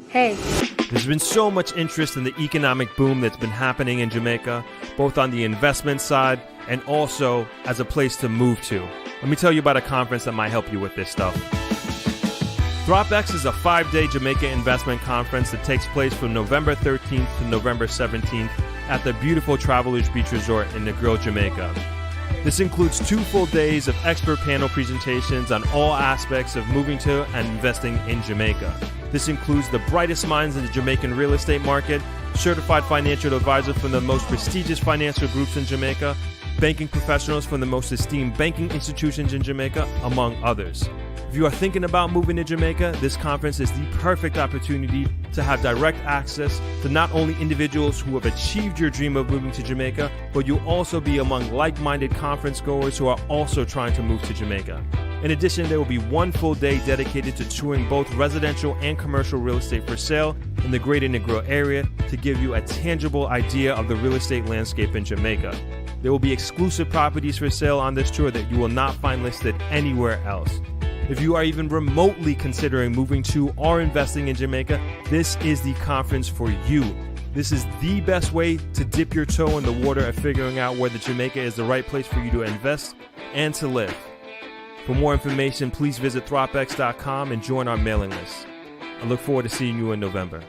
Hey. There's been so much interest in the economic boom that's been happening in Jamaica, both on the investment side and also as a place to move to. Let me tell you about a conference that might help you with this stuff. ThropX is a 5-day Jamaica investment conference that takes place from November 13th to November 17th at the beautiful Travelers Beach Resort in Negril, Jamaica. This includes 2 full days of expert panel presentations on all aspects of moving to and investing in Jamaica. This includes the brightest minds in the Jamaican real estate market, certified financial advisors from the most prestigious financial groups in Jamaica, banking professionals from the most esteemed banking institutions in Jamaica, among others. If you are thinking about moving to Jamaica, this conference is the perfect opportunity to have direct access to not only individuals who have achieved your dream of moving to Jamaica, but you'll also be among like-minded conference goers who are also trying to move to Jamaica. In addition, there will be 1 full day dedicated to touring both residential and commercial real estate for sale in the greater Negril area to give you a tangible idea of the real estate landscape in Jamaica. There will be exclusive properties for sale on this tour that you will not find listed anywhere else. If you are even remotely considering moving to or investing in Jamaica, this is the conference for you. This is the best way to dip your toe in the water of figuring out whether Jamaica is the right place for you to invest and to live. For more information, please visit thropx.com and join our mailing list. I look forward to seeing you in November.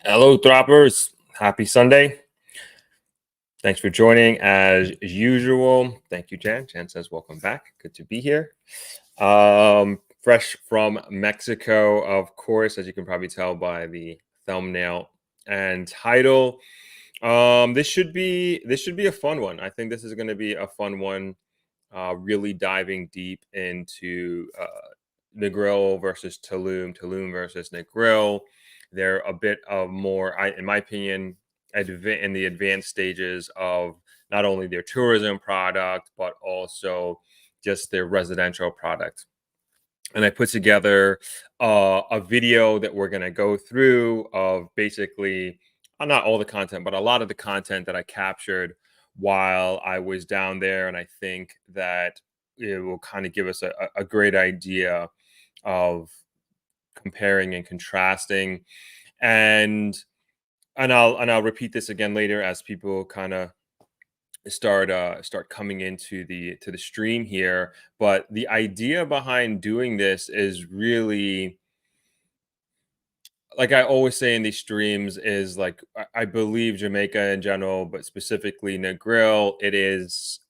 Hello, Throppers. Happy Sunday. Thanks for joining as usual. Thank you, Jan. Jan says, welcome back. Good to be here. Fresh from Mexico, of course, as you can probably tell by the thumbnail and title. This should be a fun one. I think this is going to be a fun one, really diving deep into Negril versus Tulum, Tulum versus Negril. They're a bit of more, in my opinion, in the advanced stages of not only their tourism product, but also just their residential product. And I put together a video that we're going to go through of basically, not all the content, but a lot of the content that I captured while I was down there. And I think that it will kind of give us a great idea of comparing and contrasting. And I'll repeat this again later as people kind of start coming into the stream here. But the idea behind doing this is really, like I always say in these streams, is like I believe Jamaica in general, but specifically Negril, it is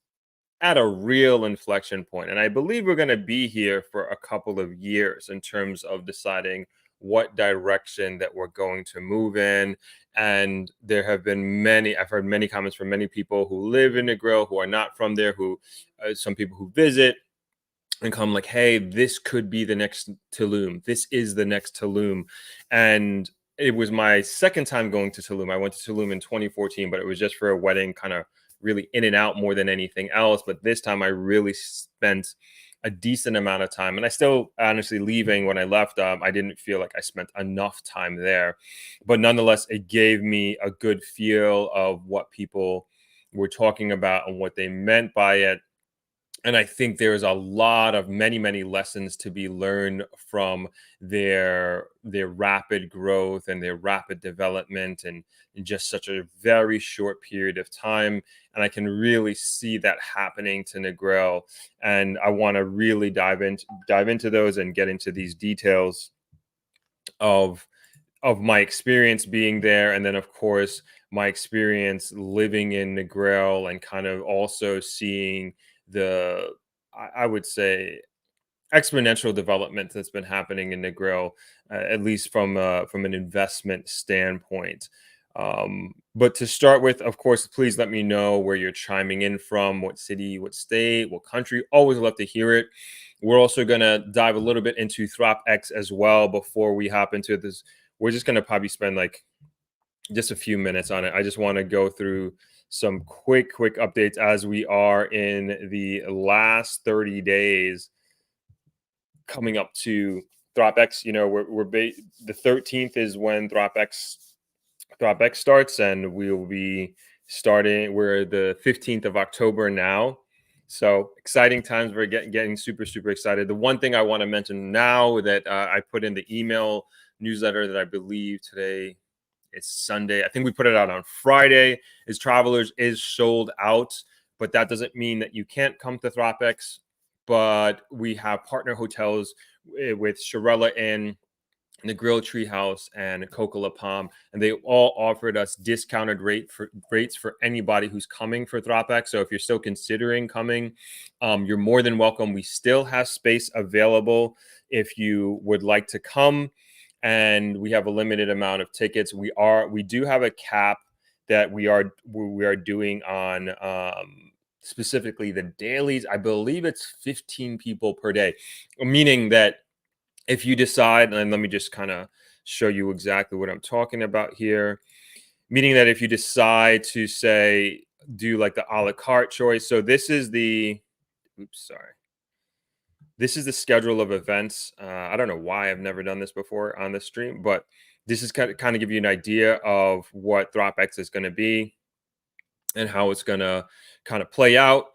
at a real inflection point. And I believe we're going to be here for a couple of years in terms of deciding what direction that we're going to move in. And there have been I've heard many comments from many people who live in Negril, who are not from there, who some people who visit and come like, hey, this could be the next Tulum. This is the next Tulum. And it was my second time going to Tulum. I went to Tulum in 2014, but it was just for a wedding, kind of really in and out more than anything else. But this time I really spent a decent amount of time. And I still, honestly, leaving when I left, I didn't feel like I spent enough time there. But nonetheless, it gave me a good feel of what people were talking about and what they meant by it. And I think there's a lot of many lessons to be learned from their rapid growth and their rapid development and in just such a very short period of time. And I can really see that happening to Negril. And I want to really dive into those and get into these details of my experience being there. And then, of course, my experience living in Negril and kind of also seeing I would say, exponential development that's been happening in Negril, at least from an investment standpoint. But to start with, of course, please let me know where you're chiming in from, what city, what state, what country. Always love to hear it. We're also going to dive a little bit into ThropX as well before we hop into this. We're just going to probably spend like just a few minutes on it. I just want to go through some quick updates as we are in the last 30 days coming up to ThropX. You know, the 13th is when ThropX Dropback starts, and we will be starting. We're the 15th of October now. So exciting times. We're getting super, super excited. The one thing I want to mention now that I put in the email newsletter that I believe today it's Sunday. I think we put it out on Friday. Is Travelers is sold out, but that doesn't mean that you can't come to Thropex. But we have partner hotels with Shirella Inn, Negril Treehouse, and Coca La Palm, and they all offered us discounted rates for anybody who's coming for Thropex. So if you're still considering coming, you're more than welcome. We still have space available if you would like to come, and we have a limited amount of tickets. We do have a cap that we are doing on specifically the dailies. I believe it's 15 people per day, meaning that if you decide, and let me just kind of show you exactly what I'm talking about here, meaning that if you decide to say do like the a la carte choice. So this is the oops, sorry. This is the schedule of events. I don't know why I've never done this before on the stream, but this is kind of give you an idea of what Thropex is going to be and how it's going to kind of play out.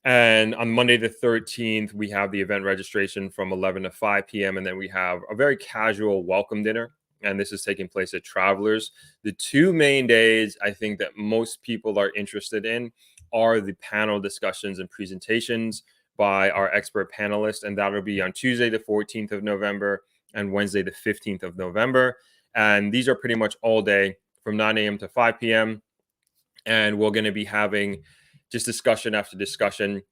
And on Monday, the 13th, we have the event registration from 11 to 5 p.m. And then we have a very casual welcome dinner. And this is taking place at Travelers. The two main days I think that most people are interested in are the panel discussions and presentations by our expert panelists. And that'll be on Tuesday, the 14th of November and Wednesday, the 15th of November. And these are pretty much all day from 9 a.m. to 5 p.m. And we're going to be having just discussion after discussion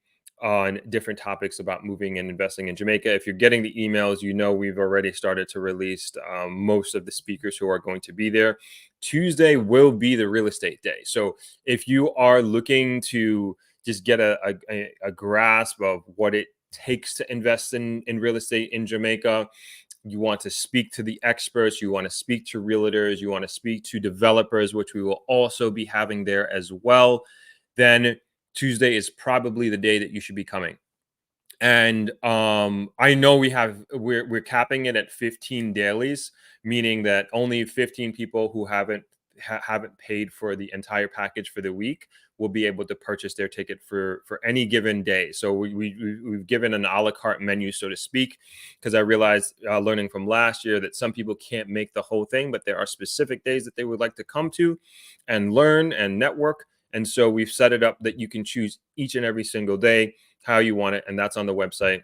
on different topics about moving and investing in Jamaica. If you're getting the emails, you know we've already started to release most of the speakers who are going to be there. Tuesday will be the real estate day. So if you are looking to just get a grasp of what it takes to invest in real estate in Jamaica, you want to speak to the experts, you want to speak to realtors, you want to speak to developers, which we will also be having there as well, then Tuesday is probably the day that you should be coming. And I know we're capping it at 15 dailies, meaning that only 15 people who haven't paid for the entire package for the week will be able to purchase their ticket for any given day. So we've given an a la carte menu, so to speak, because I realized learning from last year that some people can't make the whole thing, but there are specific days that they would like to come to and learn and network. And so we've set it up that you can choose each and every single day how you want it, and that's on the website.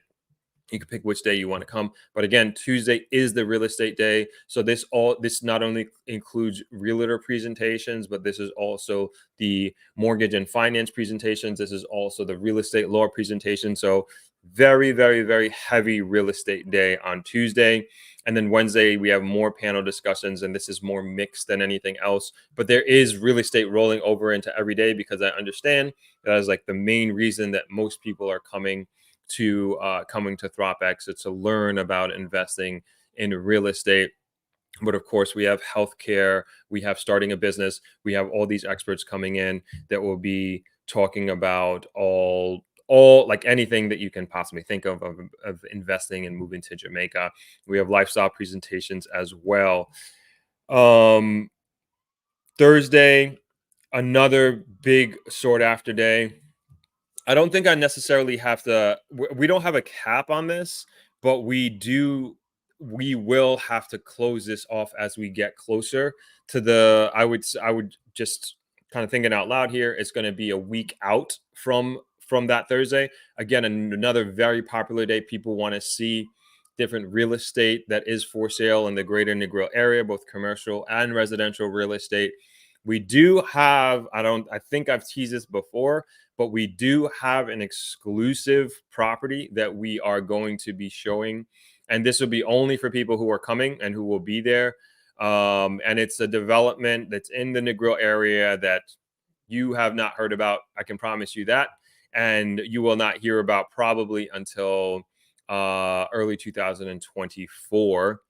You can pick which day you want to come. But again, Tuesday is the real estate day. So this not only includes realtor presentations, but this is also the mortgage and finance presentations. This is also the real estate law presentation. So very, very, very heavy real estate day on Tuesday. And then Wednesday, we have more panel discussions, and this is more mixed than anything else. But there is real estate rolling over into every day because I understand that is like the main reason that most people are coming to Thropex. It's to learn about investing in real estate. But of course, we have healthcare, we have starting a business, we have all these experts coming in that will be talking about all like anything that you can possibly think of investing and moving to Jamaica. We have lifestyle presentations as well. Thursday, another big sought after day. I don't think I necessarily have to. We don't have a cap on this, but we do. We will have to close this off as we get closer to the. I would just kind of thinking out loud here. It's going to be a week out from that Thursday. Again, another very popular day. People want to see different real estate that is for sale in the greater Negril area, both commercial and residential real estate. We do have. I think I've teased this before, but we do have an exclusive property that we are going to be showing. And this will be only for people who are coming and who will be there. And it's a development that's in the Negril area that you have not heard about. I can promise you that. And you will not hear about probably until early 2024.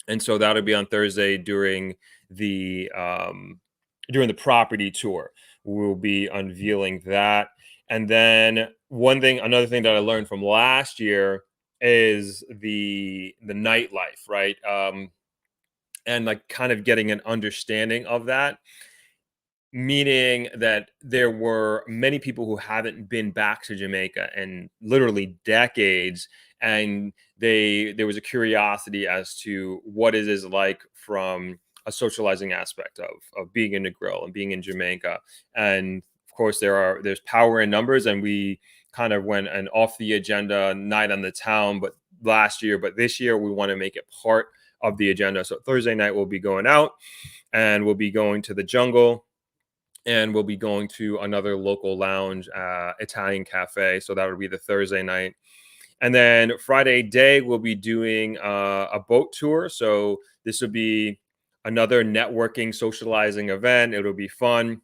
And so that'll be on Thursday during the property tour. We'll be unveiling that. And then another thing that I learned from last year is the nightlife, right? and like kind of getting an understanding of that, meaning that there were many people who haven't been back to Jamaica in literally decades, and there was a curiosity as to what it is like from a socializing aspect of being in the grill and being in Jamaica. And of course, there's power in numbers, and we kind of went an off the agenda night on the town, but last year, but this year we want to make it part of the agenda. So Thursday night we'll be going out, and we'll be going to the jungle, and we'll be going to another local lounge, Italian cafe. So that would be the Thursday night. And then Friday day, we'll be doing a boat tour. So this will be another networking, socializing event. It'll be fun.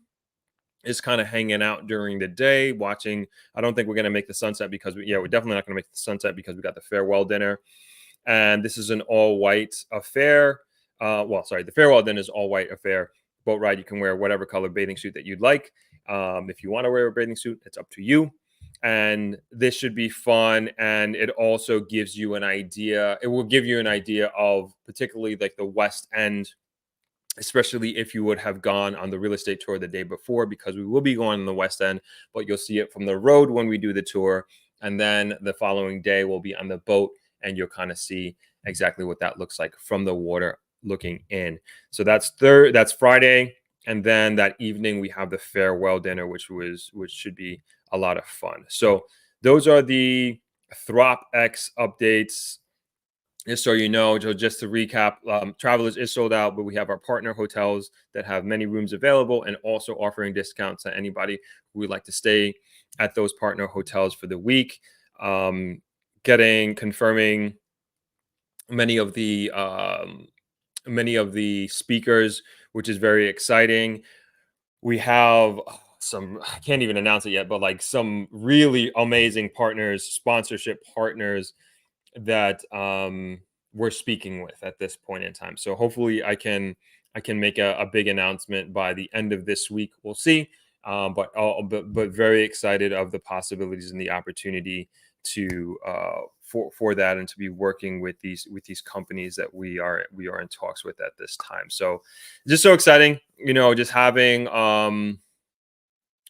Just kind of hanging out during the day, watching. I don't think we're going to make the sunset because, we're definitely not going to make the sunset because we got the farewell dinner. And this is an all white affair. The farewell dinner is all white affair. Boat ride, you can wear whatever color bathing suit that you'd like. If you want to wear a bathing suit, it's up to you. And this should be fun. And it also gives you an idea. It will give you an idea of particularly like the West End, especially if you would have gone on the real estate tour the day before, because we will be going on the West End, but you'll see it from the road when we do the tour. And then the following day, we'll be on the boat, and you'll kind of see exactly what that looks like from the water looking in. So that's Friday. And then that evening we have the farewell dinner, which should be a lot of fun. So those are the Throp X updates. Just so you know, just to recap, Travelers is sold out, but we have our partner hotels that have many rooms available, and also offering discounts to anybody who would like to stay at those partner hotels for the week. Confirming many of the speakers, which is very exciting. We have some, I can't even announce it yet, but like some really amazing partners, sponsorship partners that we're speaking with at this point in time. So hopefully I can make a big announcement by the end of this week. We'll see. But very excited of the possibilities and the opportunity to for that, and to be working with these companies that we are in talks with at this time. So just so exciting, just having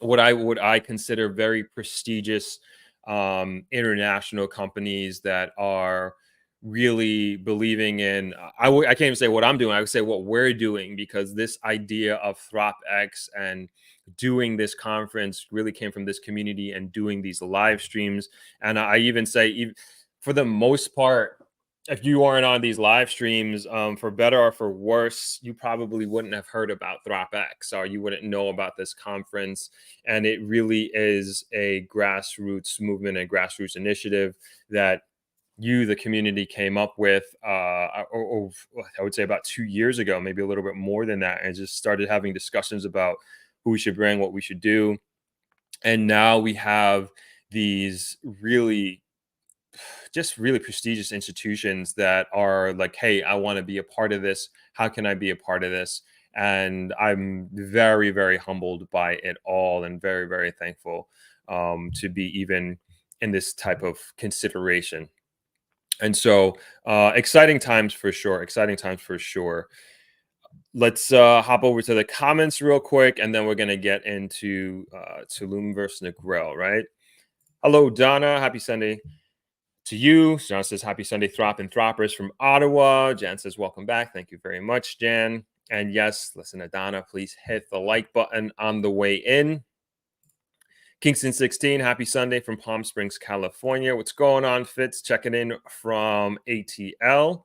what I consider very prestigious international companies that are really believing in. I can't even say what I'm doing. I would say what we're doing, because this idea of ThropX and doing this conference really came from this community and doing these live streams. And I even say, for the most part, if you aren't on these live streams, for better or for worse, you probably wouldn't have heard about ThropX, or you wouldn't know about this conference. And it really is a grassroots movement, a grassroots initiative that the community, came up with, I would say about 2 years ago, maybe a little bit more than that, and just started having discussions about who we should bring, what we should do. And now we have these really prestigious institutions that are like, hey, I want to be a part of this. How can I be a part of this? And I'm very, very humbled by it all, and very, very thankful to be even in this type of consideration. And so exciting times for sure. Exciting times for sure. Let's hop over to the comments real quick, and then we're going to get into Tulum versus Negril, right? Hello, Donna. Happy Sunday to you. John says, happy Sunday, Throp and Throppers from Ottawa. Jan says, welcome back. Thank you very much, Jan. And yes, listen to Donna. Please hit the like button on the way in. Kingston 16, happy Sunday from Palm Springs, California. What's going on, Fitz? Checking in from ATL.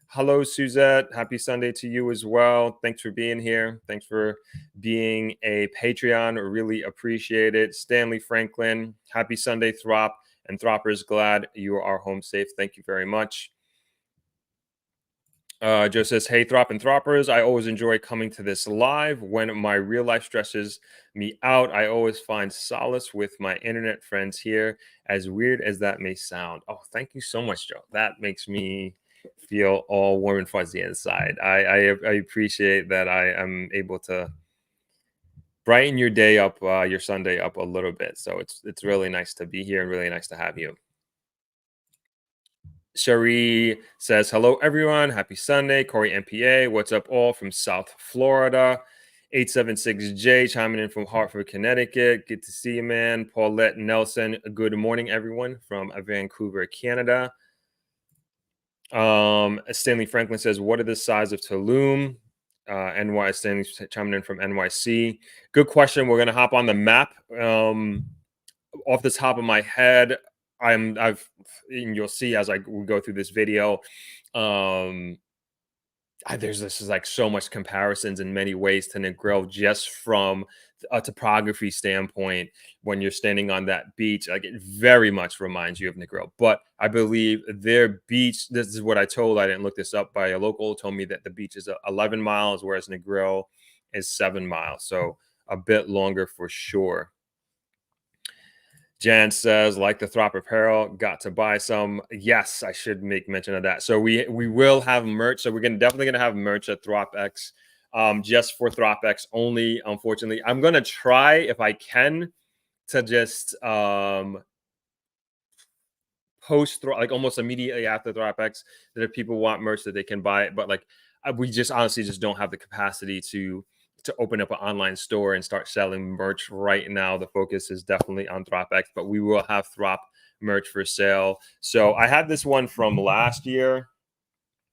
Hello, Suzette. Happy Sunday to you as well. Thanks for being here. Thanks for being a Patreon. Really appreciate it. Stanley Franklin, happy Sunday, Throp and Throppers. Glad you are home safe. Thank you very much. Joe says, hey, Throp and Throppers. I always enjoy coming to this live. When my real life stresses me out, I always find solace with my internet friends here, as weird as that may sound. Oh, thank you so much, Joe. That makes me feel all warm and fuzzy inside. I appreciate that I am able to brighten your day up, your Sunday up a little bit. So it's really nice to be here, and really nice to have you. Cherie says, hello, everyone. Happy Sunday. Corey MPA. What's up, all from South Florida? 876J chiming in from Hartford, Connecticut. Good to see you, man. Paulette Nelson. Good morning, everyone, from Vancouver, Canada. Stanley Franklin says, what are the size of Tulum? Stanley chiming in from NYC. Good question. We're going to hop on the map. Off the top of my head, and you'll see as we go through this video, there's this is like so much comparisons in many ways to Negril just from a topography standpoint. When you're standing on that beach, like it very much reminds you of Negril. But I believe their beach, this is what I didn't look this up, by a local, told me that the beach is 11 miles, whereas Negril is 7 miles. So a bit longer for sure. Jan says, like the Throp apparel, got to buy some. Yes, I should make mention of that. So we will have merch. So we're definitely gonna have merch at ThropX, just for ThropX only. Unfortunately, I'm gonna try if I can to just post like almost immediately after ThropX that if people want merch that they can buy it. But like we just honestly just don't have the capacity to open up an online store and start selling merch right now. The focus is definitely on ThropX, but we will have Throp merch for sale. So I had this one from last year,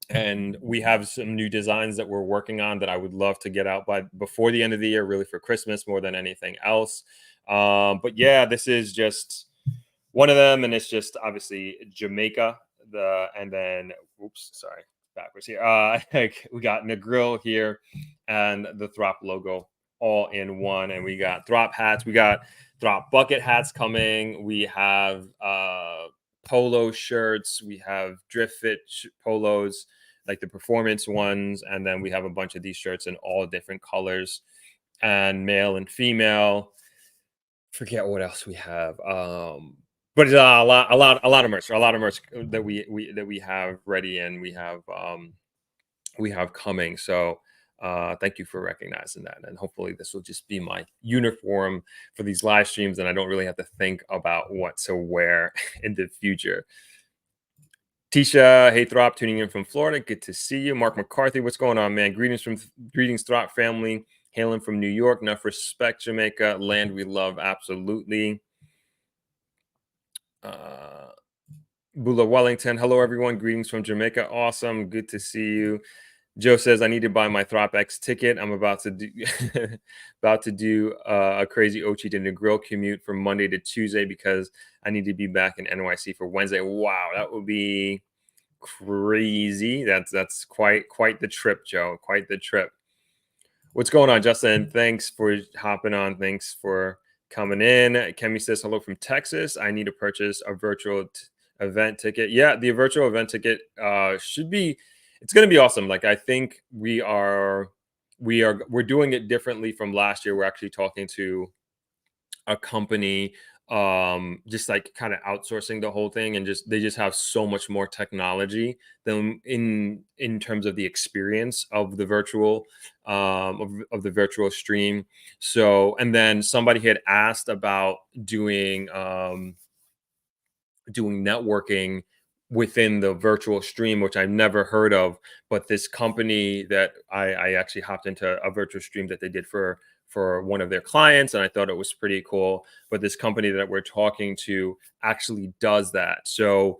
and we have some new designs that we're working on that I would love to get out before the end of the year, really for Christmas more than anything else. But yeah, this is just one of them, and it's just obviously Jamaica. And then oops, sorry, backwards here. We got Negril here and the Throp logo all in one, and we got Throp hats. We got Throp bucket hats coming. We have polo shirts. We have drift fit polos, like the performance ones, and then we have a bunch of these shirts in all different colors, and male and female. Forget what else we have. But it's a lot of merch, that we have ready, and we have coming. So thank you for recognizing that, and hopefully this will just be my uniform for these live streams, and I don't really have to think about what to wear in the future. Tisha, hey Throp, tuning in from Florida. Good to see you. Mark McCarthy, what's going on, man? Greetings, Throp family. Hailing from New York. Enough respect, Jamaica, land we love, absolutely. Bula Wellington, hello everyone. Greetings from Jamaica. Awesome, good to see you. Joe says, I need to buy my ThropX ticket. I'm about to do a crazy Ochi to Negril commute from Monday to Tuesday because I need to be back in NYC for Wednesday. Wow, that would be crazy. That's quite the trip, Joe. Quite the trip. What's going on, Justin? Thanks for hopping on. Thanks for coming in. Kemi says, hello from Texas. I need to purchase a virtual event ticket. Yeah, the virtual event ticket it's going to be awesome. Like I think we're doing it differently from last year. We're actually talking to a company, just like kind of outsourcing the whole thing, and they just have so much more technology than in terms of the experience of the virtual of the virtual stream. So, and then somebody had asked about doing networking within the virtual stream, which I've never heard of. But this company that I actually hopped into a virtual stream that they did for one of their clients, and I thought it was pretty cool. But this company that we're talking to actually does that. So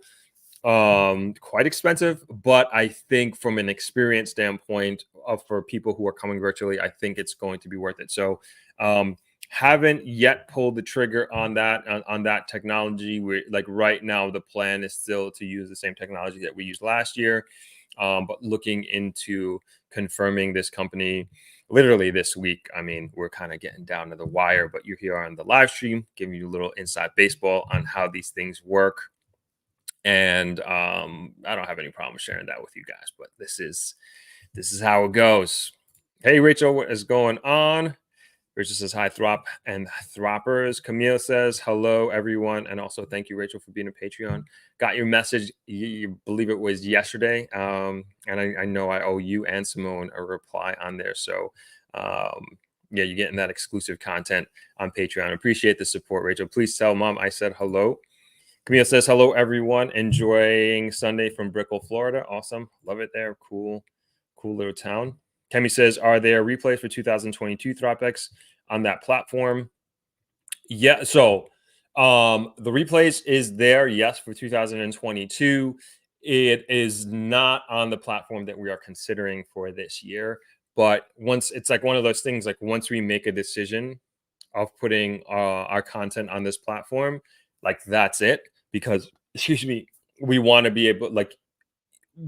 quite expensive, but I think from an experience standpoint for people who are coming virtually, I think it's going to be worth it. So haven't yet pulled the trigger on that technology. We're like right now the plan is still to use the same technology that we used last year, but looking into confirming this company literally this week. I mean, we're kind of getting down to the wire, but you're here on the live stream giving you a little inside baseball on how these things work. And I don't have any problem sharing that with you guys, but this is how it goes. Hey Rachel, what is going on? Rachel says hi, Throp and Throppers. Camille says hello, everyone, and also thank you, Rachel, for being a Patreon. Got your message. You believe it was yesterday, and I know I owe you and Simone a reply on there. So, yeah, you're getting that exclusive content on Patreon. Appreciate the support, Rachel. Please tell Mom I said hello. Camille says, hello, everyone. Enjoying Sunday from Brickell, Florida. Awesome. Love it there. Cool little town. Kemi says, are there replays for 2022 ThropX on that platform? Yeah. So the replays is there, yes, for 2022. It is not on the platform that we are considering for this year. But once it's like one of those things, like once we make a decision of putting our content on this platform, like that's it. Because excuse me, we want to be able, like,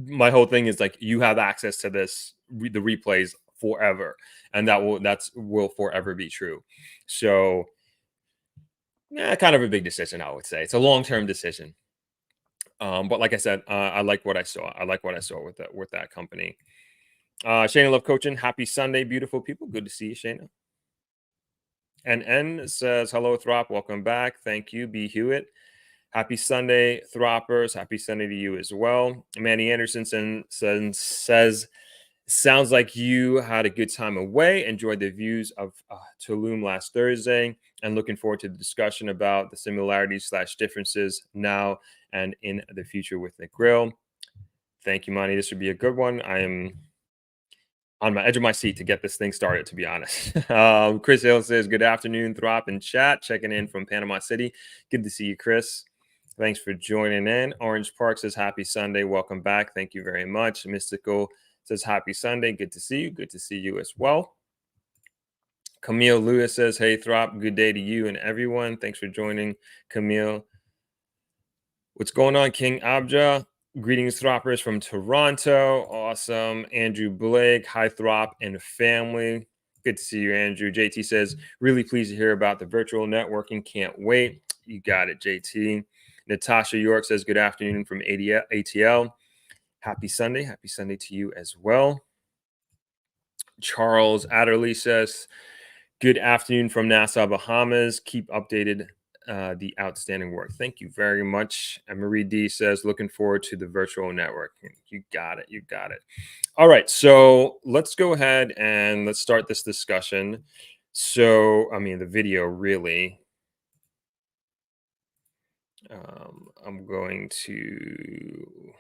my whole thing is like you have access to the replays forever, and will forever be true. So yeah, kind of a big decision, I would say. It's a long-term decision. But like I said, I like what I saw. I like what I saw with that company. Shayna Love Coaching, happy Sunday, beautiful people. Good to see you, Shayna. And N says, hello, Throp. Welcome back. Thank you, B. Hewitt. Happy Sunday, Throppers. Happy Sunday to you as well. Manny Anderson says, sounds like you had a good time away. Enjoyed the views of Tulum last Thursday, and looking forward to the discussion about the similarities/differences now and in the future with Negril. Thank you, Manny. This would be a good one. I am on my edge of my seat to get this thing started, to be honest. Chris Hill says, good afternoon, Throp and chat. Checking in from Panama City. Good to see you, Chris. Thanks for joining in. Orange Park says, happy Sunday. Welcome back. Thank you very much. Mystical says, happy Sunday. Good to see you. Good to see you as well. Camille Lewis says, hey, Throp. Good day to you and everyone. Thanks for joining, Camille. What's going on, King Abja? Greetings, Throppers from Toronto. Awesome. Andrew Blake, hi, Throp and family. Good to see you, Andrew. JT says, really pleased to hear about the virtual networking. Can't wait. You got it, JT. Natasha York says, good afternoon from ATL. Happy Sunday. Happy Sunday to you as well. Charles Adderley says, good afternoon from Nassau, Bahamas. Keep updated the outstanding work. Thank you very much. And Marie D says, looking forward to the virtual networking. You got it. You got it. All right. So let's go ahead and let's start this discussion. So, I mean, the video really. I'm going to.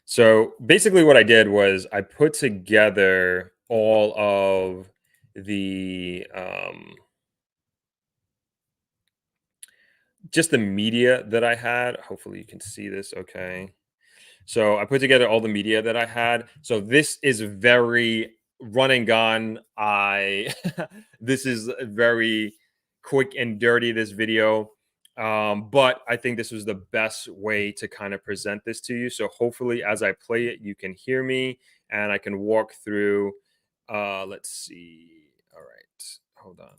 So basically, what I did was I put together all of the just the media that I had. Hopefully you can see this okay. So I put together all the media that I had. So this is very run and gun. This is very quick and dirty, this video. But I think this was the best way to kind of present this to you. So hopefully as I play it, you can hear me and I can walk through. Let's see. All right. Hold on.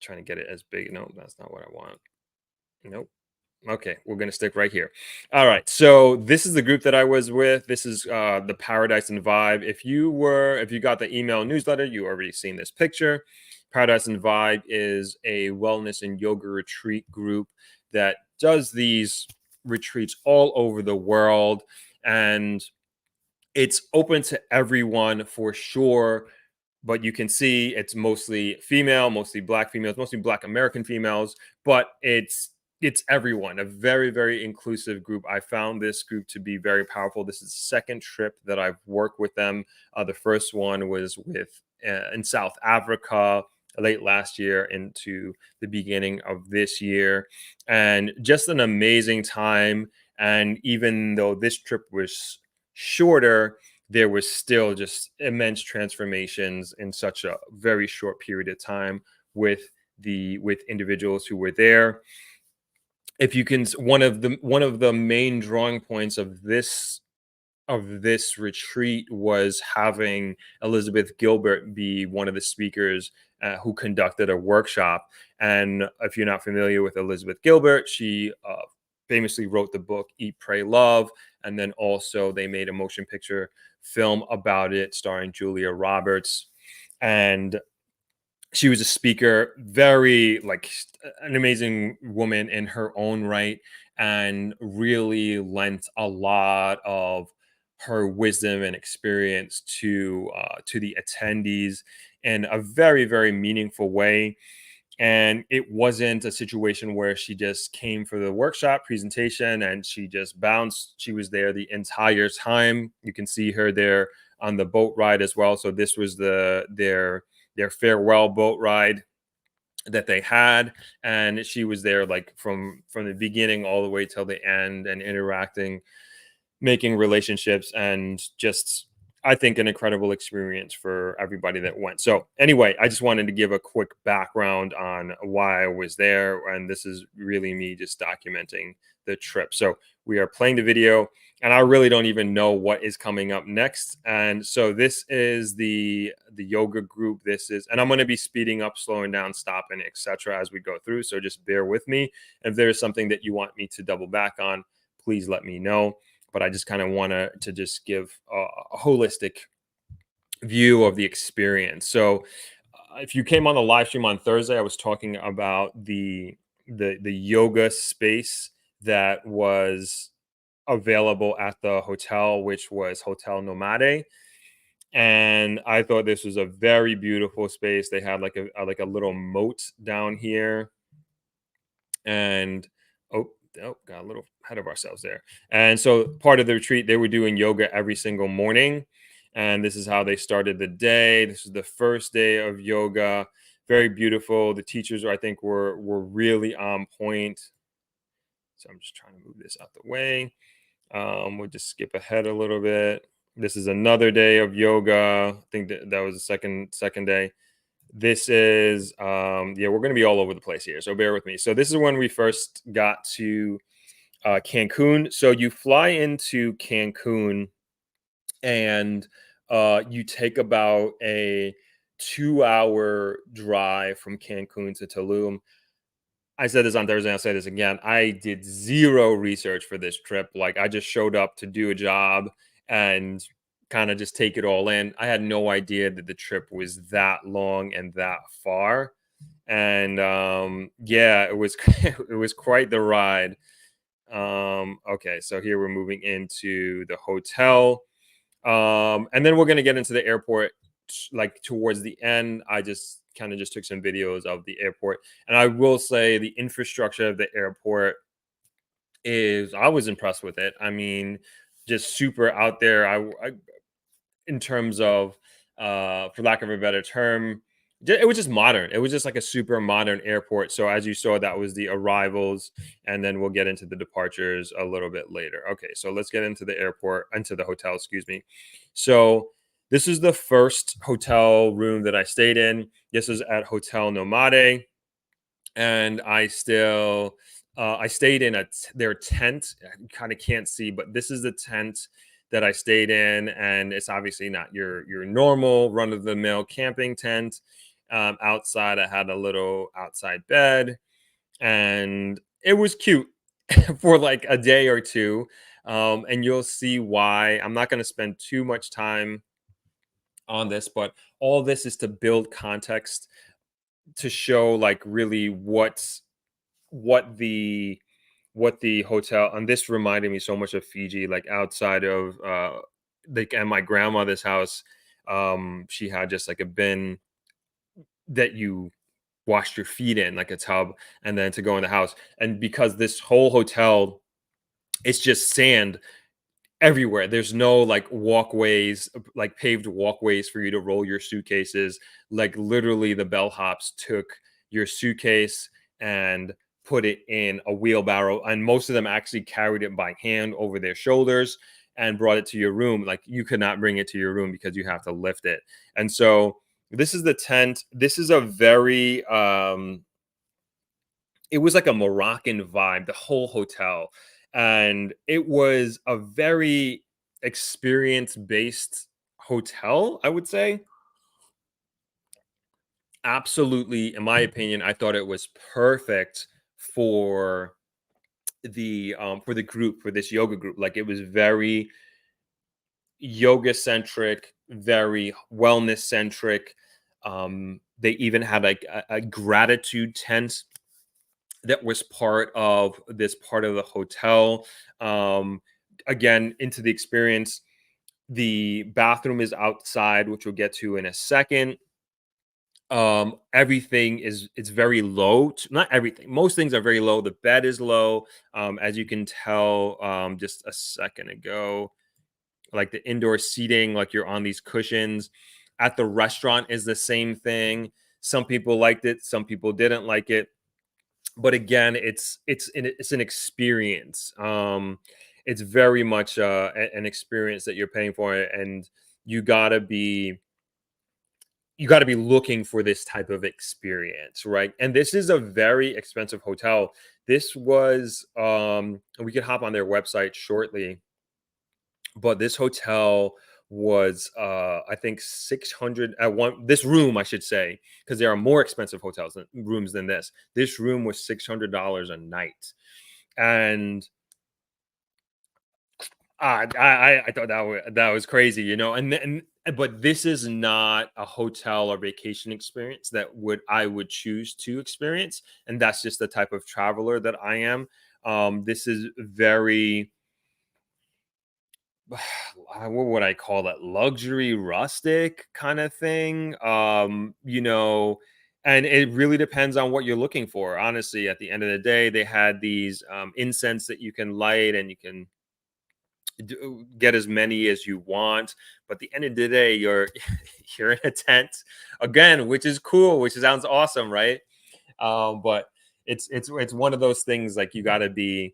Trying to get it as big. No, that's not what I want. Nope. Okay, we're going to stick right here. All right. So this is the group that I was with. This is the Paradise and Vibe. If you got the email newsletter, you already seen this picture. Paradise and Vibe is a wellness and yoga retreat group that does these retreats all over the world. And it's open to everyone for sure, but you can see it's mostly female, mostly black females, mostly black American females, but it's everyone, a very, very inclusive group. I found this group to be very powerful. This is the second trip that I've worked with them. The first one was with in South Africa late last year into the beginning of this year, and just an amazing time. And even though this trip was shorter, there was still just immense transformations in such a very short period of time with individuals who were there. If you can, one of the main drawing points of this retreat was having Elizabeth Gilbert be one of the speakers who conducted a workshop. And if you're not familiar with Elizabeth Gilbert, she famously wrote the book Eat, Pray, Love. And then also they made a motion picture film about it starring Julia Roberts. And she was a speaker, very like an amazing woman in her own right, and really lent a lot of her wisdom and experience to the attendees in a very, very meaningful way. And it wasn't a situation where she just came for the workshop presentation and she just bounced. She was there the entire time. You can see her there on the boat ride as well. So this was their farewell boat ride that they had, and she was there like from the beginning all the way till the end, and interacting, making relationships, and just, I think, an incredible experience for everybody that went. So anyway, I just wanted to give a quick background on why I was there, and this is really me just documenting the trip. So we are playing the video, and I really don't even know what is coming up next. And so this is the yoga group. This is, and I'm going to be speeding up, slowing down, stopping, etc. as we go through. So just bear with me. If there's something that you want me to double back on, please let me know. But I just kind of want to just give a holistic view of the experience. So if you came on the live stream on Thursday, I was talking about the yoga space that was available at the hotel, which was Hotel Nomade. And I thought this was a very beautiful space. They had like a little moat down here, and oh, got a little ahead of ourselves there. And so part of the retreat, they were doing yoga every single morning, and this is how they started the day. This is the first day of yoga. Very beautiful. The teachers, I think, were really on point. So I'm just trying to move this out the way. We'll just skip ahead a little bit. This is another day of yoga. I think that was the second day. This is yeah, we're going to be all over the place here, so bear with me. So this is when we first got to Cancun. So you fly into Cancun, and you take about a 2-hour drive from Cancun to Tulum. I said this on Thursday, I'll say this again. I did zero research for this trip. Like, I just showed up to do a job and kind of just take it all in. I had no idea that the trip was that long and that far. And yeah, it was it was quite the ride. Okay, so here we're moving into the hotel. And then we're gonna get into the airport like towards the end. I just kind of just took some videos of the airport, and I will say the infrastructure of the airport is, I was impressed with it. I mean, just super out there. I in terms of for lack of a better term, it was just modern. It was just like a super modern airport. So as you saw, that was the arrivals, and then we'll get into the departures a little bit later. Okay, so let's get into the airport, into the hotel, excuse me. So this is the first hotel room that I stayed in. This is at Hotel Nomade, and I stayed in their tent. You kind of can't see, but this is the tent that I stayed in, and it's obviously not your normal run of the mill camping tent. Outside, I had a little outside bed, and it was cute for like a day or two. And you'll see why. I'm not going to spend too much time on this, but all this is to build context, to show like really what the what the hotel, and this reminded me so much of Fiji, like outside of like at my grandmother's house. She had just like a bin that you washed your feet in, like a tub, and then to go in the house. And because this whole hotel, it's just sand everywhere. There's no like walkways, like paved walkways for you to roll your suitcases. Like literally, the bellhops took your suitcase and put it in a wheelbarrow, and most of them actually carried it by hand over their shoulders and brought it to your room. Like, you could not bring it to your room because you have to lift it. And so this is the tent. This is a very it was like a Moroccan vibe, the whole hotel. And it was a very experience based hotel, I would say. Absolutely, in my opinion, I thought it was perfect for for the group, for this yoga group. Like, it was very yoga centric, very wellness centric. They even had like a gratitude tent that was part of this part of the hotel. Um, Again, into the experience, the bathroom is outside, which we'll get to in a second. Everything is it's very low. Not everything. Most things are very low. The bed is low. As you can tell, just a second ago, like the indoor seating, like you're on these cushions. At the restaurant is the same thing. Some people liked it, some people didn't like it. But again, it's an experience. It's very much an experience that you're paying for, and you gotta be you got to be looking for this type of experience, right? And this is a very expensive hotel. This was we could hop on their website shortly, but this hotel was I think 600 at one this room I should say, because there are more expensive hotels than rooms than this. This room was $600 a night. And I thought that was crazy, you know. But this is not a hotel or vacation experience that I would choose to experience, and that's just the type of traveler that I am. This is very what would I call that? Luxury rustic kind of thing. You know, and it really depends on what you're looking for. Honestly, at the end of the day, they had these incense that you can light, and you can get as many as you want, but at the end of the day you're in a tent again, which is cool, which sounds awesome, right? But it's one of those things, like you gotta be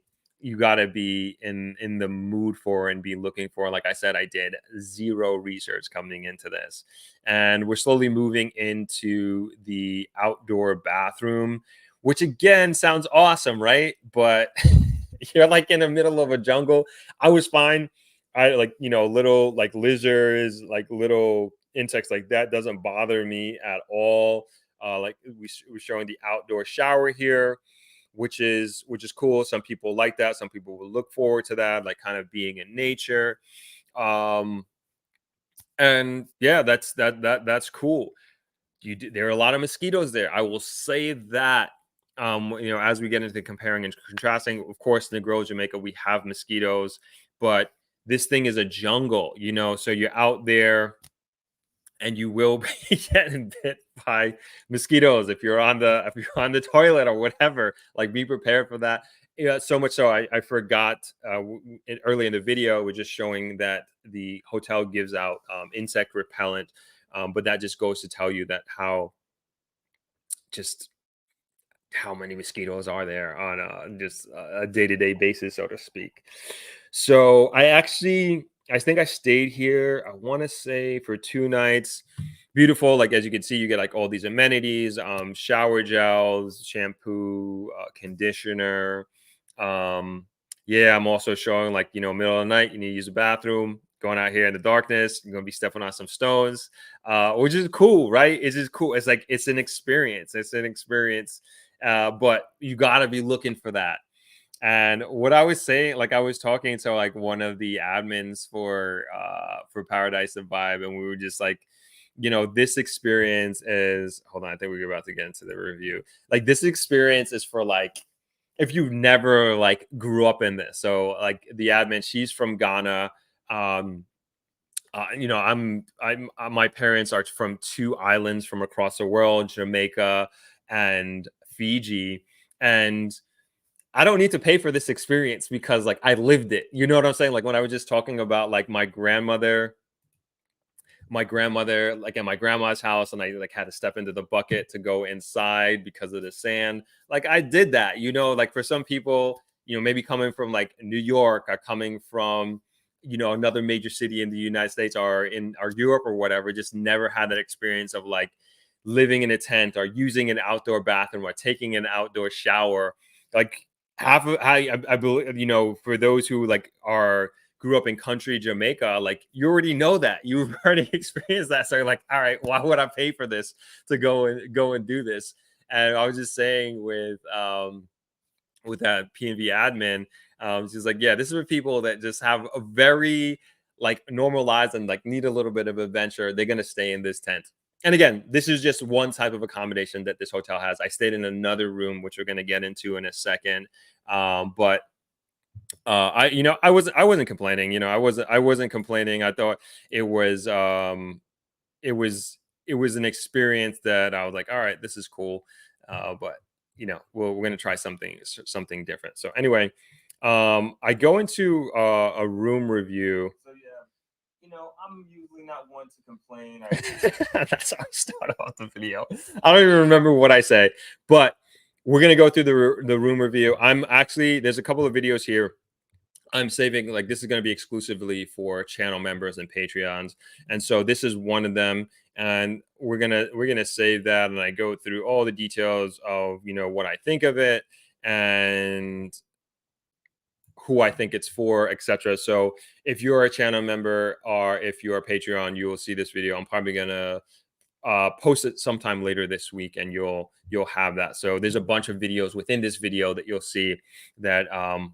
in the mood for and be looking for. Like I said, I did zero research coming into this, and we're slowly moving into the outdoor bathroom, which again sounds awesome, right? But you're like in the middle of a jungle. I was fine. I like, you know, little like lizards, like little insects like that doesn't bother me at all. Like we're showing the outdoor shower here, which is cool. Some people like that. Some people will look forward to that, like kind of being in nature. Um, and yeah, that's cool. There are a lot of mosquitoes there. I will say that. You know, as we get into comparing and contrasting, of course, Negril, Jamaica, we have mosquitoes, but this thing is a jungle, you know, so you're out there and you will be getting bit by mosquitoes if you're on the toilet or whatever. Like, be prepared for that. Yeah, so much so I forgot early in the video we're just showing that the hotel gives out insect repellent, but that just goes to tell you that just how many mosquitoes are there on a day-to-day basis, so to speak. So I think I stayed here, I want to say, for 2 nights. Beautiful. Like, as you can see, you get like all these amenities, shower gels, shampoo, conditioner. Yeah, I'm also showing, like, you know, middle of the night, you need to use the bathroom, going out here in the darkness, you're gonna be stepping on some stones, which is cool, right? It's just cool. It's like it's an experience. It's an experience, but you got to be looking for that. And what I was saying, like I was talking to like one of the admins for Paradise and Vibe, and we were just like, you know, this experience is, hold on, I think we're about to get into the review. Like, this experience is for like if you've never like grew up in this. So like the admin, she's from Ghana. Um you know, my parents are from two islands from across the world, Jamaica and Fiji. And I don't need to pay for this experience because like I lived it. You know what I'm saying? Like when I was just talking about like my grandmother like at my grandma's house, and I like had to step into the bucket to go inside because of the sand. Like I did that, you know. Like for some people, you know, maybe coming from like New York or coming from, you know, another major city in the United States or Europe or whatever, just never had that experience of like living in a tent or using an outdoor bathroom or taking an outdoor shower. Like half of I believe, you know, for those who like are grew up in country Jamaica, like you already know that. You've already experienced that. So you're like, all right, why would I pay for this to go and do this? And I was just saying with that PNV admin, she's like, yeah, this is for people that just have a very like normal lives and like need a little bit of adventure. They're gonna stay in this tent. And again, this is just one type of accommodation that this hotel has. I stayed in another room, which we're gonna get into in a second. But I wasn't complaining. You know, I wasn't complaining. I thought it was it was an experience that I was like, all right, this is cool. But we're gonna try something different. So anyway, I go into a room review. So yeah, I'm usually not one to complain. That's how I start off the video. I don't even remember what I say, but we're gonna go through the room review. There's a couple of videos here I'm saving. Like, this is going to be exclusively for channel members and Patreons, and so this is one of them. And we're gonna save that, and I go through all the details of what I think of it and who I think it's for, etc. So if you're a channel member or if you're a Patreon, you will see this video. I'm probably gonna post it sometime later this week, and you'll have that. So there's a bunch of videos within this video that you'll see that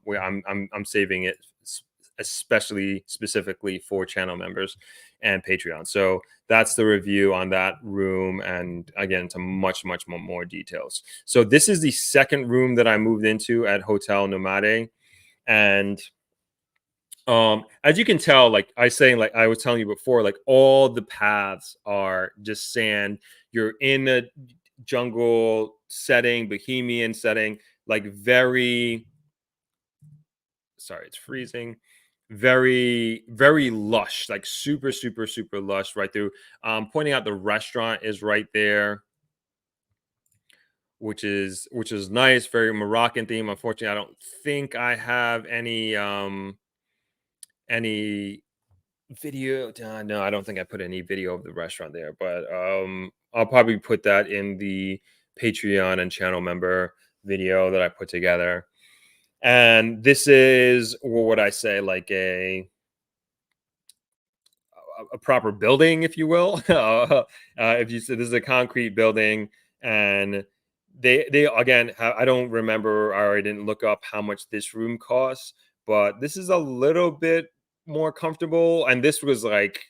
where I'm saving it especially specifically for channel members and Patreon. So that's the review on that room, and again, to much more details. So this is the second room that I moved into at Hotel Nomade, and as you can tell, like I was telling you before, like all the paths are just sand. You're in a jungle setting, bohemian setting, like very, sorry, it's freezing, very lush, like super lush right through. Pointing out the restaurant is right there, which is nice, very Moroccan theme. Unfortunately, I don't think I have any video. No, I don't think I put any video of the restaurant there, but I'll probably put that in the Patreon and channel member video that I put together. And this is, what would I say, like a proper building, if you will. If you said this is a concrete building, and they again, I don't remember, or I didn't look up how much this room costs, but this is a little bit more comfortable. And this was like,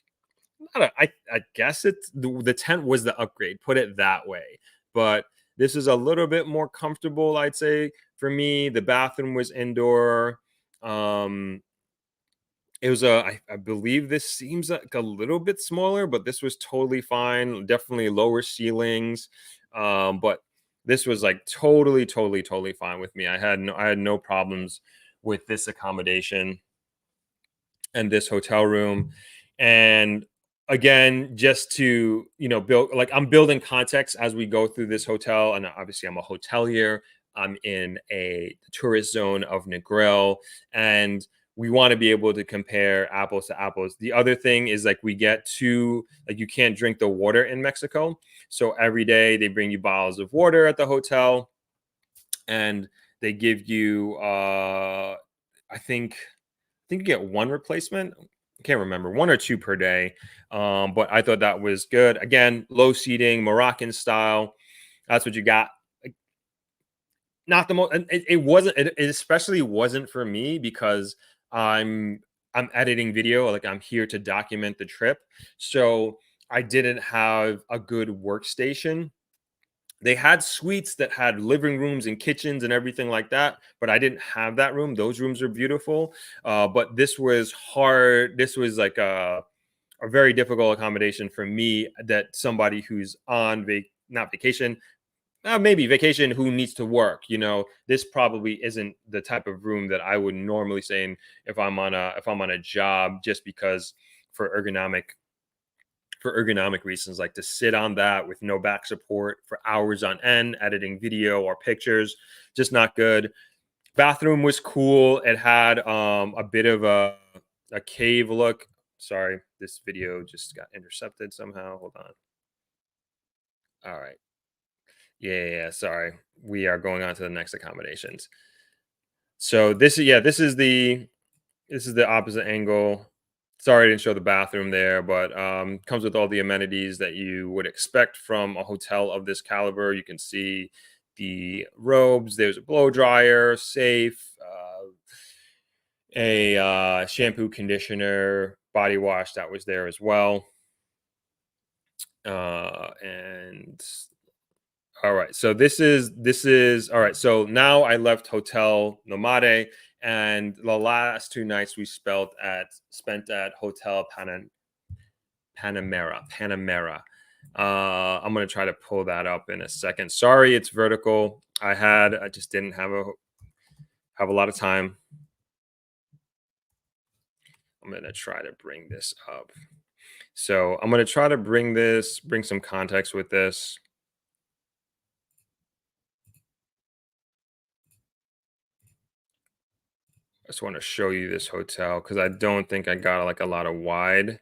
I guess it's the tent was the upgrade, put it that way. But this is a little bit more comfortable, I'd say, for me. The bathroom was indoor. It was I believe this seems like a little bit smaller, but this was totally fine. Definitely lower ceilings, but this was like totally fine with me. I had no problems with this accommodation and this hotel room. And again, just to build, like, I'm building context as we go through this hotel, and obviously I'm a hotelier. I'm in a tourist zone of Negril, and we want to be able to compare apples to apples. The other thing is, like, we get to, like, you can't drink the water in Mexico, so every day they bring you bottles of water at the hotel, and they give you I think you get one replacement. I can't remember, one or two per day. But I thought that was good. Again, low seating, Moroccan style. That's what you got. Like, not the most. It wasn't. It especially wasn't for me because I'm I'm editing video. Like, I'm here to document the trip, so I didn't have a good workstation. They had suites that had living rooms and kitchens and everything like that, but I didn't have that room. Those rooms are beautiful, but this was hard. This was like a very difficult accommodation for me, that somebody who's on not vacation, maybe vacation, who needs to work. This probably isn't the type of room that I would normally stay in if I'm on a job, just because for ergonomic reasons, like to sit on that with no back support for hours on end, editing video or pictures, just not good. Bathroom was cool. It had a bit of a cave look. Sorry, this video just got intercepted somehow. Hold on. All right. Yeah. Sorry. We are going on to the next accommodations. So this is the opposite angle. Sorry I didn't show the bathroom there, but comes with all the amenities that you would expect from a hotel of this caliber. You can see the robes. There's a blow dryer, safe, a shampoo, conditioner, body wash that was there as well. And all right, so this is all right. So now I left Hotel Nomade, and the last 2 nights we spent at Hotel Panamera. I'm gonna try to pull that up in a second. Sorry, it's vertical. I just didn't have a lot of time. I'm gonna try to bring this up. So I'm gonna try to bring some context with this. I just want to show you this hotel because I don't think I got like a lot of wide.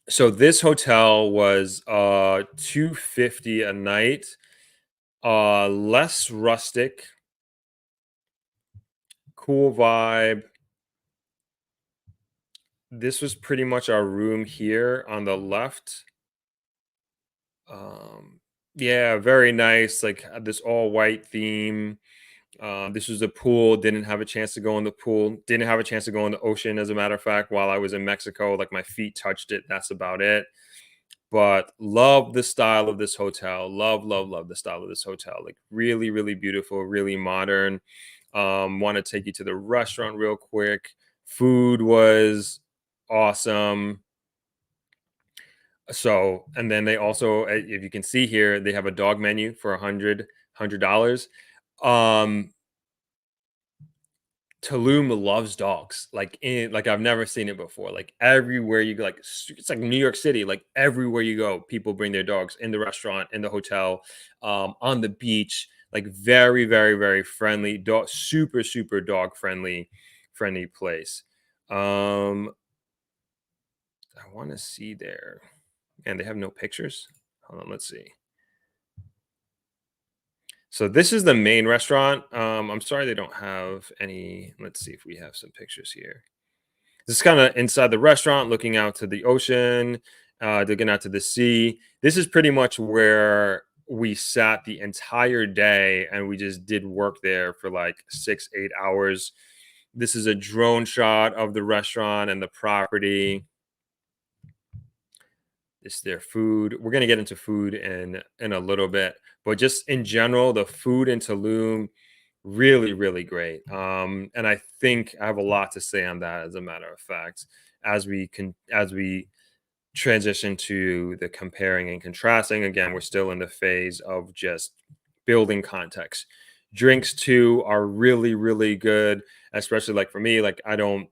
So this hotel was 250 a night, less rustic, cool vibe. This was pretty much our room here on the left. Um, yeah, very nice. Like this all white theme. This was a pool. Didn't have a chance to go in the pool. Didn't have a chance to go in the ocean. As a matter of fact, while I was in Mexico, like my feet touched it. That's about it. But love the style of this hotel. Love the style of this hotel. Like really, really beautiful, really modern. Want to take you to the restaurant real quick. Food was awesome. So, and then they also, if you can see here, they have a dog menu for $100. Um, Tulum loves dogs. Like I've never seen it before. Like everywhere you go, it's like New York City. Like everywhere you go, people bring their dogs in the restaurant, in the hotel, on the beach. Like very, very, very friendly. Dog, super dog friendly place. Um, I want to see there, and they have no pictures. Hold on, let's see. So this is the main restaurant. I'm sorry they don't have any. Let's see if we have some pictures here. This is kind of inside the restaurant, looking out to the ocean, looking out to the sea. This is pretty much where we sat the entire day, and we just did work there for like 6, 8 hours. This is a drone shot of the restaurant and the property. It's their food. We're gonna get into food in a little bit, but just in general, the food in Tulum really, really great. And I think I have a lot to say on that, as a matter of fact, as we transition to the comparing and contrasting. Again, we're still in the phase of just building context. Drinks too are really, really good, especially like for me. Like I'll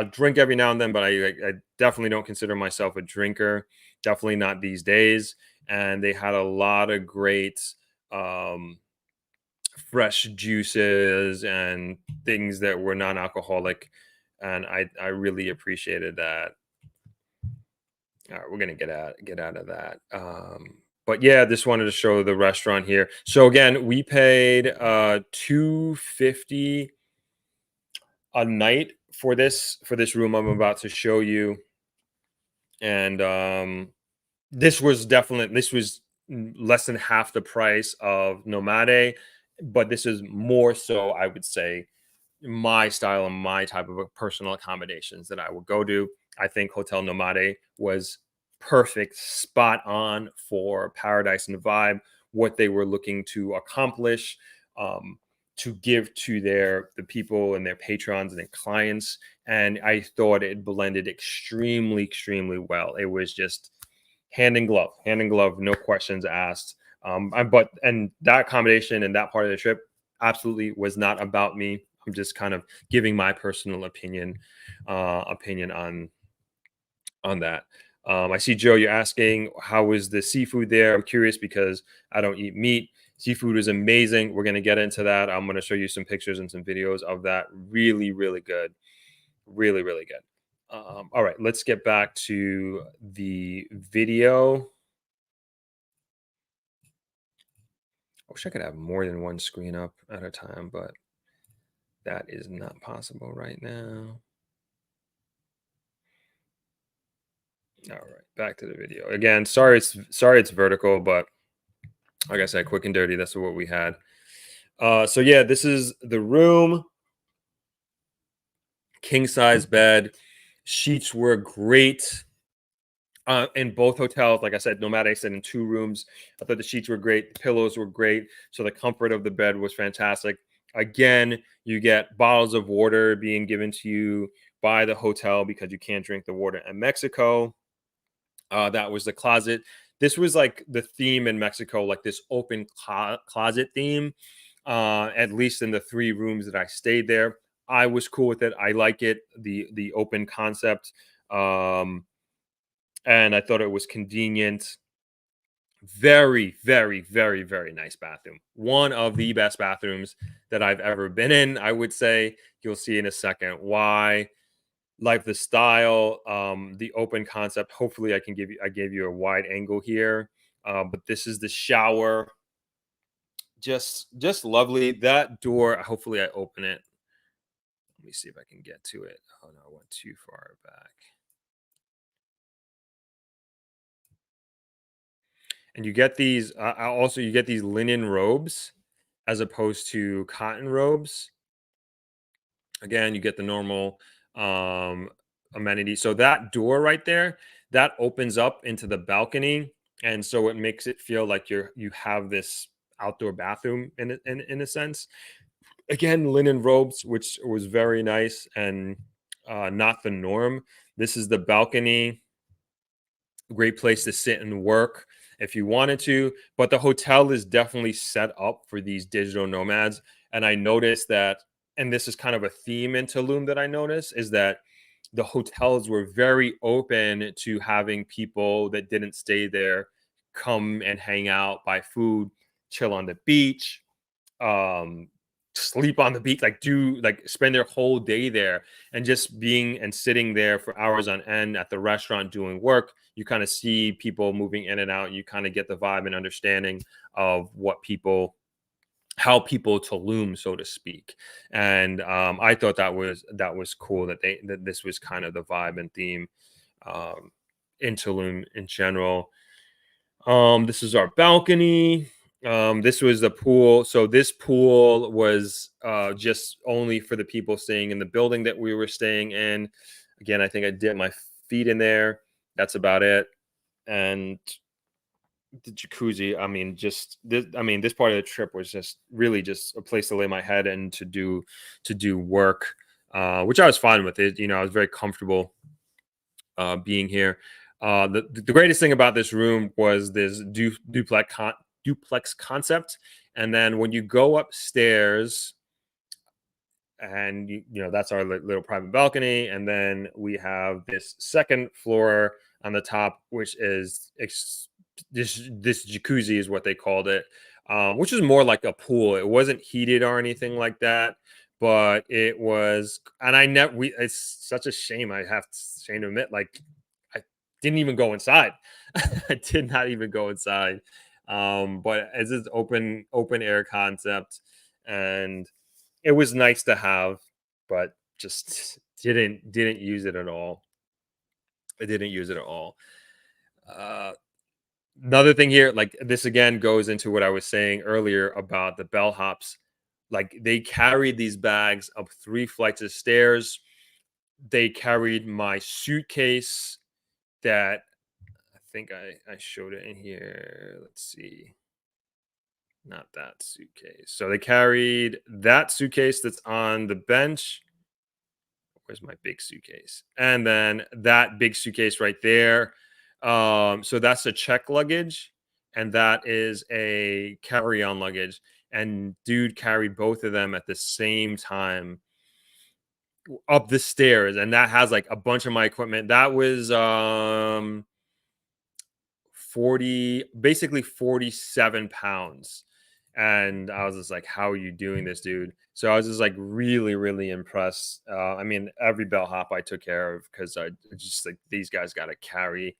drink every now and then, but I definitely don't consider myself a drinker. Definitely not these days. And they had a lot of great um, fresh juices and things that were non-alcoholic, and I really appreciated that. All right, we're gonna get out of that. But yeah, just wanted to show the restaurant here. So again, we paid 250 a night for this room I'm about to show you. And this was less than half the price of Nomade, but this is more so, I would say, my style and my type of personal accommodations that I would go to. I think Hotel Nomade was perfect, spot on for Paradise and Vibe, what they were looking to accomplish, to give to the people and their patrons and their clients. And I thought it blended extremely well. It was just hand in glove, no questions asked. And that accommodation and that part of the trip absolutely was not about me. I'm just kind of giving my personal opinion on that. I see Joe, you're asking how was the seafood there? I'm curious because I don't eat meat. Seafood is amazing. We're gonna get into that. I'm gonna show you some pictures and some videos of that. Really, really good. Really good. All right, let's get back to the video. I wish I could have more than one screen up at a time, but that is not possible right now. All right, back to the video. Again, sorry it's vertical, but like I said, quick and dirty, that's what we had. So yeah, this is the room. King size bed. Sheets were great. In both hotels, like I said, Nomad I said in 2 rooms. I thought the sheets were great, the pillows were great, so the comfort of the bed was fantastic. Again, you get bottles of water being given to you by the hotel because you can't drink the water in Mexico. That was the closet. This was like the theme in Mexico, like this open closet theme. At least in the 3 rooms that I stayed there, I was cool with it. I like it, the open concept, um, and I thought it was convenient. Very, very, very, very nice bathroom. One of the best bathrooms that I've ever been in. I would say you'll see in a second why. Like the style, the open concept. Hopefully, I gave you a wide angle here, but this is the shower. Just lovely. That door. Hopefully, I open it. Let me see if I can get to it. Oh no, I went too far back. And you get these. Also, you get these linen robes as opposed to cotton robes. Again, you get the normal um, amenity. So that door right there, that opens up into the balcony, and so it makes it feel like you have this outdoor bathroom in a sense. Again, linen robes, which was very nice and not the norm. This is the balcony, great place to sit and work if you wanted to. But the hotel is definitely set up for these digital nomads. And I noticed that, and this is kind of a theme in Tulum that I noticed, is that the hotels were very open to having people that didn't stay there come and hang out, buy food, chill on the beach, um sleep on the beach, like do like spend their whole day there, and just being and sitting there for hours on end at the restaurant doing work. You kind of see people moving in and out. You kind of get the vibe and understanding of what people, how people Tulum, so to speak. And I thought that was cool that this was kind of the vibe and theme um in Tulum in general. This is our balcony. This was the pool. So this pool was just only for the people staying in the building that we were staying in. Again, I think I dipped my feet in there. That's about it. And the jacuzzi. I mean, just this. I mean, this part of the trip was just really just a place to lay my head and to do work, which I was fine with. It. I was very comfortable being here. The greatest thing about this room was this duplex concept, and then when you go upstairs, and that's our little private balcony, and then we have this second floor on the top, which is this jacuzzi is what they called it, which is more like a pool. It wasn't heated or anything like that, but it was. And I never. It's such a shame. I have shame to admit, like I didn't even go inside. I did not even go inside. But as this open air concept, and it was nice to have, but just didn't use it at all. I didn't use it at all. Uh, Another thing here, like this again goes into what I was saying earlier about the bellhops. Like they carried these bags up 3 flights of stairs. They carried my suitcase that I think I showed it in here. Let's see. Not that suitcase. So they carried that suitcase that's on the bench. Where's my big suitcase? And then that big suitcase right there. So that's a check luggage, and that is a carry-on luggage. And dude carried both of them at the same time up the stairs, and that has like a bunch of my equipment. That was 47 pounds. And I was just like, how are you doing this, dude? So I was just like really, really impressed. I mean, every bellhop I took care of, because I just like, these guys got to carry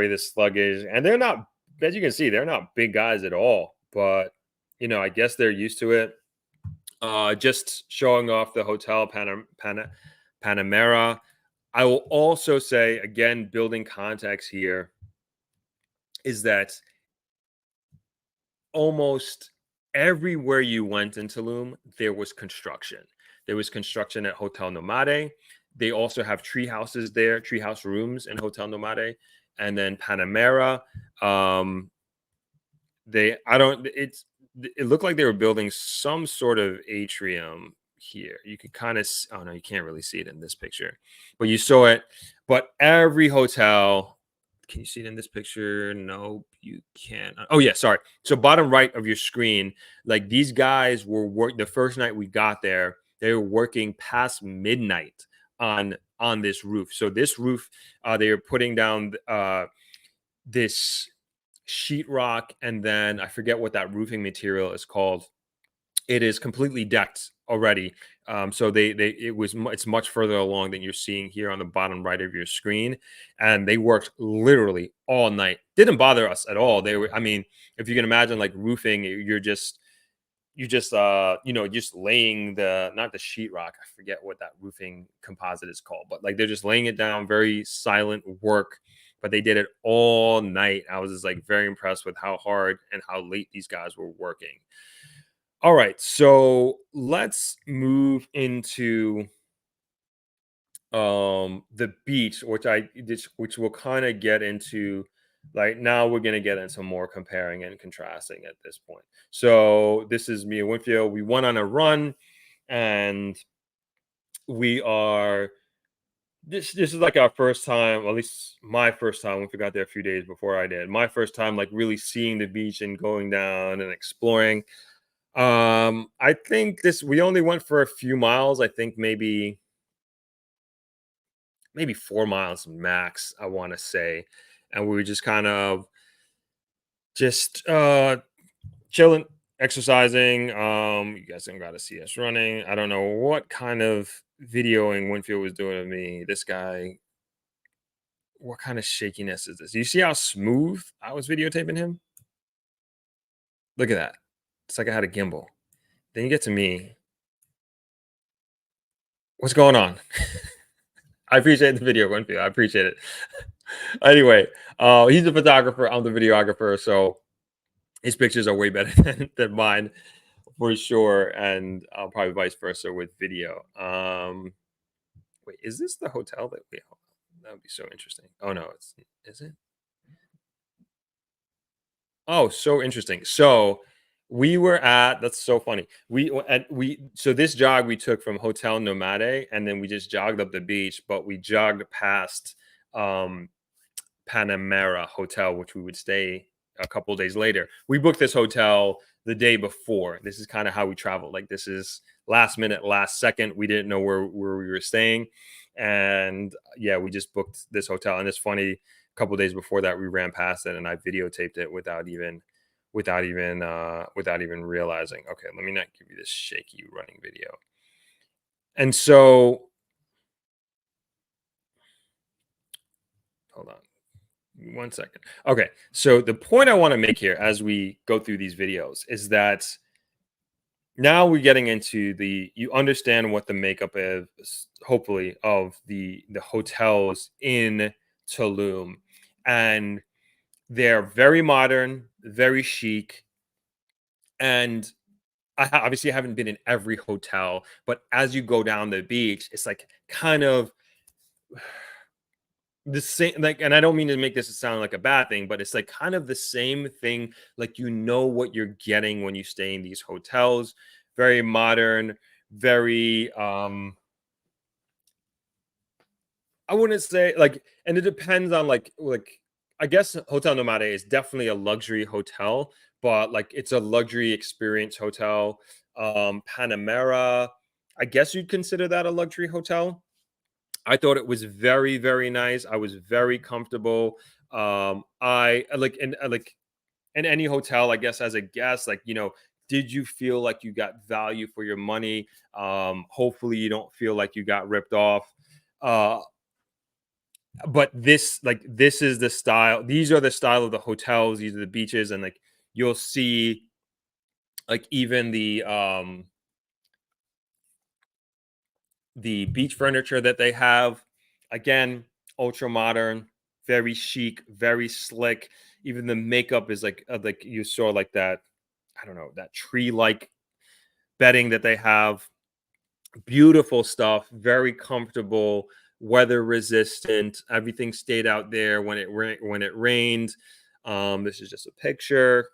this luggage, and they're not, as you can see, they're not big guys at all. But I guess they're used to it. Just showing off the hotel Panamera. I will also say again, building context here, is that almost everywhere you went in Tulum, there was construction. There was construction at Hotel Nomade. They also have tree houses there, treehouse rooms in Hotel Nomade, and then Panamera. I don't. It looked like they were building some sort of atrium here. You could kind of. Oh no, you can't really see it in this picture, but you saw it. But every hotel can you see it in this picture? Nope, you can't. Oh yeah, sorry. So bottom right of your screen, like these guys were work the first night we got there, they were working past midnight on this roof. So this roof, they were putting down this sheetrock, and then I forget what that roofing material is called. It is completely decked already. So it's much further along than you're seeing here on the bottom right of your screen, and they worked literally all night. Didn't bother us at all. They were, I mean, if you can imagine like roofing, just laying the not the sheetrock. I forget what that roofing composite is called, but like they're just laying it down, very silent work. But they did it all night. I was just like very impressed with how hard and how late these guys were working. All right, so let's move into the beach, which we'll kind of get into. Like now we're gonna get into more comparing and contrasting at this point. So this is me and Winfield. We went on a run, and we are this is like our first time, at least my first time. We got there a few days before I did. My first time like really seeing the beach and going down and exploring. I think this we only went for a few miles. I think maybe 4 miles max, I want to say. And we were just kind of just chilling, exercising. You guys don't gotta see us running. I don't know what kind of videoing Winfield was doing to me. This guy, what kind of shakiness is this? You see how smooth I was videotaping him? Look at that. It's like I had a gimbal. Then you get to me. What's going on? I appreciate the video, Winfield. I appreciate it. Anyway, he's the photographer. I'm the videographer, so his pictures are way better than mine for sure, and probably vice versa with video. Wait, is this the hotel that we? That would be so interesting. Oh no, it's is it? Oh, so interesting. So we were at that's so funny. So this jog we took from Hotel Nomade, and then we just jogged up the beach, but we jogged past um Panamera hotel, which we would stay a couple days later. We booked this hotel the day before. This is kind of how we travel. Like this is last minute, last second. We didn't know where we were staying, and yeah, we just booked this hotel. And it's funny. A couple days before that, we ran past it, and I videotaped it without even realizing. Okay, let me not give you this shaky running video. And so, hold on. 1 second. Okay. So the point I want to make here as we go through these videos is that now we're getting into you understand what the makeup is, hopefully, of the hotels in Tulum. And they're very modern, very chic. And obviously I haven't been in every hotel, but as you go down the beach, it's like kind of the same, like, and I don't mean to make this sound like a bad thing, but it's like kind of the same thing. Like you know what you're getting when you stay in these hotels. Very modern, very I wouldn't say like, and it depends on like I guess Hotel Nomade is definitely a luxury hotel, but like it's a luxury experience hotel. Panamera, I guess you'd consider that a luxury hotel. I thought it was very, very nice. I was very comfortable. I like in any hotel, I guess as a guest, like did you feel like you got value for your money? Hopefully, you don't feel like you got ripped off. Uh, but this is the style. These are the style of the hotels. These are the beaches, and like you'll see, like even the beach furniture that they have, again, ultra modern, very chic, very slick. Even the makeup is like you saw like that, I don't know, that tree like bedding that they have. Beautiful stuff, very comfortable, weather resistant. Everything stayed out there when it rained. This is just a picture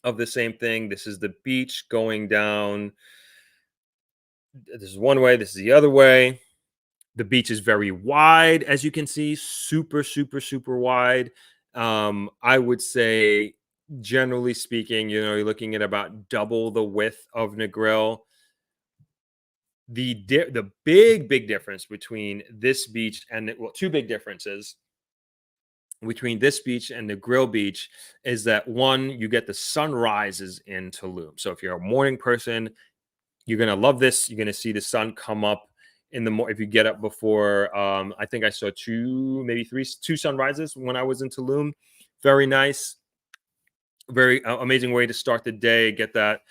of the same thing. This is the beach going down. This is one way, this is the other way. The beach is very wide, as you can see, super, super, super wide. I would say, generally speaking, you're looking at about double the width of Negril. The big difference between this beach and, well, two big differences between this beach and the Grill Beach is that, one, you get the sunrises in Tulum. So if you're a morning person, you're gonna love this. You're gonna see the sun come up in the if you get up before. I think I saw two, maybe three, two sunrises when I was in Tulum. Very nice, very amazing way to start the day. Get that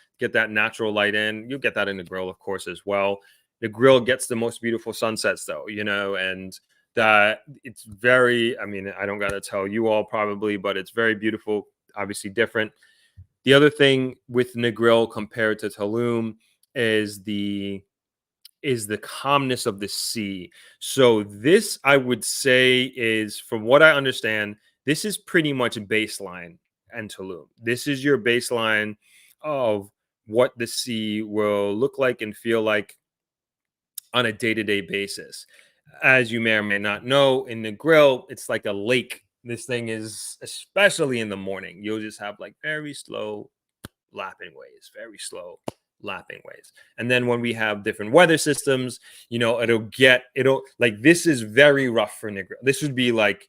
natural light in. You'll get that in the Grill, of course, as well. The Grill gets the most beautiful sunsets, though, and that it's very. I mean, I don't gotta tell you all probably, but it's very beautiful. Obviously, different. The other thing with Negril compared to Tulum is the calmness of the sea. So this, I would say, is, from what I understand, this is pretty much baseline and Tulum. This is your baseline of what the sea will look like and feel like on a day-to-day basis. As you may or may not know, in the Grill, it's like a lake. This thing is, especially in the morning, you'll just have like very slow lapping waves, very slow lapping waves. And then when we have different weather systems, it'll like, this is very rough for Negril. This would be like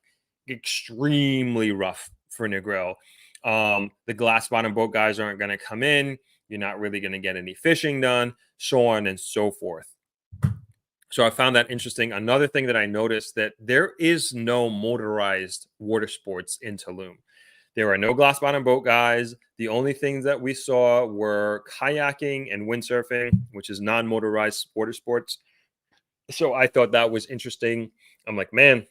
extremely rough for Negril. The glass bottom boat guys aren't going to come in. You're not really going to get any fishing done, so on and so forth. So I found that interesting. Another thing that I noticed, that there is no motorized water sports in Tulum. There are no glass bottom boat guys. The only things that we saw were kayaking and windsurfing, which is non-motorized water sports. So I thought that was interesting. I'm like, man,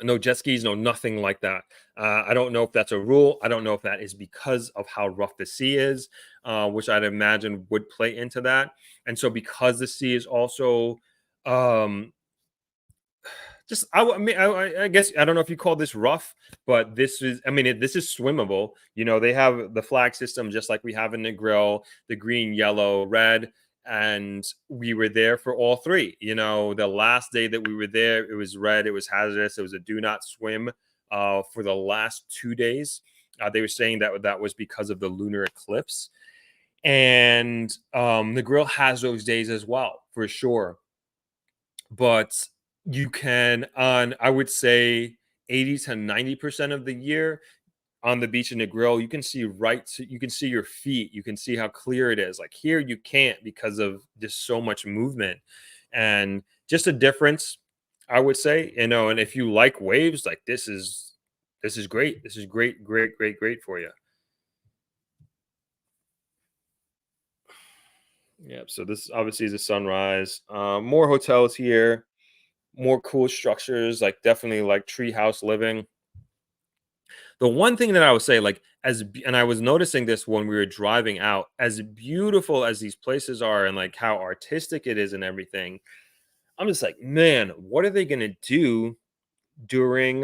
no jet skis, no nothing like that. I don't know if that's a rule. I don't know if that is because of how rough the sea is, which I'd imagine would play into that. And so, because the sea is also, um, just, I guess, I don't know if you call this rough, but this is, I mean, this is swimmable. They have the flag system just like we have in the Grill, the green, yellow, red, and we were there for all three. The last day that we were there, it was red, it was hazardous, it was a do not swim for the last 2 days. They were saying that was because of the lunar eclipse, and the Grill has those days as well, for sure. But you can, on, I would say, 80 to 90% of the year, on the beach in the Grill, you can see you can see your feet, you can see how clear it is. Like, here you can't, because of just so much movement, and just a difference, I would say. And if you like waves, like, this is great. This is great, great, great, great for you. Yeah, so this obviously is a sunrise. More hotels here, more cool structures, like definitely like treehouse living. The one thing that I would say, like, and I was noticing this when we were driving out, as beautiful as these places are and like how artistic it is and everything, I'm just like, man, what are they gonna do during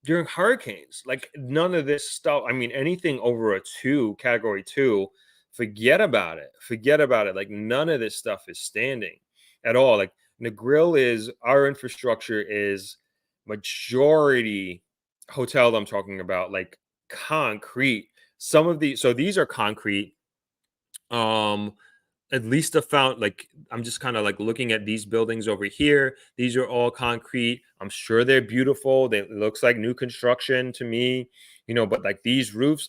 during hurricanes? Like, none of this stuff. I mean, anything over a category two, forget about it. Forget about it. Like, none of this stuff is standing at all. Like, Negril is, our infrastructure is majority hotel I'm talking about, like, concrete. Some of these, so these are concrete. Um, at least the found, like, I'm just kind of like looking at these buildings over here. These are all concrete. I'm sure they're beautiful. It looks like new construction to me, but like these roofs,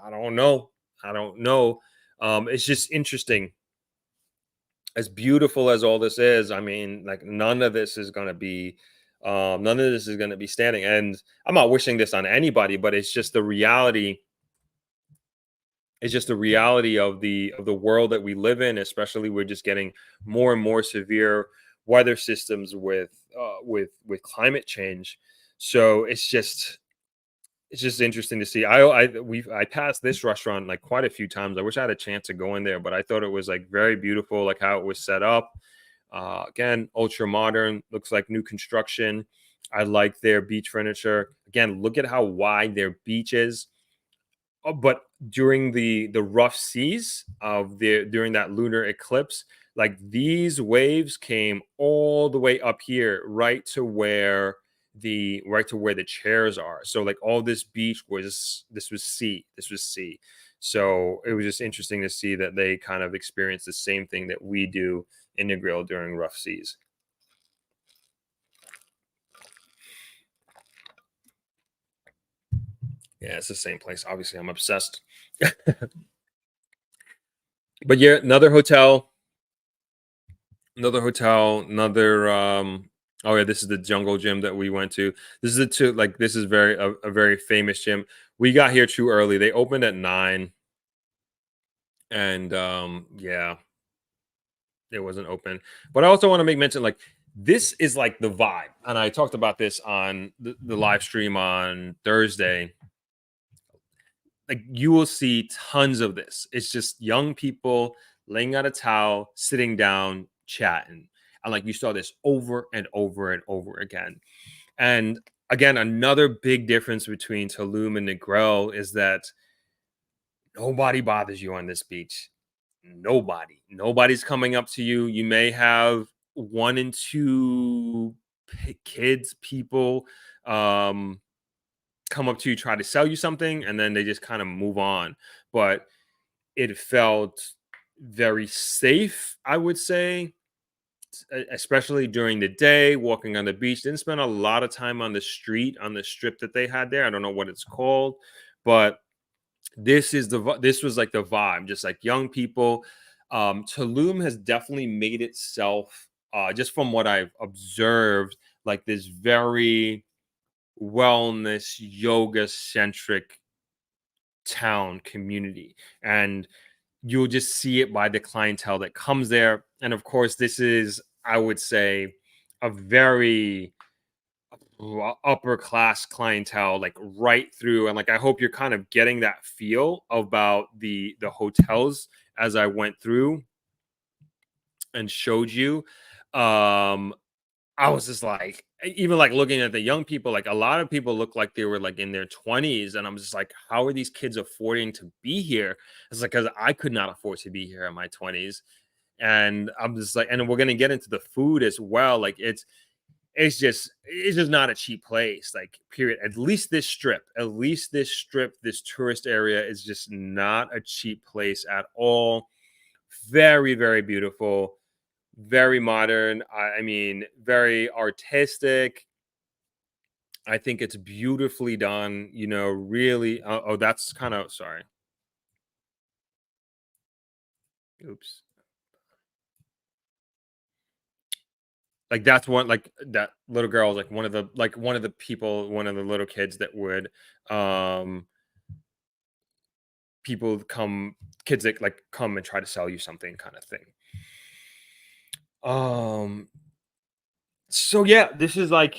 I don't know. I don't know. It's just interesting. As beautiful as all this is, I mean, like, none of this is gonna be standing. And I'm not wishing this on anybody, but it's just the reality. It's just the reality of the world that we live in. Especially, we're just getting more and more severe weather systems with climate change. So it's just interesting to see. I passed this restaurant like quite a few times. I wish I had a chance to go in there, but I thought it was like very beautiful, like how it was set up. Again, ultra modern, looks like new construction. I like their beach furniture. Again, look at how wide their beach is. but during the rough seas of the during that lunar eclipse, like these waves came all the way up here, right to where the chairs are. So like all this beach was this was sea. This was sea. So it was just interesting to see that they kind of experienced the same thing that we do in Negril during rough seas. Yeah, it's the same place. Obviously, I'm obsessed. But yeah, another hotel, another oh yeah, this is the jungle gym that we went to. This is this is a very famous gym. We got here too early. They opened at 9 and yeah, it wasn't open. But I also want to make mention like this is like the vibe. And I talked about this on the live stream on Thursday. Like you will see tons of this. It's just young people laying on a towel, sitting down, chatting. And like you saw this over and over and over again. And again, another big difference between Tulum and Negril is that nobody bothers you on this beach. Nobody's coming up to you. You may have one and two kids, people um, come up to you, try to sell you something, and then they just kind of move on. But it felt very safe, I would say, especially during the day, walking on the beach. Didn't spend a lot of time on the street, on the strip that they had there. I don't know what it's called, but this was like the vibe, just like young people. Tulum has definitely made itself, just from what I've observed, like this very wellness yoga centric town community, and you'll just see it by the clientele that comes there. And of course, this is, I would say, a very upper class clientele, like right through. And like I hope you're kind of getting that feel about the hotels as I went through and showed you. um I was just like, even like looking at the young people, like a lot of people look like they were like in their 20s. And I'm just like, how are these kids affording to be here? It's like, because I could not afford to be here in my 20s. And I'm just like, and we're gonna get into the food as well. Like it's just not a cheap place, like period. At least this tourist area is just not a cheap place at all. Very, very beautiful, very modern. I mean, very artistic. I think it's beautifully done, really. Oh, that's kind of sorry. Oops. Like that's one, like that little girl, like one of the people, one of the little kids that would um people come kids that like come and try to sell you something kind of thing. Um so yeah, this is the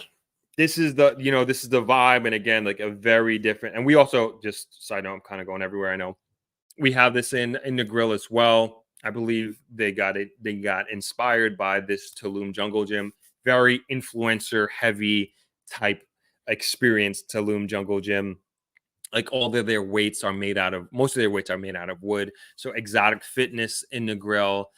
vibe, and again, like a very different. And we also, just side note, I'm kind of going everywhere, I know. We have this in the grill as well. I believe they got inspired by this Tulum jungle gym. Very influencer heavy type experience, Tulum jungle gym. Like all of their weights are made out of most of their weights are made out of wood. So exotic fitness in the grill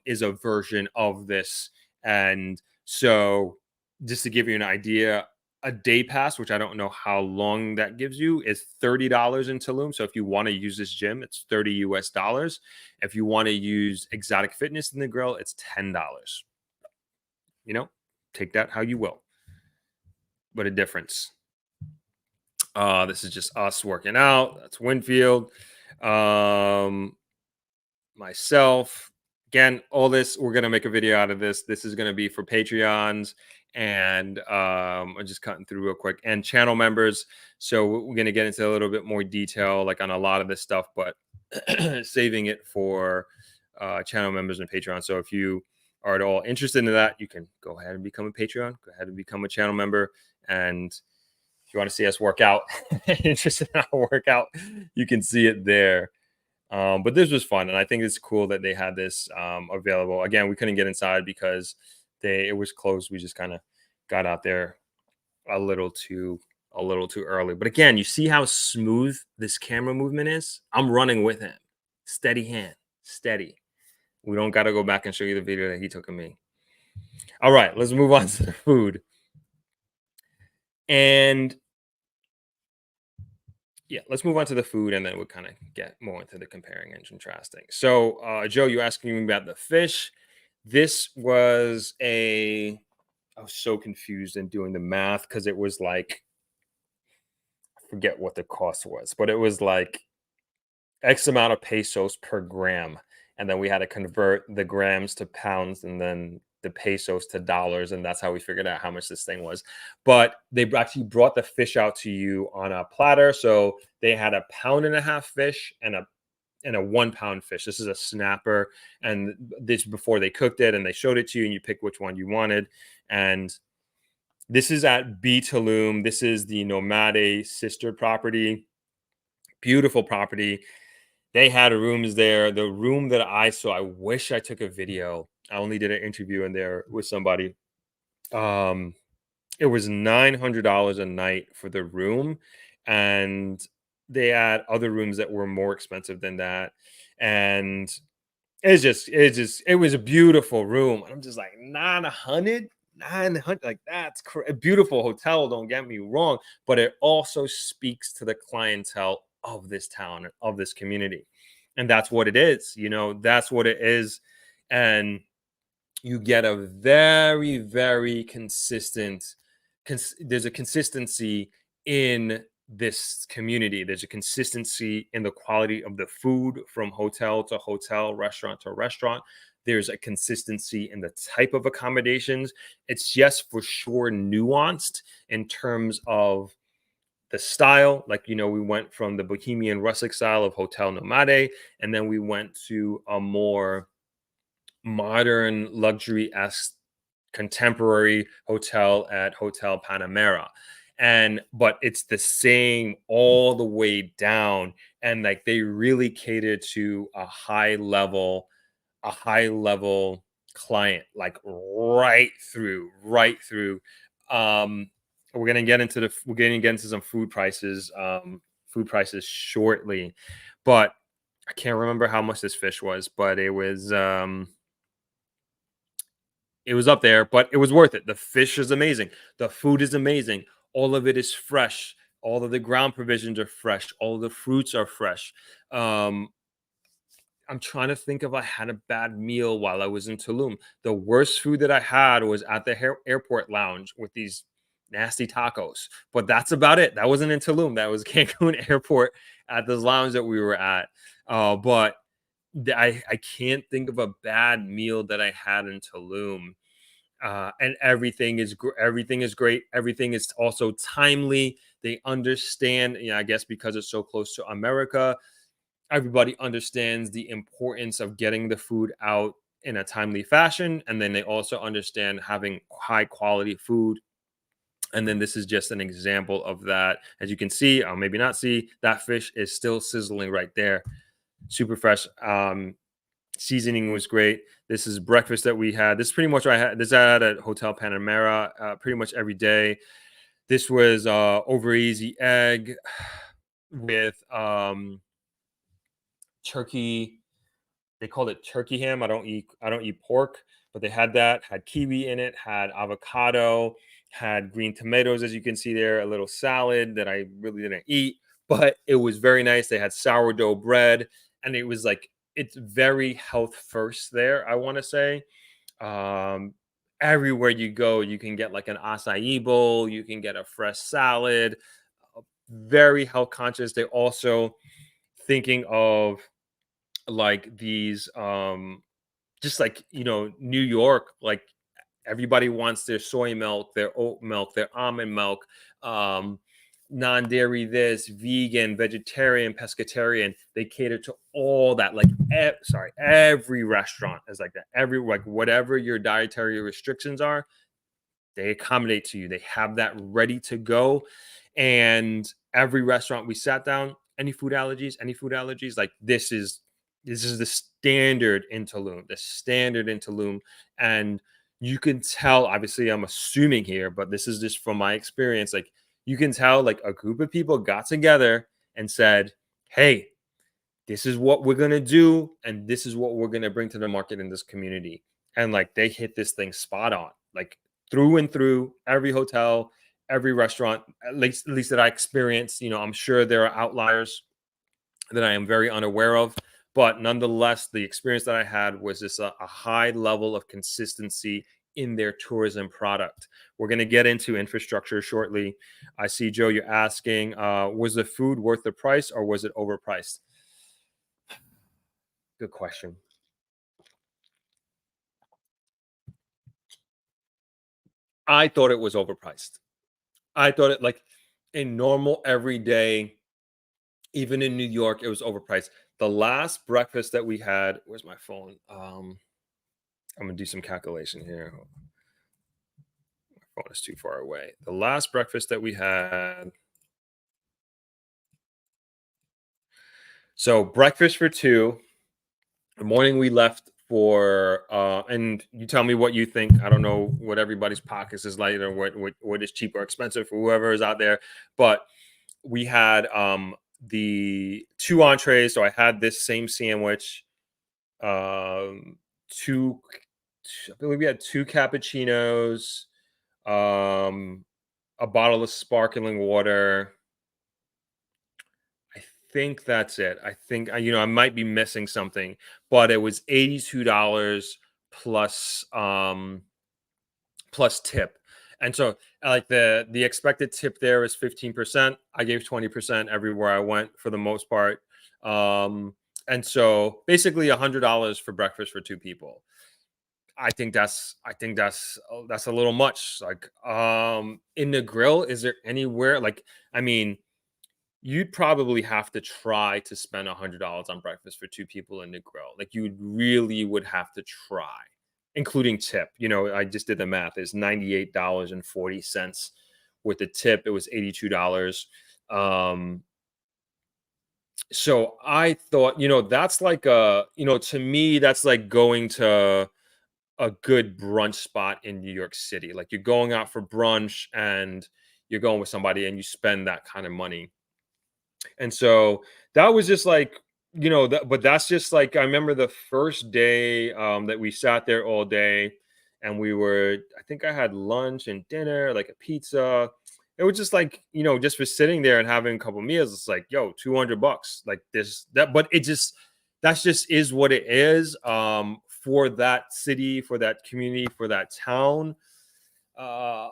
is a version of this. And so just to give you an idea, a day pass, which I don't know how long that gives you, is $30 in Tulum. So if you want to use this gym, it's 30 US dollars. If you want to use exotic fitness in the grill, it's $10. You know, take that how you will, but a difference. This is just us working out. That's Winfield. Um, Myself. Again, all this, we're gonna make a video out of this. This is gonna be for Patreons, and I'm just cutting through real quick, and channel members. So we're gonna get into a little bit more detail, like on a lot of this stuff, but saving it for channel members and Patreon. So if you are at all interested in that, you can go ahead and become a Patreon. Go ahead and become a channel member, and if you want to see us work out, interested in our workout, you can see it there. But this was fun, and I think it's cool that they had this available. Again, we couldn't get inside because it was closed. We just kind of got out there a little too a little too early. But again, you see how smooth this camera movement is? I'm running with him. Steady hand, steady. We don't got to go back and show you the video that he took of me. All right, let's move on to the food. And yeah, let's move on to the food, and then we'll kind of get more into the comparing and contrasting. So, Joe, you asking me about the fish. This was I was so confused in doing the math because it was like, I forget what the cost was, but it was like X amount of pesos per gram. And then we had to convert the grams to pounds and then the pesos to dollars. And that's how we figured out how much this thing was. But they actually brought the fish out to you on a platter. So they had a pound and a half fish and a 1 pound fish. This is a snapper. And this before they cooked it and they showed it to you and you pick which one you wanted. And this is at B Tulum. This is the Nomade sister property. Beautiful property. They had rooms there. The room that I saw, I wish I took a video. I only did an interview in there with somebody. Um, it was $900 a night for the room, and they had other rooms that were more expensive than that. And it was a beautiful room. I'm just like 900, like that's a beautiful hotel. Don't get me wrong, but it also speaks to the clientele of this town, of this community, and that's what it is. That's what it is, and you get a very, very consistent. There's a consistency in this community. There's a consistency in the quality of the food from hotel to hotel, restaurant to restaurant. There's a consistency in the type of accommodations. It's just for sure nuanced in terms of the style. Like, we went from the bohemian rustic style of Hotel Nomade, and then we went to a more modern luxury-esque contemporary hotel at Hotel Panamera. But it's the same all the way down. And like they really cater to a high level client, like right through. Um, we're gonna get into some food prices shortly, but I can't remember how much this fish was, but it was up there, but it was worth it. The fish is amazing. The food is amazing. All of it is fresh. All of the ground provisions are fresh. All of the fruits are fresh. Um, I'm trying to think if I had a bad meal while I was in Tulum. The worst food that I had was at the airport lounge with these nasty tacos. But that's about it. That wasn't in Tulum. That was Cancun Airport at this lounge that we were at. But I can't think of a bad meal that I had in Tulum. And everything is great. Everything is also timely. They understand, I guess because it's so close to America, everybody understands the importance of getting the food out in a timely fashion, and then they also understand having high quality food. And then this is just an example of that. As you can see, or maybe not see, that fish is still sizzling right there, super fresh. Seasoning was great. This is breakfast that we had. This is pretty much what I had. This I had at Hotel Panamera pretty much every day. This was over easy egg with turkey. They called it turkey ham. I don't eat pork, but they had that. Had kiwi in it. Had avocado. Had green tomatoes, as you can see there. A little salad that I really didn't eat, but it was very nice. They had sourdough bread, and it was like it's very health first there. I want to say. Um, Everywhere you go, you can get like an acai bowl. You can get a fresh salad. Very health conscious. They also thinking of like these just like New York, like everybody wants their soy milk, their oat milk, their almond milk, um non-dairy, this vegan, vegetarian, pescatarian. They cater to all that. Like every restaurant is like that. Every like whatever your dietary restrictions are, they accommodate to you. They have that ready to go. And every restaurant we sat down, any food allergies, like this is the standard in Tulum, and you can tell. Obviously, I'm assuming here, but this is just from my experience. Like You can tell like a group of people got together and said, "Hey, this is what we're gonna do, and this is what we're gonna bring to the market in this community." And like they hit this thing spot on, like through and through. Every hotel, every restaurant, at least that I experienced. I'm sure there are outliers that I am very unaware of. But nonetheless, the experience that I had was just a high level of consistency in their tourism product. We're going to get into infrastructure shortly. I see, Joe, you're asking, was the food worth the price or was it overpriced? Good question. I thought it was overpriced. I thought it like a normal everyday, even in New York, it was overpriced. The last breakfast that we had, where's my phone? I'm gonna do some calculation here. Phone is too far away. The last breakfast that we had. So breakfast for two. The morning we left for and you tell me what you think. I don't know what everybody's pockets is like or what is cheap or expensive for whoever is out there. But we had the two entrees. So I had this same sandwich, two I believe we had two cappuccinos, um, a bottle of sparkling water. I think that's it. I think I might be missing something, but it was $82 plus plus tip. And so like the expected tip there is 15%. I gave 20% everywhere I went for the most part. And so basically $100 for breakfast for two people. I think that's a little much. Like in the grill, is there anywhere like I mean you'd probably have to try to spend $100 on breakfast for two people in the grill. Like you really would have to try, including tip. I just did the math. It's $98.40 with the tip. It was $82. Um, so I thought, that's like to me, that's like going to a good brunch spot in New York City. Like you're going out for brunch and you're going with somebody and you spend that kind of money. And so that was just like, but that's just like I remember the first day that we sat there all day and I think I had lunch and dinner, like a pizza. It was just like, just for sitting there and having a couple meals, it's like, yo, $200. Like this, that, but that's just is what it is for that city, for that community, for that town. Uh,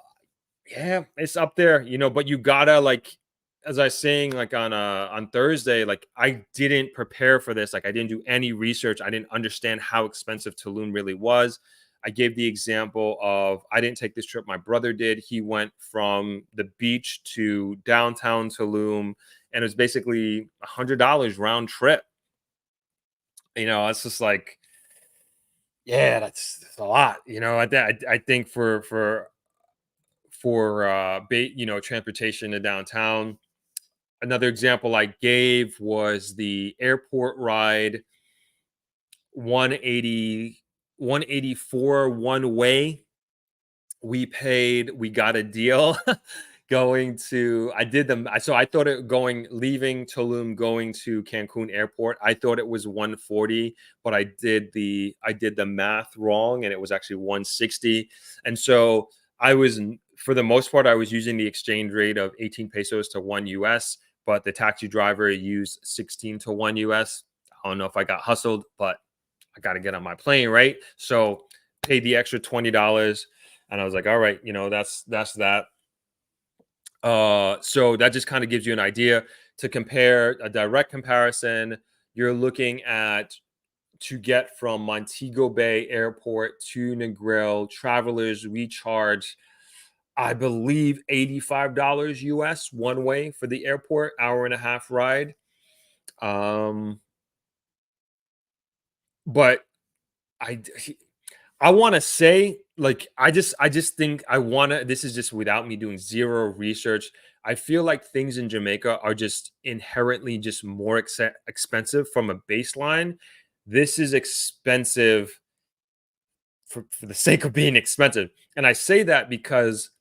yeah, it's up there, but you gotta like as I was saying, like on Thursday, like I didn't prepare for this. Like I didn't do any research. I didn't understand how expensive Tulum really was. I gave the example of I didn't take this trip. My brother did. He went from the beach to downtown Tulum, and it was basically $100 round trip. It's just like, yeah, that's a lot. I think for transportation to downtown. Another example I gave was the airport ride, 180 184 one way. We got a deal going to I did them so I thought it going leaving Tulum going to Cancun airport. I thought it was 140, but I did the math wrong and it was actually 160. And so for the most part I was using the exchange rate of 18 pesos to 1 US, but the taxi driver used 16 to 1 US. I don't know if I got hustled, but I got to get on my plane, right? So paid the extra $20 and I was like, all right, that's that. So that just kind of gives you an idea to compare a direct comparison. You're looking at to get from Montego Bay Airport to Negril, travelers we charge, I believe, $85 US one way for the airport, hour and a half ride. Um, but I I want to say like I just think I want to this is just without me doing zero research. I feel like things in Jamaica are just inherently just more expensive from a baseline. This is expensive for the sake of being expensive. And I say that because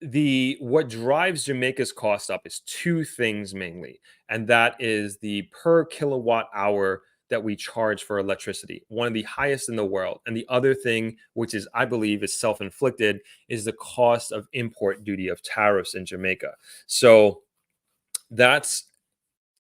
the what drives Jamaica's cost up is two things mainly, and that is the per kilowatt hour that we charge for electricity, one of the highest in the world. And the other thing, which is I believe is self-inflicted, is the cost of import duty of tariffs in Jamaica. So that's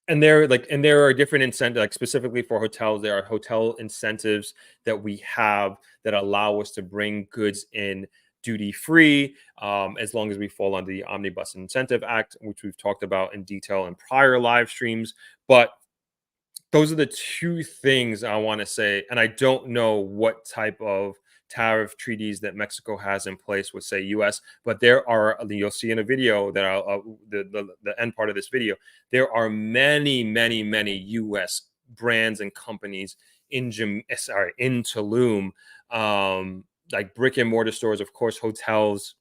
and there are different incentives, like specifically for hotels. There are hotel incentives that we have that allow us to bring goods in duty free, as long as we fall under the Omnibus Incentive Act, which we've talked about in detail in prior live streams. But those are the two things I want to say. And I don't know what type of tariff treaties that Mexico has in place with, say, US, but there are, you'll see in a video that the end part of this video, there are many, many, many US brands and companies in Tulum, like brick and mortar stores, of course, hotels,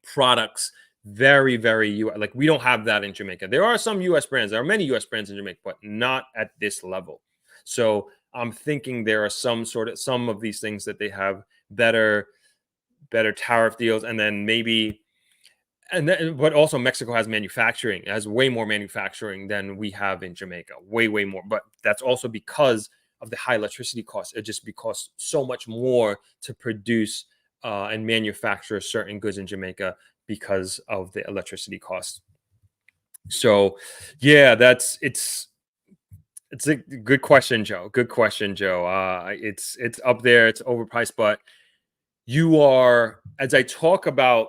products, very, very like we don't have that in Jamaica. There are some US brands, there are many US brands in Jamaica, but not at this level. So I'm thinking there are some of these things that they have better tariff deals, and then maybe and then, but also Mexico has manufacturing, it has way more manufacturing than we have in Jamaica, way more. But that's also because of the high electricity costs. It just because so much more to produce and manufacture certain goods in Jamaica because of the electricity costs. So, yeah, it's a good question, Joe. Good question, Joe. It's up there. It's overpriced, but you are, as I talk about.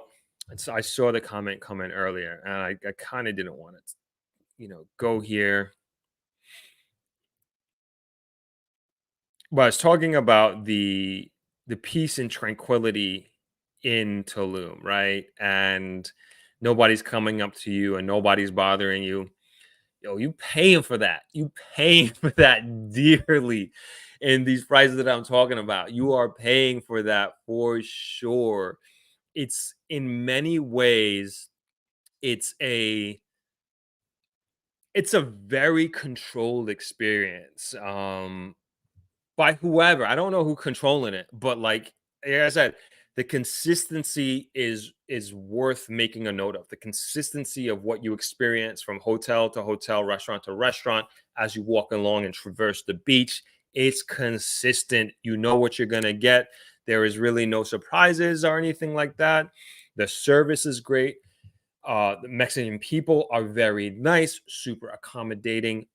I saw the comment come in earlier, and I kind of didn't want to, go here. But I was talking about the peace and tranquility in Tulum, right? And nobody's coming up to you, and nobody's bothering you. You paying for that. You paying for that dearly in these prices that I'm talking about. You are paying for that for sure. It's in many ways, it's a it's a very controlled experience. By whoever. I don't know who controlling it, but like I said, the consistency is worth making a note of. The consistency of what you experience from hotel to hotel, restaurant to restaurant as you walk along and traverse the beach. It's consistent. You know what you're gonna get. There is really no surprises or anything like that. The service is great. The Mexican people are very nice, super accommodating,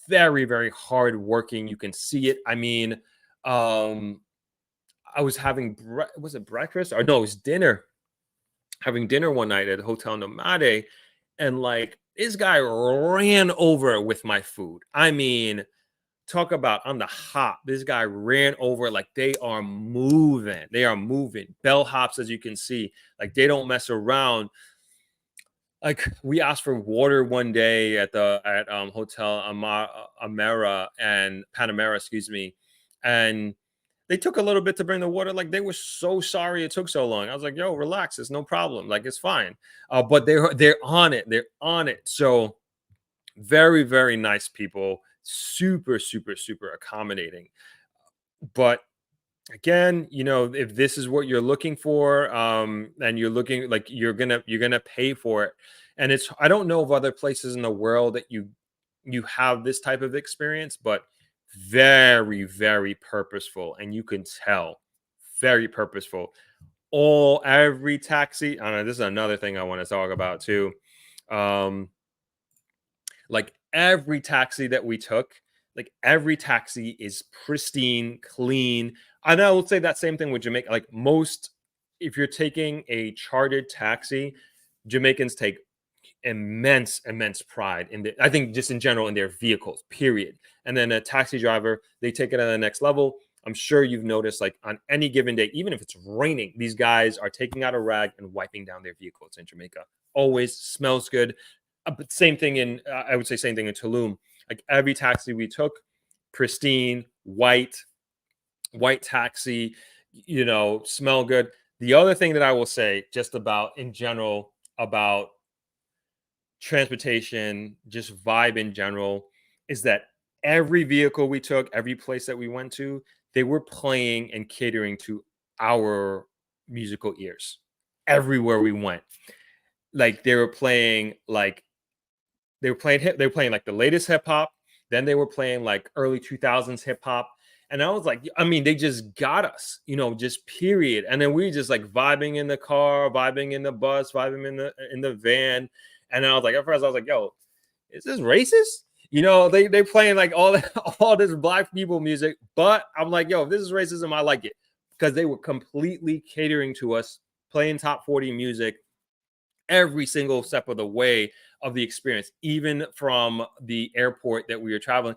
very, very hardworking. You can see it. I mean, um, I was having was it breakfast or no, it was dinner. Having dinner one night at Hotel Nomade, and like this guy ran over with my food. I mean, talk about on the hop. This guy ran over like they are moving. They are moving. Bell hops, as you can see. Like they don't mess around. Like we asked for water one day at Hotel Amera and Panamera, excuse me, and they took a little bit to bring the water. Like they were so sorry it took so long. I was like, "Yo, relax, it's no problem. Like it's fine." But they're on it. They're on it. So very, very nice people. Super, super, super accommodating. But again, if this is what you're looking for, and you're looking like you're gonna pay for it. And it's I don't know of other places in the world that you have this type of experience, but very, very purposeful, and you can tell very purposeful. All every taxi, I don't know, this is another thing I want to talk about too. um like every taxi that we took, like every taxi is pristine, clean. And I will say that same thing with Jamaica. Like most, if you're taking a chartered taxi, Jamaicans take immense, immense pride in I think just in general in their vehicles, period. And then a taxi driver, they take it to the next level. I'm sure you've noticed, like on any given day, even if it's raining, these guys are taking out a rag and wiping down their vehicles in Jamaica. Always smells good. But same thing I would say same thing in Tulum. Like every taxi we took, pristine, white taxi, smell good. The other thing that I will say just about in general about transportation, just vibe in general, is that every vehicle we took, every place that we went to, they were playing and catering to our musical ears everywhere we went. like they were playing like the latest hip hop, then they were playing like early 2000s hip hop. And I was like, I mean, they just got us, just period. And then we just like vibing in the car, vibing in the bus, vibing in the van. And I was like, at first I was like, yo, is this racist? They playing like all all this black people music, but I'm like, yo, if this is racism, I like it, because they were completely catering to us, playing top 40 music every single step of the way of the experience, even from the airport that we were traveling.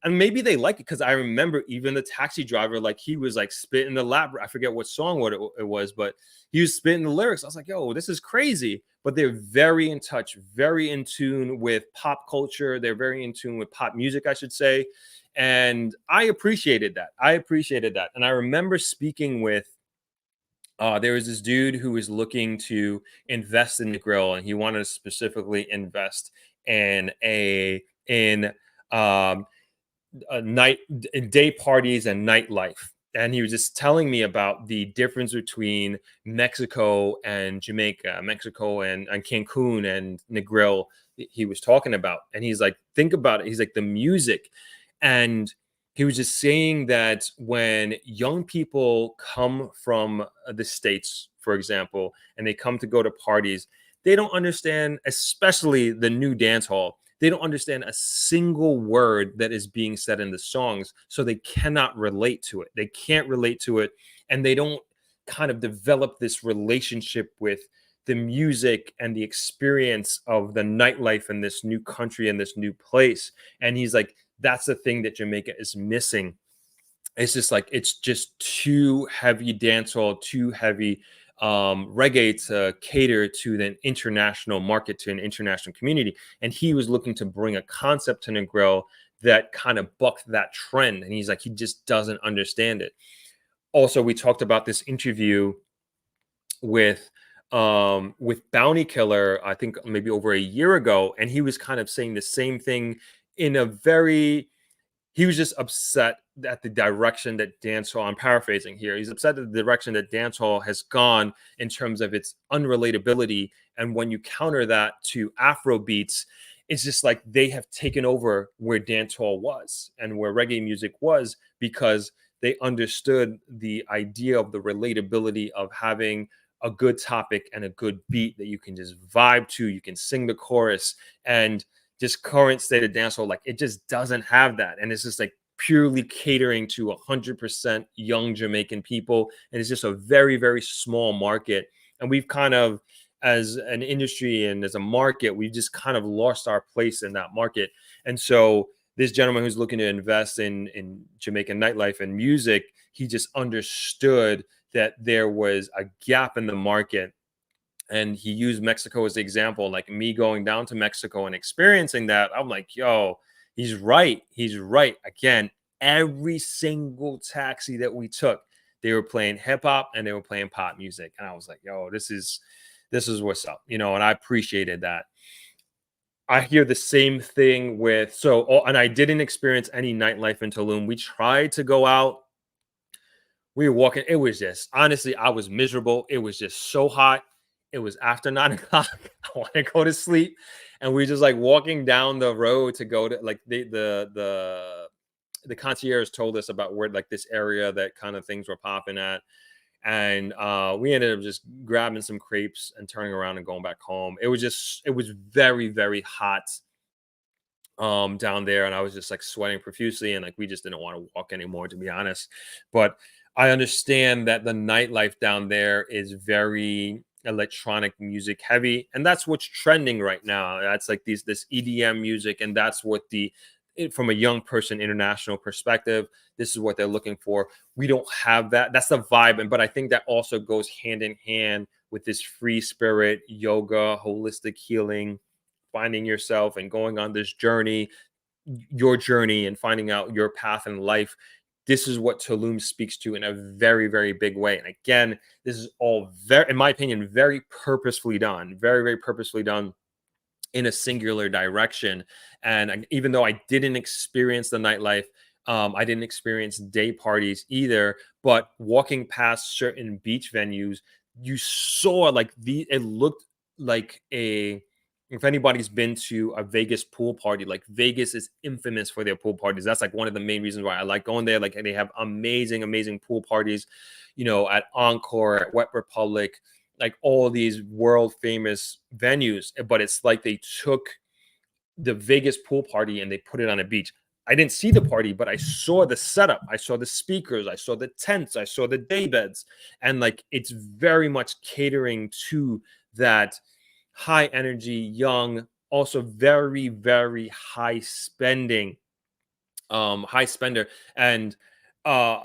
And maybe they like it, because I remember even the taxi driver, like he was like spitting the lap. I forget what song it was, but he was spitting the lyrics. I was like, yo, this is crazy. But they're very in touch, very in tune with pop culture. They're very in tune with pop music, I should say. And I appreciated that. And I remember speaking with there was this dude who was looking to invest in Negril, and he wanted to specifically invest in um, a night day parties and nightlife. And he was just telling me about the difference between Mexico and Jamaica, Mexico and Cancun and Negril. He was talking about, and he's like, think about it. He's like, the music. And he was just saying that when young people come from the States, for example, and they come to go to parties, they don't understand, especially the new dance hall. They don't understand a single word that is being said in the songs, so they cannot relate to it. They can't relate to it, and they don't kind of develop this relationship with the music and the experience of the nightlife in this new country and this new place. And he's like, that's the thing that Jamaica is missing. It's just like, it's just too heavy dancehall, too heavy reggae to cater to the international market, to an international community. And he was looking to bring a concept to Negril that kind of bucked that trend. And he's like, he just doesn't understand it. Also, we talked about this interview with Bounty Killer, I think maybe over a year ago, and he was kind of saying the same thing in a very, he was just upset at the direction that dancehall, I'm paraphrasing here, he's upset at the direction that dancehall has gone in terms of its unrelatability. And when you counter that to Afro beats, it's just like they have taken over where dancehall was and where reggae music was, because they understood the idea of the relatability of having a good topic and a good beat that you can just vibe to, you can sing the chorus. And just current state of dancehall, like it just doesn't have that. And it's just like purely catering to 100% young Jamaican people. And it's just a very, very small market. And we've kind of, as an industry and as a market, we've just kind of lost our place in that market. And so this gentleman who's looking to invest in Jamaican nightlife and music, he just understood that there was a gap in the market. And he used Mexico as the example, like me going down to Mexico and experiencing that. I'm like, yo, he's right. He's right. Again, every single taxi that we took, they were playing hip hop and they were playing pop music. And I was like, yo, this is what's up, and I appreciated that. I hear the same thing and I didn't experience any nightlife in Tulum. We tried to go out. We were walking. It was just, honestly, I was miserable. It was just so hot. It was after 9 o'clock. I want to go to sleep. And we just like walking down the road to go to like the concierge told us about where like this area that kind of things were popping at. And we ended up just grabbing some crepes and turning around and going back home. It was very, very hot down there, and I was just like sweating profusely, and like we just didn't want to walk anymore, to be honest. But I understand that the nightlife down there is very electronic music heavy, and that's what's trending right now. That's like this EDM music, and that's what from a young person international perspective, this is what they're looking for. We don't have that. That's the vibe. But I think that also goes hand in hand with this free spirit, yoga, holistic healing, finding yourself and going on this journey, your journey, and finding out your path in life. This is what Tulum speaks to in a very, very big way. And again, this is all very, in my opinion, very purposefully done, very, very purposefully done in a singular direction. And even though I didn't experience the nightlife, I didn't experience day parties either, but walking past certain beach venues, you saw like it looked like a if anybody's been to a Vegas pool party, like Vegas is infamous for their pool parties. That's like one of the main reasons why I like going there. Like they have amazing, amazing pool parties, at Encore, at Wet Republic, like all these world famous venues. But it's like they took the Vegas pool party and they put it on a beach. I didn't see the party, but I saw the setup. I saw the speakers. I saw the tents. I saw the day beds. And like it's very much catering to that high energy, young, also very, very high spender. And uh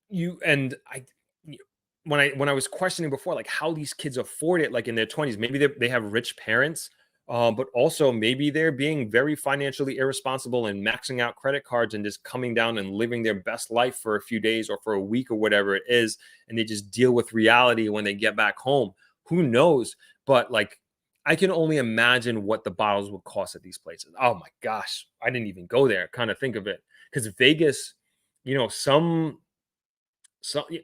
you and I when I was questioning before, like how these kids afford it, like in their 20s, maybe they have rich parents, but also maybe they're being very financially irresponsible and maxing out credit cards and just coming down and living their best life for a few days or for a week or whatever it is, and they just deal with reality when they get back home. Who knows? But like, I can only imagine what the bottles would cost at these places. Oh my gosh, I didn't even go there. Kind of think of it, because Vegas, some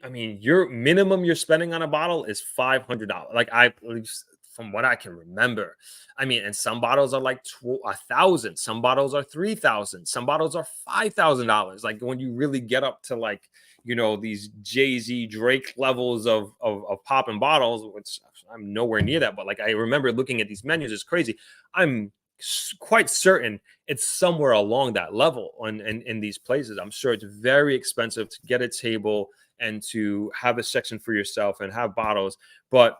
I mean, your minimum you're spending on a bottle is $500. Like at least from what I can remember. I mean, and some bottles are like 1,000. Some bottles are 3,000. Some bottles are $5,000. Like when you really get up to like these Jay-Z Drake levels of popping bottles, which I'm nowhere near that. But like I remember looking at these menus, it's crazy. I'm quite certain it's somewhere along that level in these places. I'm sure it's very expensive to get a table and to have a section for yourself and have bottles. But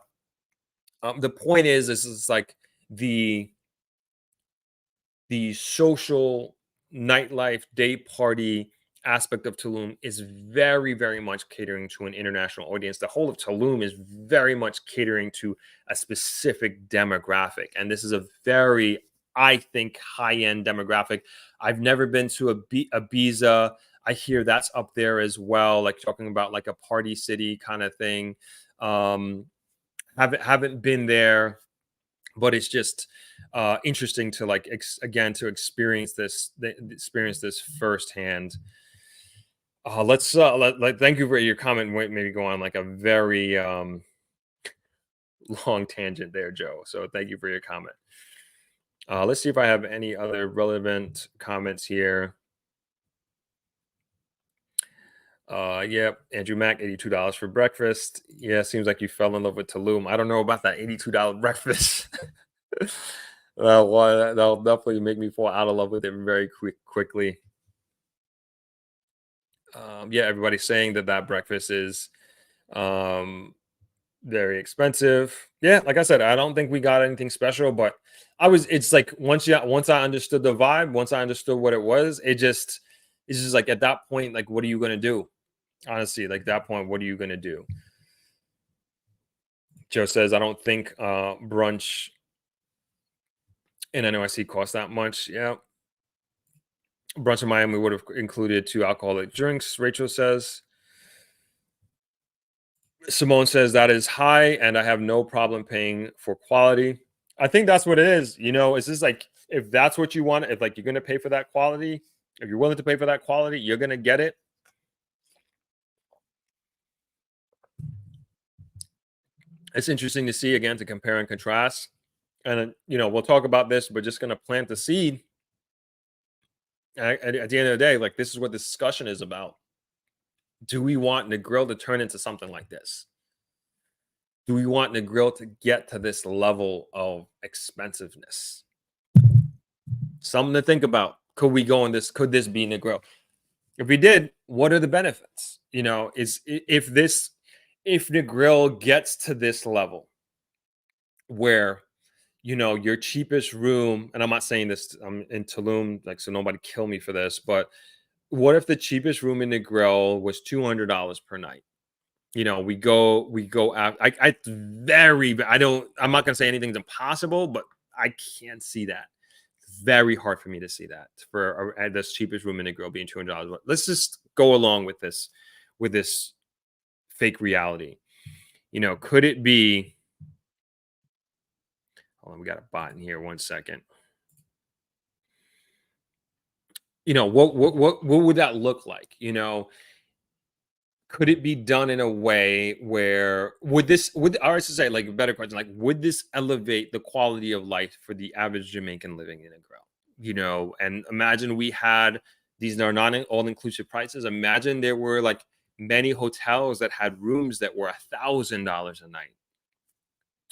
the point is like the the social nightlife day party aspect of Tulum is very, very much catering to an international audience. The whole of Tulum is very much catering to a specific demographic. And this is a very, I think, high-end demographic. I've never been to Ibiza. I hear that's up there as well, like talking about like a party city kind of thing. Um, haven't been there, but it's just interesting to like again to experience this firsthand. Thank you for your comment. Wait, maybe go on like a very long tangent there, Joe. So thank you for your comment. Let's see if I have any other relevant comments here. Yep, Andrew Mack, $82 for breakfast. Yeah, seems like you fell in love with Tulum. I don't know about that $82 breakfast. That'll definitely make me fall out of love with it very quickly. Yeah, everybody's saying that breakfast is very expensive. Yeah, like I said, I don't think we got anything special, but it's like once I understood the vibe, once I understood what it was, it's just like at that point, like what are you gonna do? Honestly, like that point, what are you gonna do? Joe says, I don't think brunch in NYC costs that much. Yeah. Brunch in Miami would have included 2 alcoholic drinks, Rachel says. Simone says that is high, and I have no problem paying for quality. I think that's what it is. It's just like if that's what you want, if like you're gonna pay for that quality, if you're willing to pay for that quality, you're gonna get it. It's interesting to see again to compare and contrast. And we'll talk about this, but just gonna plant the seed. At the end of the day, like this is what this discussion is about. Do we want Negril to turn into something like this? Do we want Negril to get to this level of expensiveness? Something to think about. Could we go on this? Could this be Negril? If we did, what are the benefits? If Negril gets to this level where your cheapest room, and I'm not saying this, I'm in Tulum, like so nobody kill me for this, but what if the cheapest room in Negril was $200 per night? We go out. I'm not gonna say anything's impossible, but I can't see that. It's very hard for me to see that for this cheapest room in a girl being $200. Let's just go along with this fake reality. Could it be? Hold on, we got a bot in here. 1 second. What would that look like? Could it be done in a way where would or I should say, like, a better question, like, would this elevate the quality of life for the average Jamaican living in a grill? And imagine we had these are non all-inclusive prices. Imagine there were, like, many hotels that had rooms that were $1,000 a night,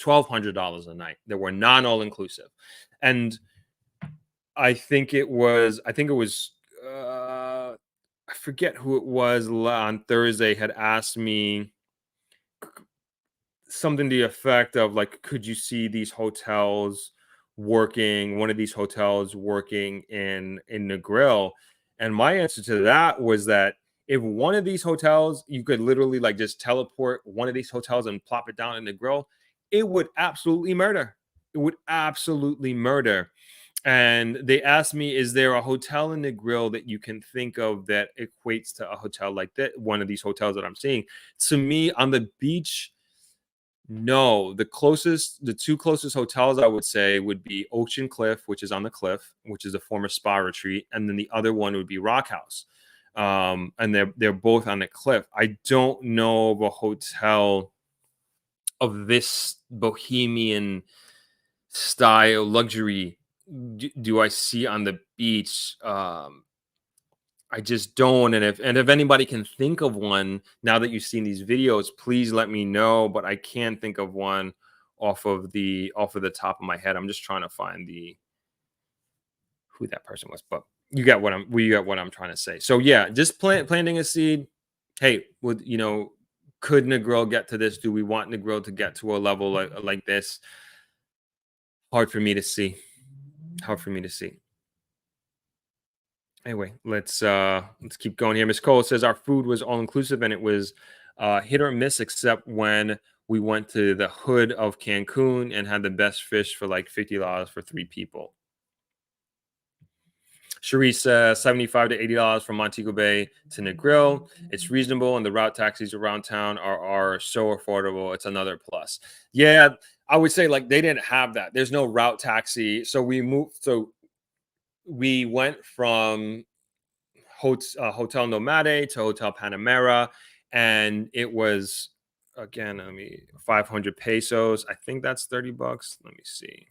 $1,200 a night, that were non all-inclusive. And I think it was, I forget who it was on Thursday had asked me something to the effect of, like, could you see these hotels working, one of these hotels working in Negril? And my answer to that was that if one of these hotels, you could literally, like, just teleport one of these hotels and plop it down in the grill, it would absolutely murder. It would absolutely murder. And they asked me, is there a hotel in the grill that you can think of that equates to a hotel like that? One of these hotels that I'm seeing. To me, on the beach, no. The two closest hotels I would say would be Ocean Cliff, which is on the cliff, which is a former spa retreat, and then the other one would be Rock House. And they're both on the cliff. I don't know of a hotel of this bohemian style luxury do I see on the beach. I just don't. And if anybody can think of one now that you've seen these videos, please let me know. But I can't think of one off of the top of my head. I'm just trying to find the who that person was. But you got what I'm trying to say. So yeah, just planting a seed. Hey, could Negril get to this? Do we want Negril to get to a level like this? Hard for me to see. Hard for me to see. Anyway, let's keep going here. Miss Cole says our food was all inclusive and it was hit or miss, except when we went to the hood of Cancun and had the best fish for like $50 for 3 people. Sharice says $75 to $80 from Montego Bay to Negril. It's reasonable, and the route taxis around town are so affordable. It's another plus. Yeah, I would say, like, they didn't have that. There's no route taxi, so we moved. So we went from Hotel Nomade to Hotel Panamera, and it was, again, 500 pesos. I think that's $30. Let me see.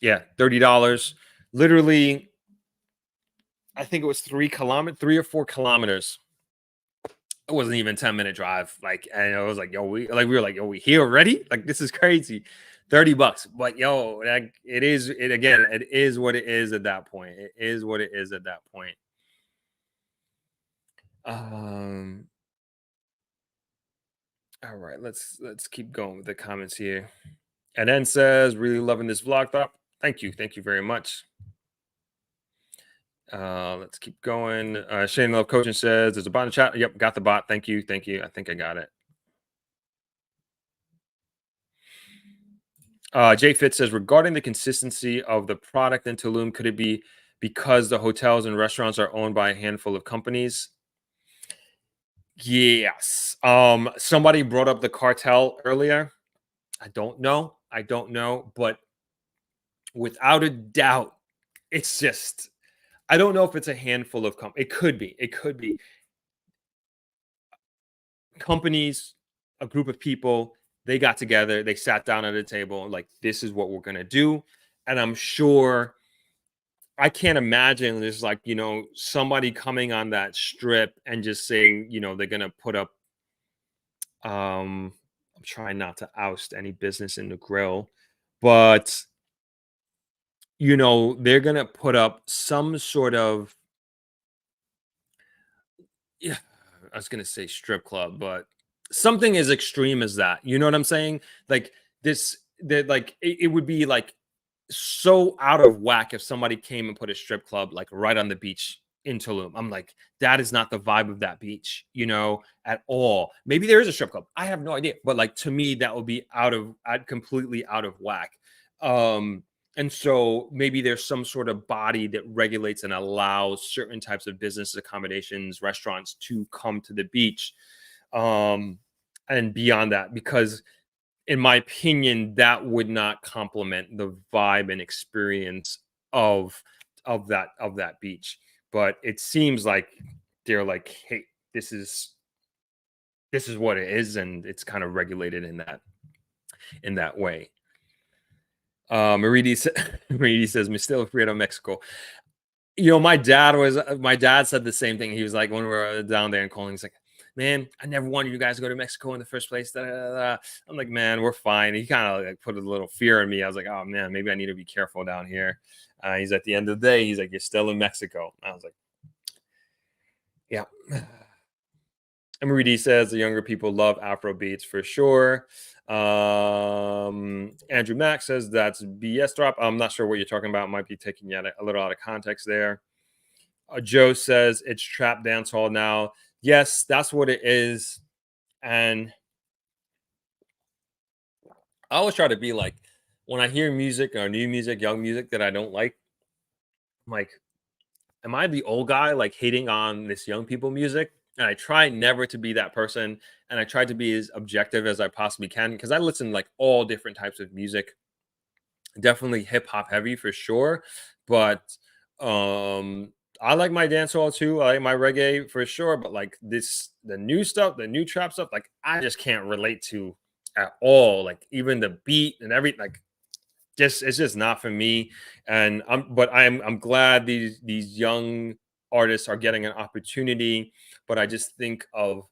Yeah, $30. Literally, I think it was 3 or 4 kilometers. It wasn't even 10-minute drive. Like, and I was like, yo, we were like, yo, we here already? Like, this is crazy. $30. But yo, it is it again, it is what it is at that point. It is what it is at that point. Um, all right, let's keep going with the comments here. And then says, really loving this vlog thought. Thank you. Thank you very much. Let's keep going. Shane Love Coaching says, there's a bot in the chat. Yep, got the bot. Thank you. Thank you. I think I got it. Jay Fitz says, regarding the consistency of the product in Tulum, could it be because the hotels and restaurants are owned by a handful of companies? Yes. Somebody brought up the cartel earlier. I don't know, but without a doubt, it's just, I don't know if it's a handful of companies. It could be companies, a group of people. They got together, they sat down at a table, and like, this is what we're gonna do. And I'm sure, I can't imagine there's, like, somebody coming on that strip and just saying, they're gonna put up. I'm trying not to oust any business in the grill, but they're gonna put up some sort of, yeah, I was gonna say strip club, but something as extreme as that. You know what I'm saying? Like, this, that, like, it would be like so out of whack if somebody came and put a strip club like right on the beach in Tulum. I'm like, that is not the vibe of that beach, at all. Maybe there is a strip club. I have no idea, but like, to me, that would be completely out of whack. And so maybe there's some sort of body that regulates and allows certain types of business accommodations, restaurants to come to the beach. And beyond that, because in my opinion, that would not complement the vibe and experience of that beach. but it seems like they're like, hey, this is what it is, and it's kind of regulated in that way. Maridi, Maridi says, "Me still afraid of Mexico." You know, my dad said the same thing. He was like, when we were down there in Colon, he's like, "Man, I never wanted you guys to go to Mexico in the first place." Da, da, da, da. I'm like, "Man, we're fine." He kind of like put a little fear in me. I was like, "Oh man, maybe I need to be careful down here." He's at the end of the day, he's like, "You're still in Mexico." I was like, "Yeah." Emery says the younger people love Afro beats for sure. Andrew Mack says that's BS drop. I'm not sure what you're talking about. Might be taking you a little out of context there. Joe says it's trap dance hall now. Yes, that's what it is. And I always try to be like, when I hear music or new music, young music that I don't like, I'm like, am I the old guy like hating on this young people music? And I try never to be that person. And I try to be as objective as I possibly can because I listen to like all different types of music. Definitely hip hop heavy for sure. But um I like my dancehall too. I like my reggae for sure. But like the new stuff, the new trap stuff, like I just can't relate to at all. Like even the beat and everything, like just it's just not for me. And I'm glad these young artists are getting an opportunity. But I just think of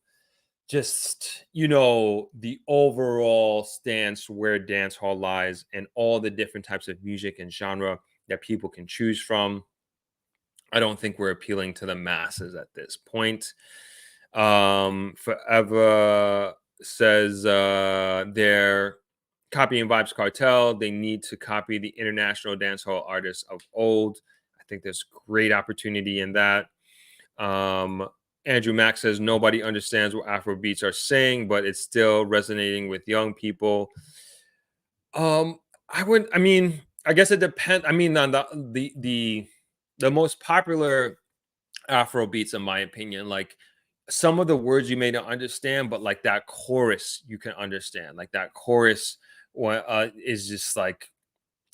just the overall stance where dance hall lies and all the different types of music and genre that people can choose from. I don't think we're appealing to the masses at this point. Forever says they're copying Vibes Cartel. They need to copy the international dancehall artists of old. I think there's great opportunity in that. Um, Andrew Mack says nobody understands what Afro beats are saying, but it's still resonating with young people. Um, I mean, I guess it depends. I mean, on the most popular Afro beats, in my opinion, like some of the words you may not understand, but like that chorus you can understand. Like that chorus is just like,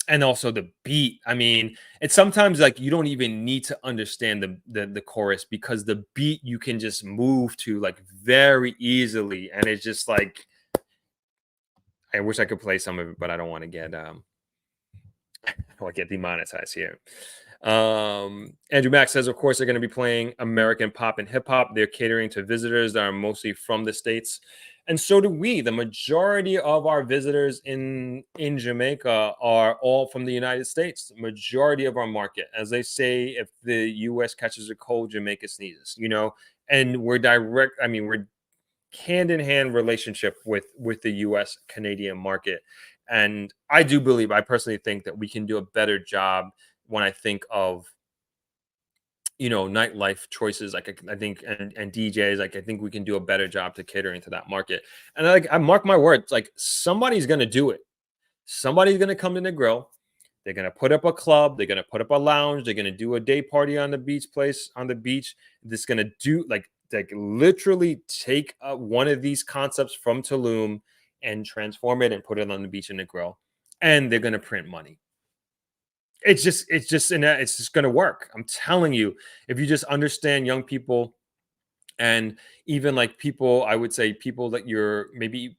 and also the beat. I mean, it's sometimes like you don't even need to understand the chorus because the beat you can just move to like very easily, and it's just like I wish I could play some of it, but I don't want to get demonetized here. Andrew Mack says, of course, they're going to be playing American pop and hip hop. They're catering to visitors that are mostly from the States. And so do we. The majority of our visitors in Jamaica are all from the United States. The majority of our market. As they say, if the US catches a cold, Jamaica sneezes, and we're hand in hand relationship with the US Canadian market. And I personally think that we can do a better job when I think of nightlife choices. Like I think and DJs, like I think we can do a better job to catering to that market. And I mark my words, like somebody's gonna do it. Somebody's gonna come to the grill. They're gonna put up a club. They're gonna put up a lounge. They're gonna do a day party on the beach. That's gonna do like literally take one of these concepts from Tulum and transform it and put it on the beach in the grill. And they're gonna print money. It's just going to work. I'm telling you, if you just understand young people and even like people, I would say people that you're maybe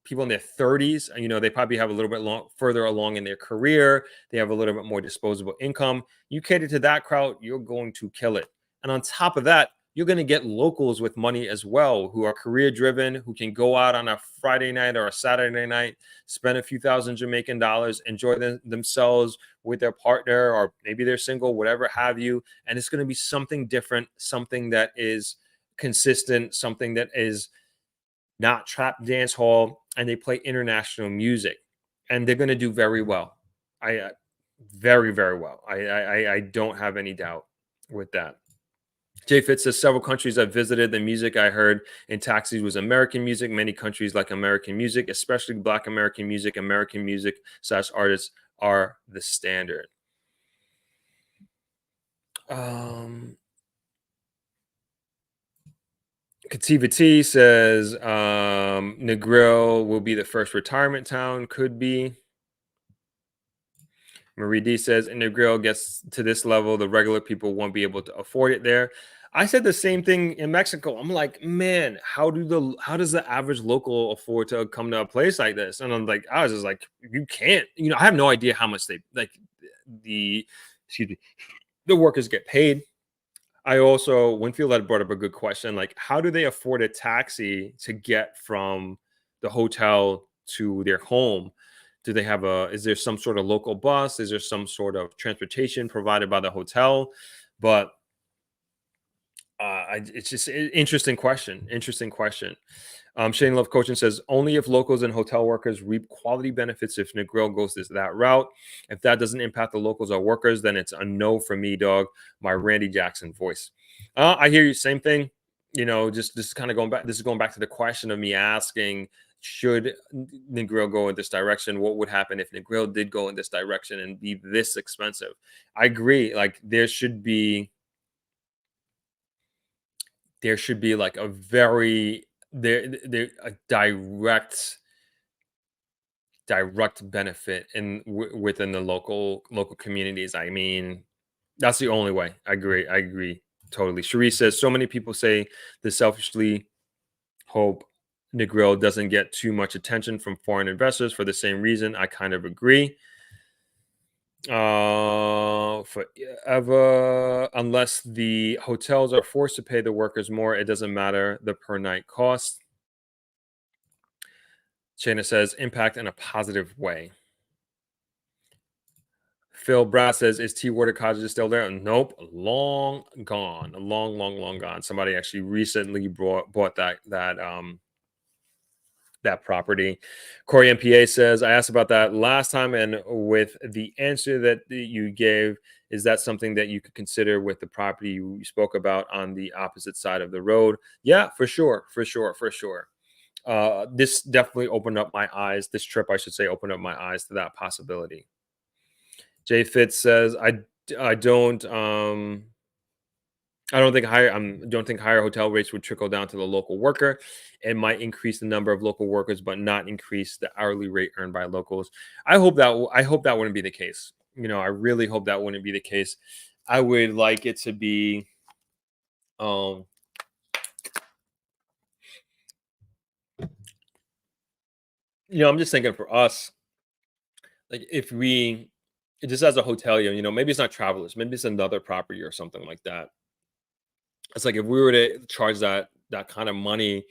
people in their 30s, they probably have a little bit further along in their career. They have a little bit more disposable income. You cater to that crowd, you're going to kill it. And on top of that, you're going to get locals with money as well, who are career driven, who can go out on a Friday night or a Saturday night, spend a few thousand Jamaican dollars, enjoy themselves with their partner, or maybe they're single, whatever have you. And it's going to be something different, something that is consistent, something that is not trap dance hall, and they play international music, and they're going to do very well. Very, very well. I don't have any doubt with that. Jay Fitz says several countries I've visited. The music I heard in taxis was American music. Many countries like American music, especially Black American music. American music / artists are the standard. Kativa T says Negril will be the first retirement town. Could be. Marie D says, and the grill gets to this level, the regular people won't be able to afford it there. I said the same thing in Mexico. I'm like, man, how does the average local afford to come to a place like this? And I'm like, I was just like, you can't. I have no idea how much they like the excuse me, the workers get paid. I also, Winfield had brought up a good question. Like, how do they afford a taxi to get from the hotel to their home? Do they have is there some sort of local bus? Is there some sort of transportation provided by the hotel? But it's just an interesting question. Interesting question. Shane Love Coaching says only if locals and hotel workers reap quality benefits if Negril goes that route. If that doesn't impact the locals or workers, then it's a no for me, dog. My Randy Jackson voice. I hear you. Same thing. Just kind of going back. This is going back to the question of me asking, should Negril go in this direction? What would happen if Negril did go in this direction and be this expensive? I agree. Like there should be like a very there a direct benefit within the local communities. I mean, that's the only way. I agree totally. Cherie says so many people say they selfishly hope Negril doesn't get too much attention from foreign investors for the same reason. I kind of agree. Forever, unless the hotels are forced to pay the workers more, it doesn't matter the per night cost. Shana says impact in a positive way. Phil Brass says, is T Water Cottage still there? Nope, long gone. Long gone. Somebody actually recently bought that property. Corey MPA says, I asked about that last time, and with the answer that you gave, is that something that you could consider with the property you spoke about on the opposite side of the road? Yeah, for sure. This definitely opened up my eyes. This trip, I should say, opened up my eyes to that possibility. Jay Fitz says, I don't think higher hotel rates would trickle down to the local worker. It might increase the number of local workers, but not increase the hourly rate earned by locals. I hope that wouldn't be the case. I really hope that wouldn't be the case. I would like it to be, I'm just thinking for us, like if we just as a hotelier, maybe it's not travelers, maybe it's another property or something like that. It's like if we were to charge that kind of money,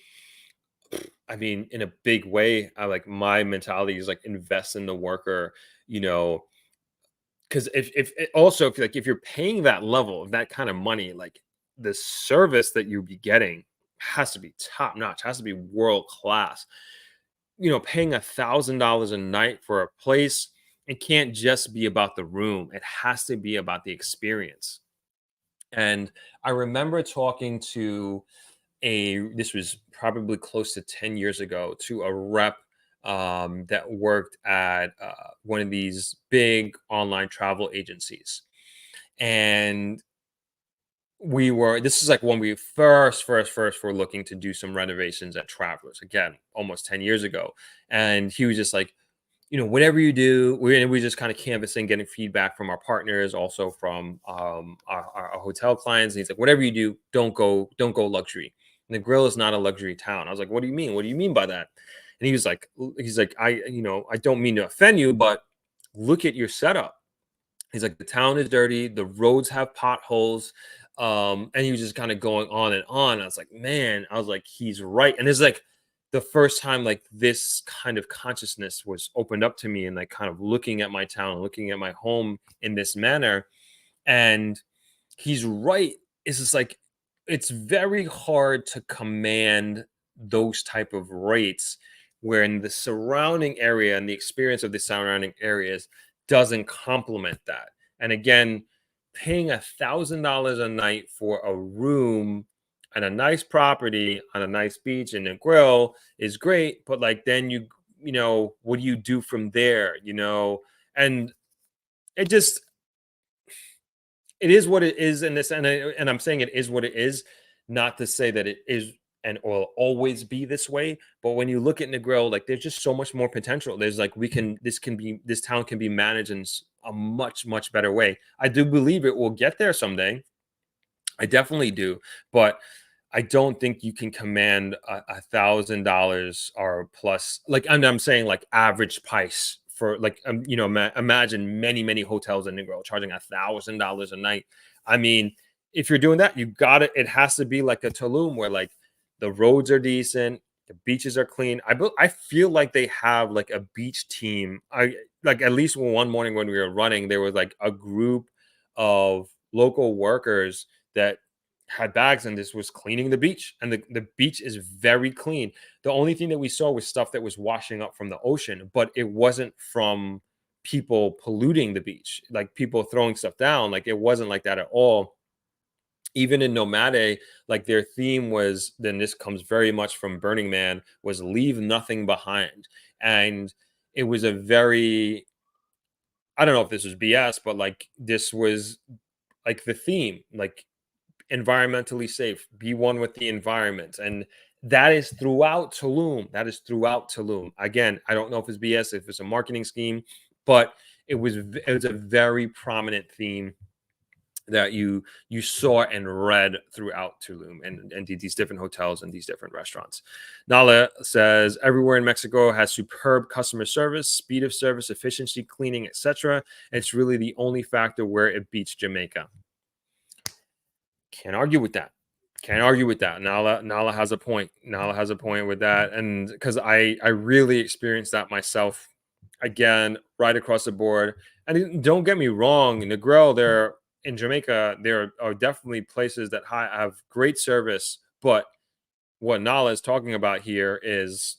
I mean, in a big way, I like my mentality is like invest in the worker, because if you're paying that level of that kind of money, like the service that you'll be getting has to be top notch, has to be world class. Paying $1,000 a night for a place, it can't just be about the room. It has to be about the experience. And I remember talking to this was probably close to 10 years ago, to a rep that worked at one of these big online travel agencies. And this is like when we first were looking to do some renovations at Travelers, again, almost 10 years ago. And he was just like, whatever you do, we're just kind of canvassing, getting feedback from our partners, also from our hotel clients. And he's like, whatever you do, don't go luxury. And the grill is not a luxury town. I was like, what do you mean? What do you mean by that? And he's like, I don't mean to offend you, but look at your setup. He's like, the town is dirty, the roads have potholes. And he was just kind of going on and on. I was like, man, he's right. And it's like the first time like this kind of consciousness was opened up to me, and like kind of looking at my town, looking at my home in this manner. And he's right. It's just like it's very hard to command those type of rates when the surrounding area and the experience of the surrounding areas doesn't complement that. And again, paying $1,000 a night for a room and a nice property on a nice beach and a grill is great, but like then what do you do from there? And it just it is what it is in this, and I'm saying it is what it is, not to say that it is and will always be this way. But when you look at Negril, like there's just so much more potential. There's like this town can be managed in a much, much better way. I do believe it will get there someday. I definitely do, but I don't think you can command $1,000 or plus. Like I'm saying, like average price for like imagine many hotels in Negril charging $1,000 a night. I mean, if you're doing that, you got it. It has to be like a Tulum where like the roads are decent, the beaches are clean. I feel like they have like a beach team. I like at least one morning when we were running, there was like a group of local workers that had bags and this was cleaning the beach, and the beach is very clean. The only thing that we saw was stuff that was washing up from the ocean, but it wasn't from people polluting the beach, like people throwing stuff down. Like it wasn't like that at all. Even in Nomade, like their theme was, then this comes very much from Burning Man, was leave nothing behind. And it was a very, I don't know if this was BS, but like this was like the theme, like environmentally safe, be one with the environment. And that is throughout Tulum. That is throughout Tulum. Again, I don't know if it's BS, if it's a marketing scheme, but it was a very prominent theme that you saw and read throughout Tulum and these different hotels and these different restaurants. Nala says everywhere in Mexico has superb customer service, speed of service, efficiency, cleaning, etc. It's really the only factor where it beats Jamaica. Can't argue with that. Can't argue with that. Nala has a point. Nala has a point with that, and because I really experienced that myself. Again, right across the board. And don't get me wrong, Negril, there in Jamaica, there are definitely places that have great service. But what Nala is talking about here is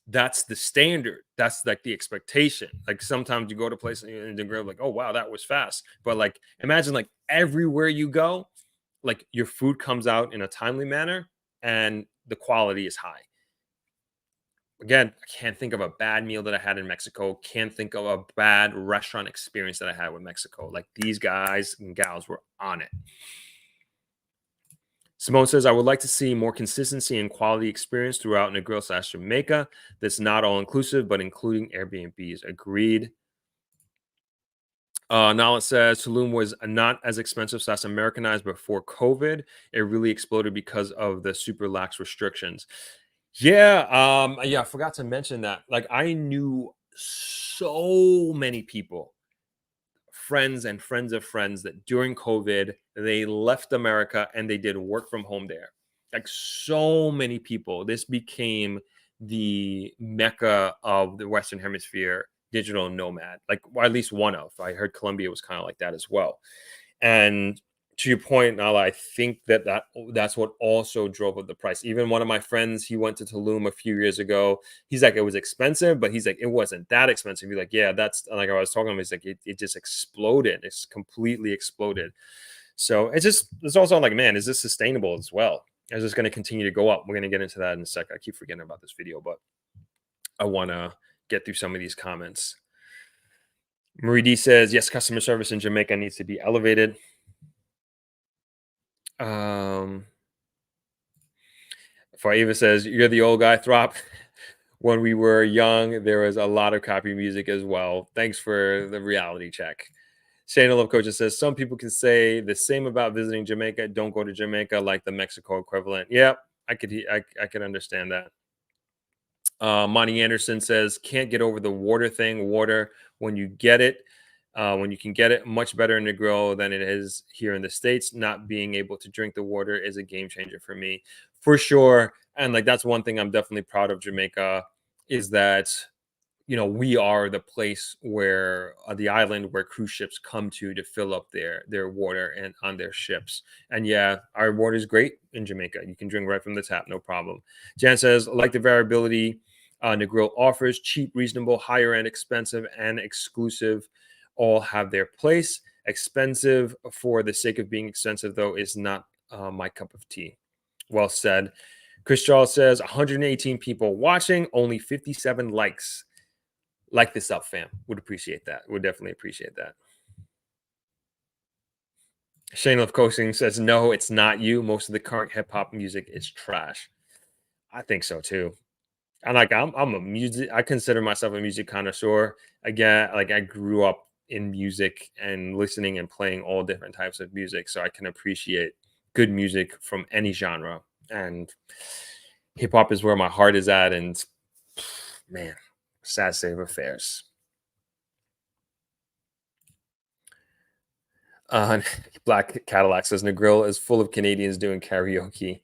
that's the standard. That's like the expectation. Like sometimes you go to places in Negril, like, oh wow, that was fast. But like imagine like everywhere you go, like your food comes out in a timely manner and the quality is high. Again, I can't think of a bad meal that I had in Mexico. Can't think of a bad restaurant experience that I had with Mexico. Like these guys and gals were on it. Simone says, I would like to see more consistency and quality experience throughout Negril/Jamaica. That's not all inclusive, but including Airbnbs. Agreed. Nala says Tulum was not as expensive, so that's Americanized before COVID. It really exploded because of the super lax restrictions. Yeah, I forgot to mention that. Like I knew so many people, friends and friends of friends, that during COVID they left America and they did work from home there. Like so many people. This became the mecca of the Western Hemisphere digital nomad. Like, well, at least one of. I heard Colombia was kind of like that as well. And to your point, Nala, I think that's what also drove up the price. Even one of my friends, he went to Tulum a few years ago. He's like, it was expensive, but he's like, it wasn't that expensive. He's like, yeah, that's like I was talking to him. He's like, it just exploded. It's completely exploded. So it's also like, man, is this sustainable as well? Is this going to continue to go up? We're going to get into that in a sec. I keep forgetting about this video, but I want to get through some of these comments. Marie D says, yes, customer service in Jamaica needs to be elevated. Faiva says, you're the old guy, Throp. When we were young, there was a lot of copy music as well. Thanks for the reality check. Shayna Love Coach says, some people can say the same about visiting Jamaica. Don't go to Jamaica like the Mexico equivalent. Yeah, I could understand that. Monty Anderson says, can't get over the water thing. Water, when you get it, when you can get it, much better in Negril than it is here in the States. Not being able to drink the water is a game changer for me, for sure. And like that's one thing I'm definitely proud of Jamaica, is that we are the place where the island where cruise ships come to fill up their water and on their ships. And yeah, our water is great in Jamaica. You can drink right from the tap, no problem. Jan says, like the variability Negril offers, cheap, reasonable, higher end, expensive, and exclusive all have their place. Expensive for the sake of being expensive, though, is not my cup of tea. Well said. Chris Charles says 118 people watching, only 57 likes. Like this up, fam. Would appreciate that. Would definitely appreciate that. Shane of Coaching says, no, it's not you. Most of the current hip hop music is trash. I think so too. And like I'm a music I consider myself a music connoisseur. Again, like I grew up in music and listening and playing all different types of music, so I can appreciate good music from any genre. And hip hop is where my heart is at. And man, sad state of affairs. Uh, Black Cadillac says Negril is full of Canadians doing karaoke.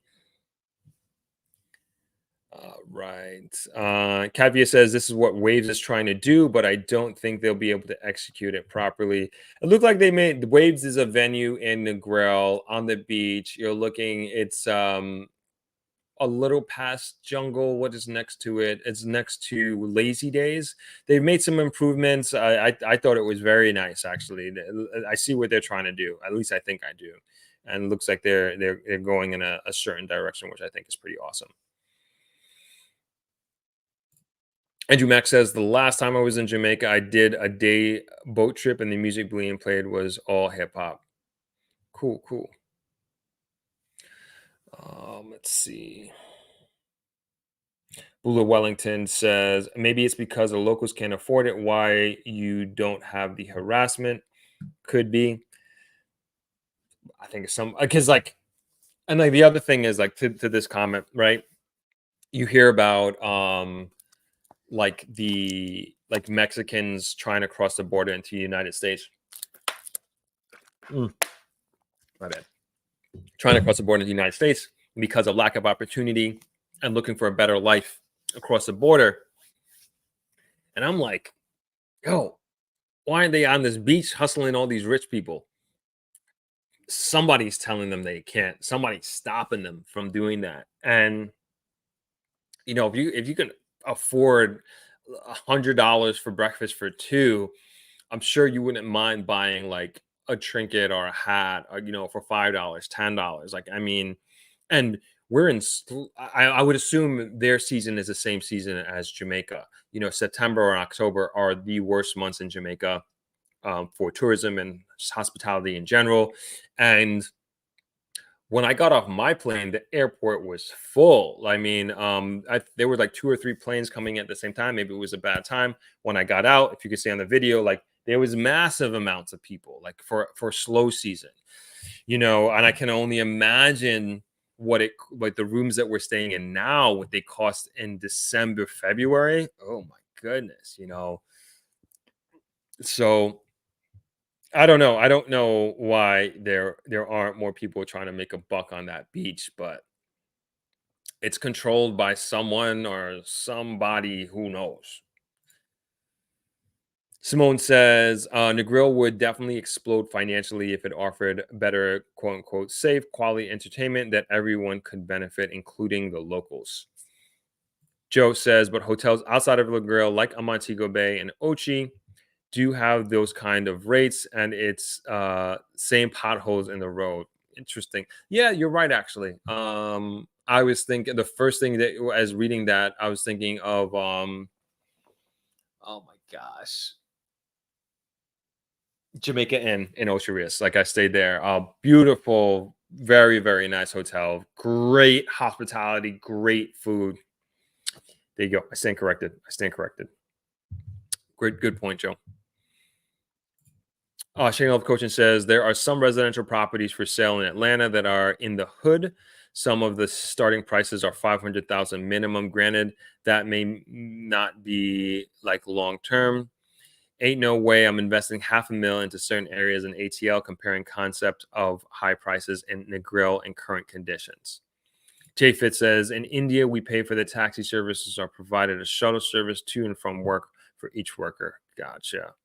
Right. Kavia says this is what Waves is trying to do, but I don't think they'll be able to execute it properly. It looked like they made Waves is a venue in Negril on the beach. You're looking, it's a little past Jungle. What is next to it? It's next to Lazy Days. They've made some improvements. I thought it was very nice actually. I see what they're trying to do. At least I think I do. And it looks like they're going in a certain direction, which I think is pretty awesome. Andrew Mack says the last time I was in Jamaica, I did a day boat trip, and the music being played was all hip hop. Cool, cool. Let's see. Bula Wellington says maybe it's because the locals can't afford it. Why you don't have the harassment? Could be. I think it's some because like, and like the other thing is like to this comment, right? You hear about like the like Mexicans trying to cross the border into the United States. Mm, my bad. Trying to cross the border into the United States because of lack of opportunity and looking for a better life across the border. And I'm like, yo, why aren't they on this beach hustling all these rich people? Somebody's telling them they can't. Somebody's stopping them from doing that. And if you can afford $100 for breakfast for two, I'm sure you wouldn't mind buying like a trinket or a hat, or, for $5, $10. Like, I mean, and we're in, I would assume their season is the same season as Jamaica. September and October are the worst months in Jamaica for tourism and hospitality in general. And when I got off my plane, the airport was full. I mean, there were like two or three planes coming at the same time. Maybe it was a bad time. When I got out, if you could see on the video, like there was massive amounts of people, like for slow season, and I can only imagine what it like the rooms that we're staying in now, what they cost in December, February. Oh my goodness. So I don't know. I don't know why there aren't more people trying to make a buck on that beach, but it's controlled by someone or somebody who knows. Simone says Negril would definitely explode financially if it offered better quote unquote safe quality entertainment that everyone could benefit, including the locals. Joe says, but hotels outside of Negril, like a Montego Bay and Ochi, do have those kind of rates, and it's same potholes in the road. Interesting. Yeah, you're right actually. I was thinking the first thing that as reading that I was thinking of oh my gosh, Jamaica Inn in Ocho Rios. Like I stayed there. Beautiful, very very nice hotel, great hospitality, great food. There you go. I stand corrected. Great, good point, Joe. Shane Love Coaching says there are some residential properties for sale in Atlanta that are in the hood. Some of the starting prices are 500,000 minimum. Granted, that may not be like long term. Ain't no way I'm investing $500,000 into certain areas in ATL. Comparing concept of high prices in Negril and current conditions. Jay Fitz says in India we pay for the taxi services are provided a shuttle service to and from work for each worker. Gotcha.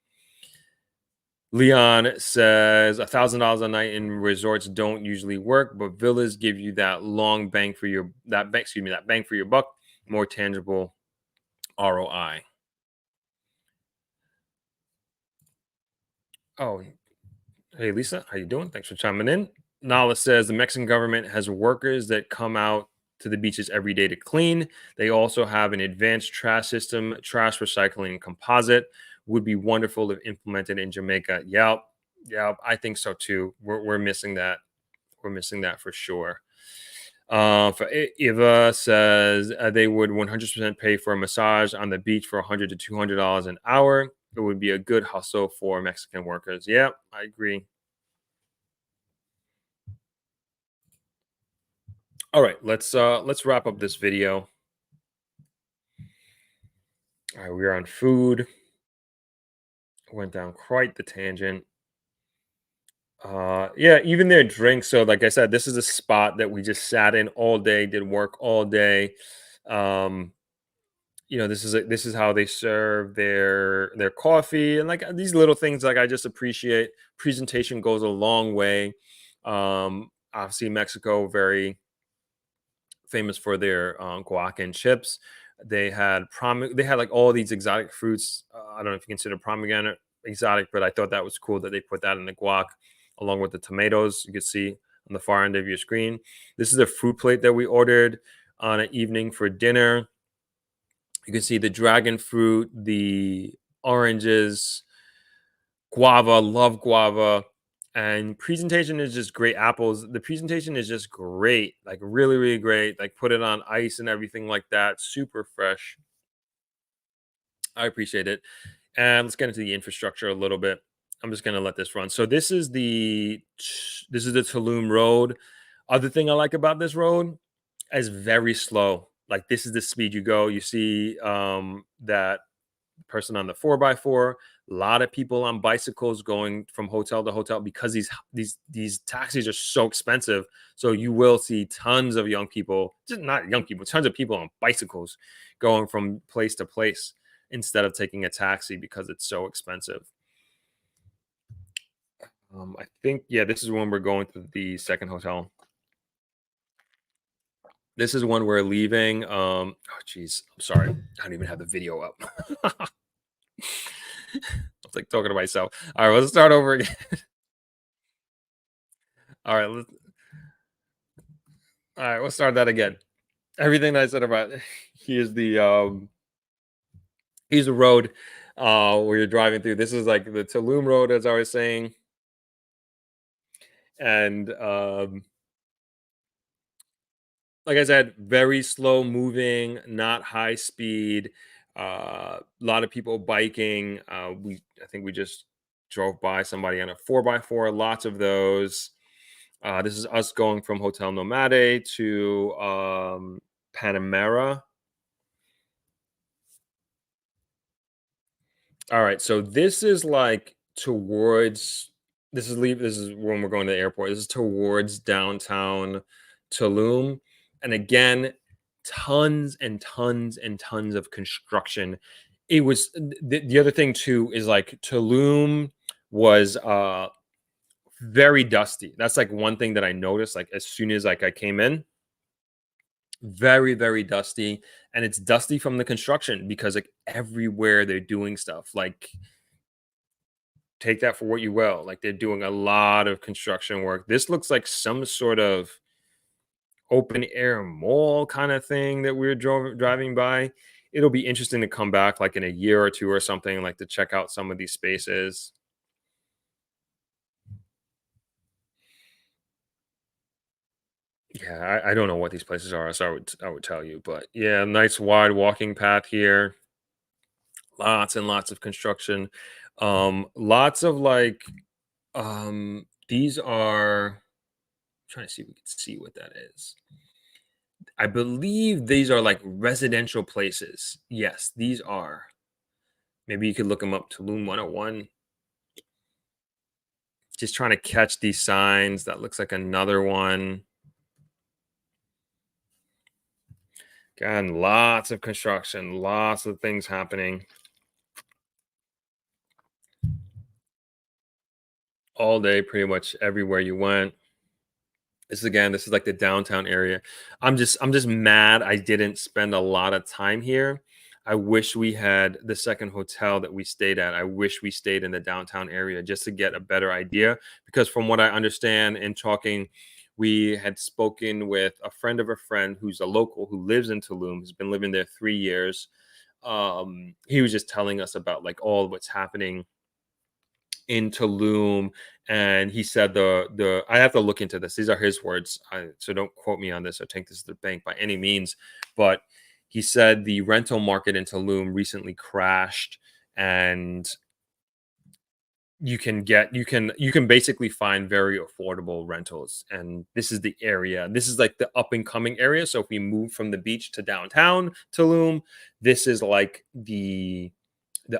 Leon says $1,000 a night in resorts don't usually work, but villas give you that long bang for your that bang for your buck, more tangible ROI. Oh, hey Lisa, how you doing? Thanks for chiming in. Nala says the Mexican government has workers that come out to the beaches every day to clean. They also have an advanced trash system, trash recycling and composite. Would be wonderful if implemented in Jamaica. Yep, I think so too. We're missing that. We're missing that for sure. For Eva says they would 100% pay for a massage on the beach for $100 to $200 an hour. It would be a good hustle for Mexican workers. Yeah, I agree. All right, let's wrap up this video. All right, we're on food. Went down quite the tangent. Yeah, even their drinks. So, like I said, this is a spot that we just sat in all day, did work all day. Um, this is how they serve their coffee and like these little things. Like I just appreciate presentation goes a long way. Obviously, Mexico very famous for their guac and chips. They had like all these exotic fruits. I don't know if you consider pomegranate exotic, but I thought that was cool that they put that in the guac along with the tomatoes. You can see on the far end of your screen. This is a fruit plate that we ordered on an evening for dinner. You can see the dragon fruit, the oranges, guava, love guava. And presentation is just great. Apples, the presentation is just great, like really, really great. Like put it on ice and everything like that. Super fresh. I appreciate it. And let's get into the infrastructure a little bit. I'm just gonna let this run. So this is the Tulum Road. Other thing I like about this road is very slow. Like this is the speed you go. You see that person on the 4x4, a lot of people on bicycles going from hotel to hotel because these taxis are so expensive. So you will see tons of young people, just not young people, tons of people on bicycles going from place to place instead of taking a taxi because it's so expensive. I think yeah, this is when we're going to the second hotel. This is when we're leaving. Oh geez, I'm sorry, I don't even have the video up. I was like talking to myself. All right, let's start over again. All right, let's start that again. Everything that I said about here's here's the road where you're driving through. This is like the Tulum Road, as I was saying, and like I said, very slow moving, not high speed. A lot of people biking. I think we just drove by somebody on a 4x4. Lots of those. This is us going from Hotel Nomade to Panamera. All right, so this is like towards this is when we're going to the airport. This is towards downtown Tulum. And again, tons and tons and tons of construction. It was the other thing too is like Tulum was very dusty. That's like one thing that I noticed like as soon as like I came in, very very dusty, and it's dusty from the construction because like everywhere they're doing stuff like take that for what you will. Like they're doing a lot of construction work. This looks like some sort of open air mall kind of thing that we're driving by. It'll be interesting to come back like in a year or two or something, like to check out some of these spaces. Yeah, I don't know what these places are, so I would tell you. But yeah, nice wide walking path here. Lots and lots of construction. Lots of like these are trying to see if we can see what that is. I believe these are like residential places. Yes, these are. Maybe you could look them up. Tulum 101. Just trying to catch these signs. That looks like another one. Again, lots of construction, lots of things happening all day, pretty much everywhere you went. This is like the downtown area. I'm just mad I didn't spend a lot of time here. I wish we had the second hotel that we stayed at. I wish we stayed in the downtown area just to get a better idea, because from what I understand in talking, we had spoken with a friend of a friend who's a local who lives in Tulum, who's been living there 3 years. He was just telling us about like all what's happening in Tulum, and he said the I have to look into this. These are his words, so don't quote me on this or take this to the bank by any means. But he said the rental market in Tulum recently crashed, and you can basically find very affordable rentals, and this is the area, this is like the up and coming area. So if we move from the beach to downtown Tulum, this is like the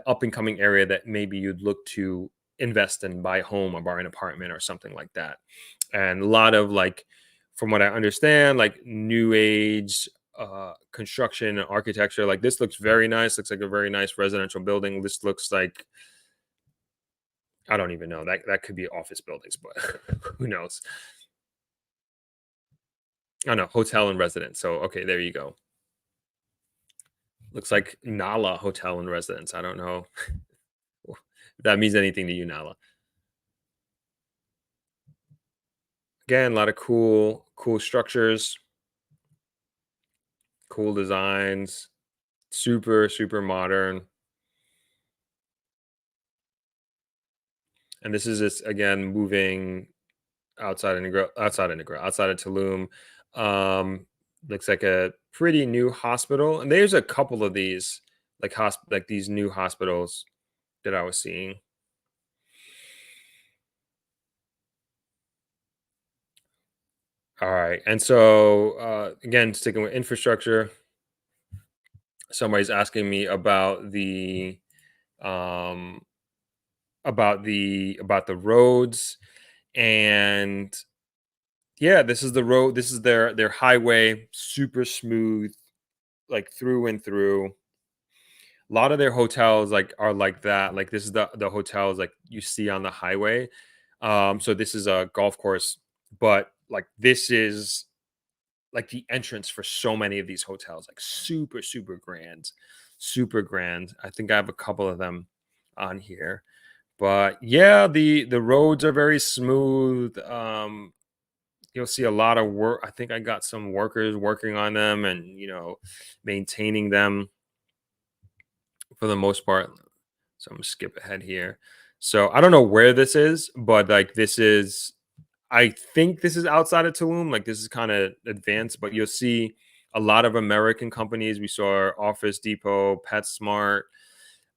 up and coming area that maybe you'd look to invest in, buy a home or buy an apartment or something like that. And a lot of, like, from what I understand, like new age construction and architecture. Like, this looks very nice, looks like a very nice residential building. This looks like, I don't even know, that could be office buildings, but who knows. I know, hotel and residence. So okay, there you go. Looks like Nala Hotel and Residence. I don't know if that means anything to you, Nala. Again, a lot of cool structures, cool designs, super modern. And this is just, again, moving outside of Tulum. Um, Looks like a pretty new hospital, and there's a couple of these, like these new hospitals that I was seeing. All right, and so again, sticking with infrastructure, somebody's asking me um, about the roads, and yeah, this is the road. This is their highway, super smooth, like through and through. A lot of their hotels like are like that. Like, this is the hotels like you see on the highway. So this is a golf course, but like this is like the entrance for so many of these hotels, like super grand, super grand. I think I have a couple of them on here. But yeah, the roads are very smooth. You'll see a lot of work. I think I got some workers working on them, and maintaining them for the most part. So I'm gonna skip ahead here. So I don't know where this is, but like this is, I think this is outside of Tulum. Like, this is kind of advanced, but you'll see a lot of American companies. We saw Office Depot, PetSmart,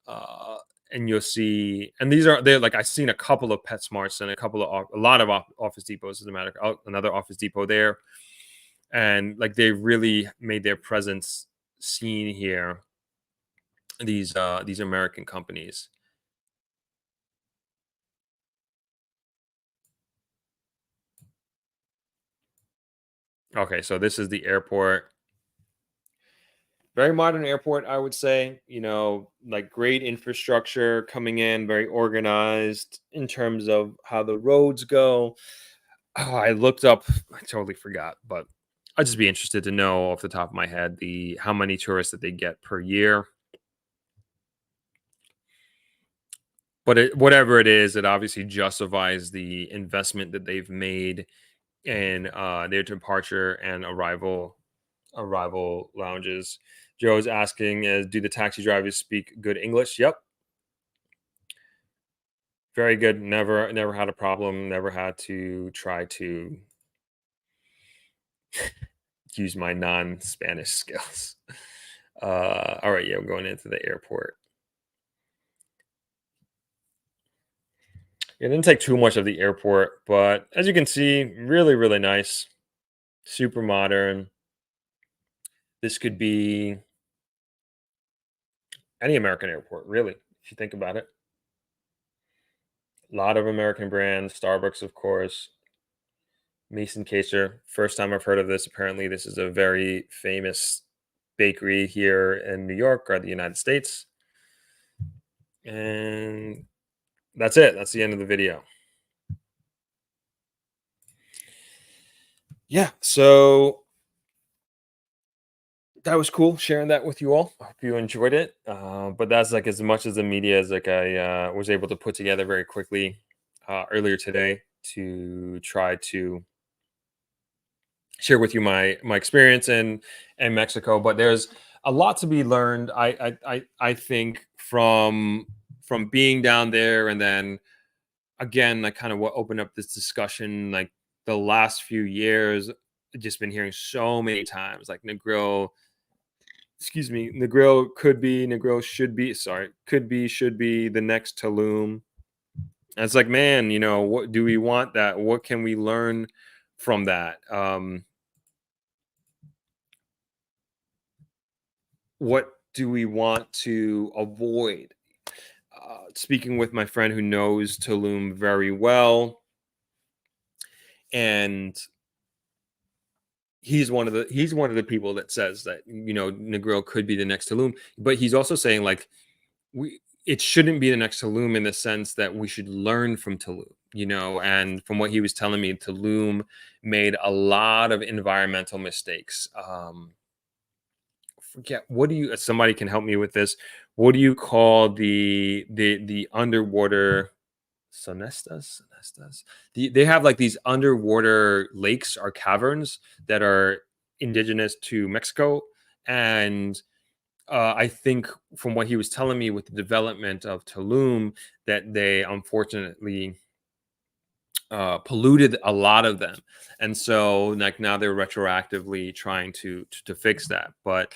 uh, and you'll see, and they're like, I've seen a couple of PetSmarts and a lot of Office Depots. As a matter of another Office Depot there, and like they really made their presence seen here. These American companies. Okay, so this is the airport. Very modern airport, I would say. Like, great infrastructure coming in, very organized in terms of how the roads go. Oh, I looked up, I totally forgot, but I'd just be interested to know off the top of my head the how many tourists that they get per year. But whatever it is, it obviously justifies the investment that they've made in their departure and arrival lounges. Joe's asking, do the taxi drivers speak good English? Yep, very good. Never had a problem. Never had to try to use my non-Spanish skills. All right, yeah, we're going into the airport. It didn't take too much of the airport, but as you can see, really nice, super modern. This could be any American airport, really, if you think about it. A lot of American brands, Starbucks, of course, Mason Kaiser. First time I've heard of this. Apparently, this is a very famous bakery here in New York or the United States. And that's it. That's the end of the video. Yeah. So that was cool sharing that with you all. I hope you enjoyed it. But that's like as much as the media as like I was able to put together very quickly earlier today to try to share with you my experience in Mexico. But there's a lot to be learned. I think from being down there, and then again, like kind of what opened up this discussion, like the last few years, just been hearing so many times, like Negril, excuse me, Negril could be, Negril should be, sorry, could be, should be the next Tulum. And it's like, man, what do we want that? What can we learn from that? What do we want to avoid? Speaking with my friend who knows Tulum very well, and he's one of the people that says that Negril could be the next Tulum, but he's also saying like we it shouldn't be the next Tulum in the sense that we should learn from Tulum, and from what he was telling me, Tulum made a lot of environmental mistakes. Forget what do you somebody can help me with this. What do you call the underwater sonestas? They have like these underwater lakes or caverns that are indigenous to Mexico, and I think from what he was telling me with the development of Tulum, that they unfortunately polluted a lot of them, and so like now they're retroactively trying to fix that. But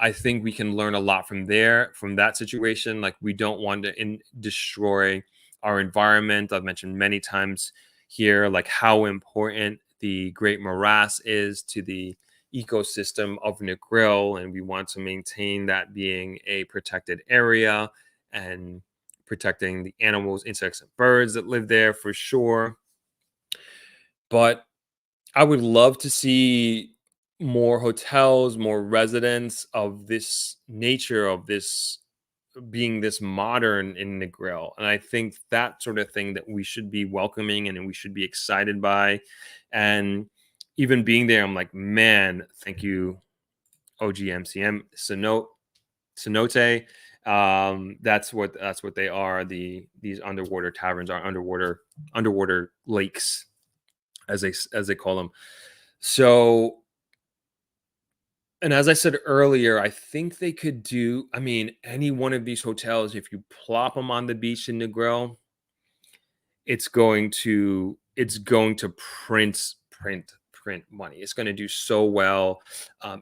I think we can learn a lot from that situation. Like we don't want to destroy our environment. I've mentioned many times here like how important the Great Morass is to the ecosystem of Negril, and we want to maintain that being a protected area and protecting the animals, insects, and birds that live there for sure. But I would love to see more hotels, more residents of this nature, of this being this modern in the grill. And I think that sort of thing that we should be welcoming and we should be excited by. And even being there, I'm like, man, thank you, OGMCM, Cenote. That's what they are. These underwater taverns are underwater lakes, as they call them. So, and as I said earlier, I think they could do, I mean, any one of these hotels, if you plop them on the beach in Negril, it's going to print money. It's going to do so well.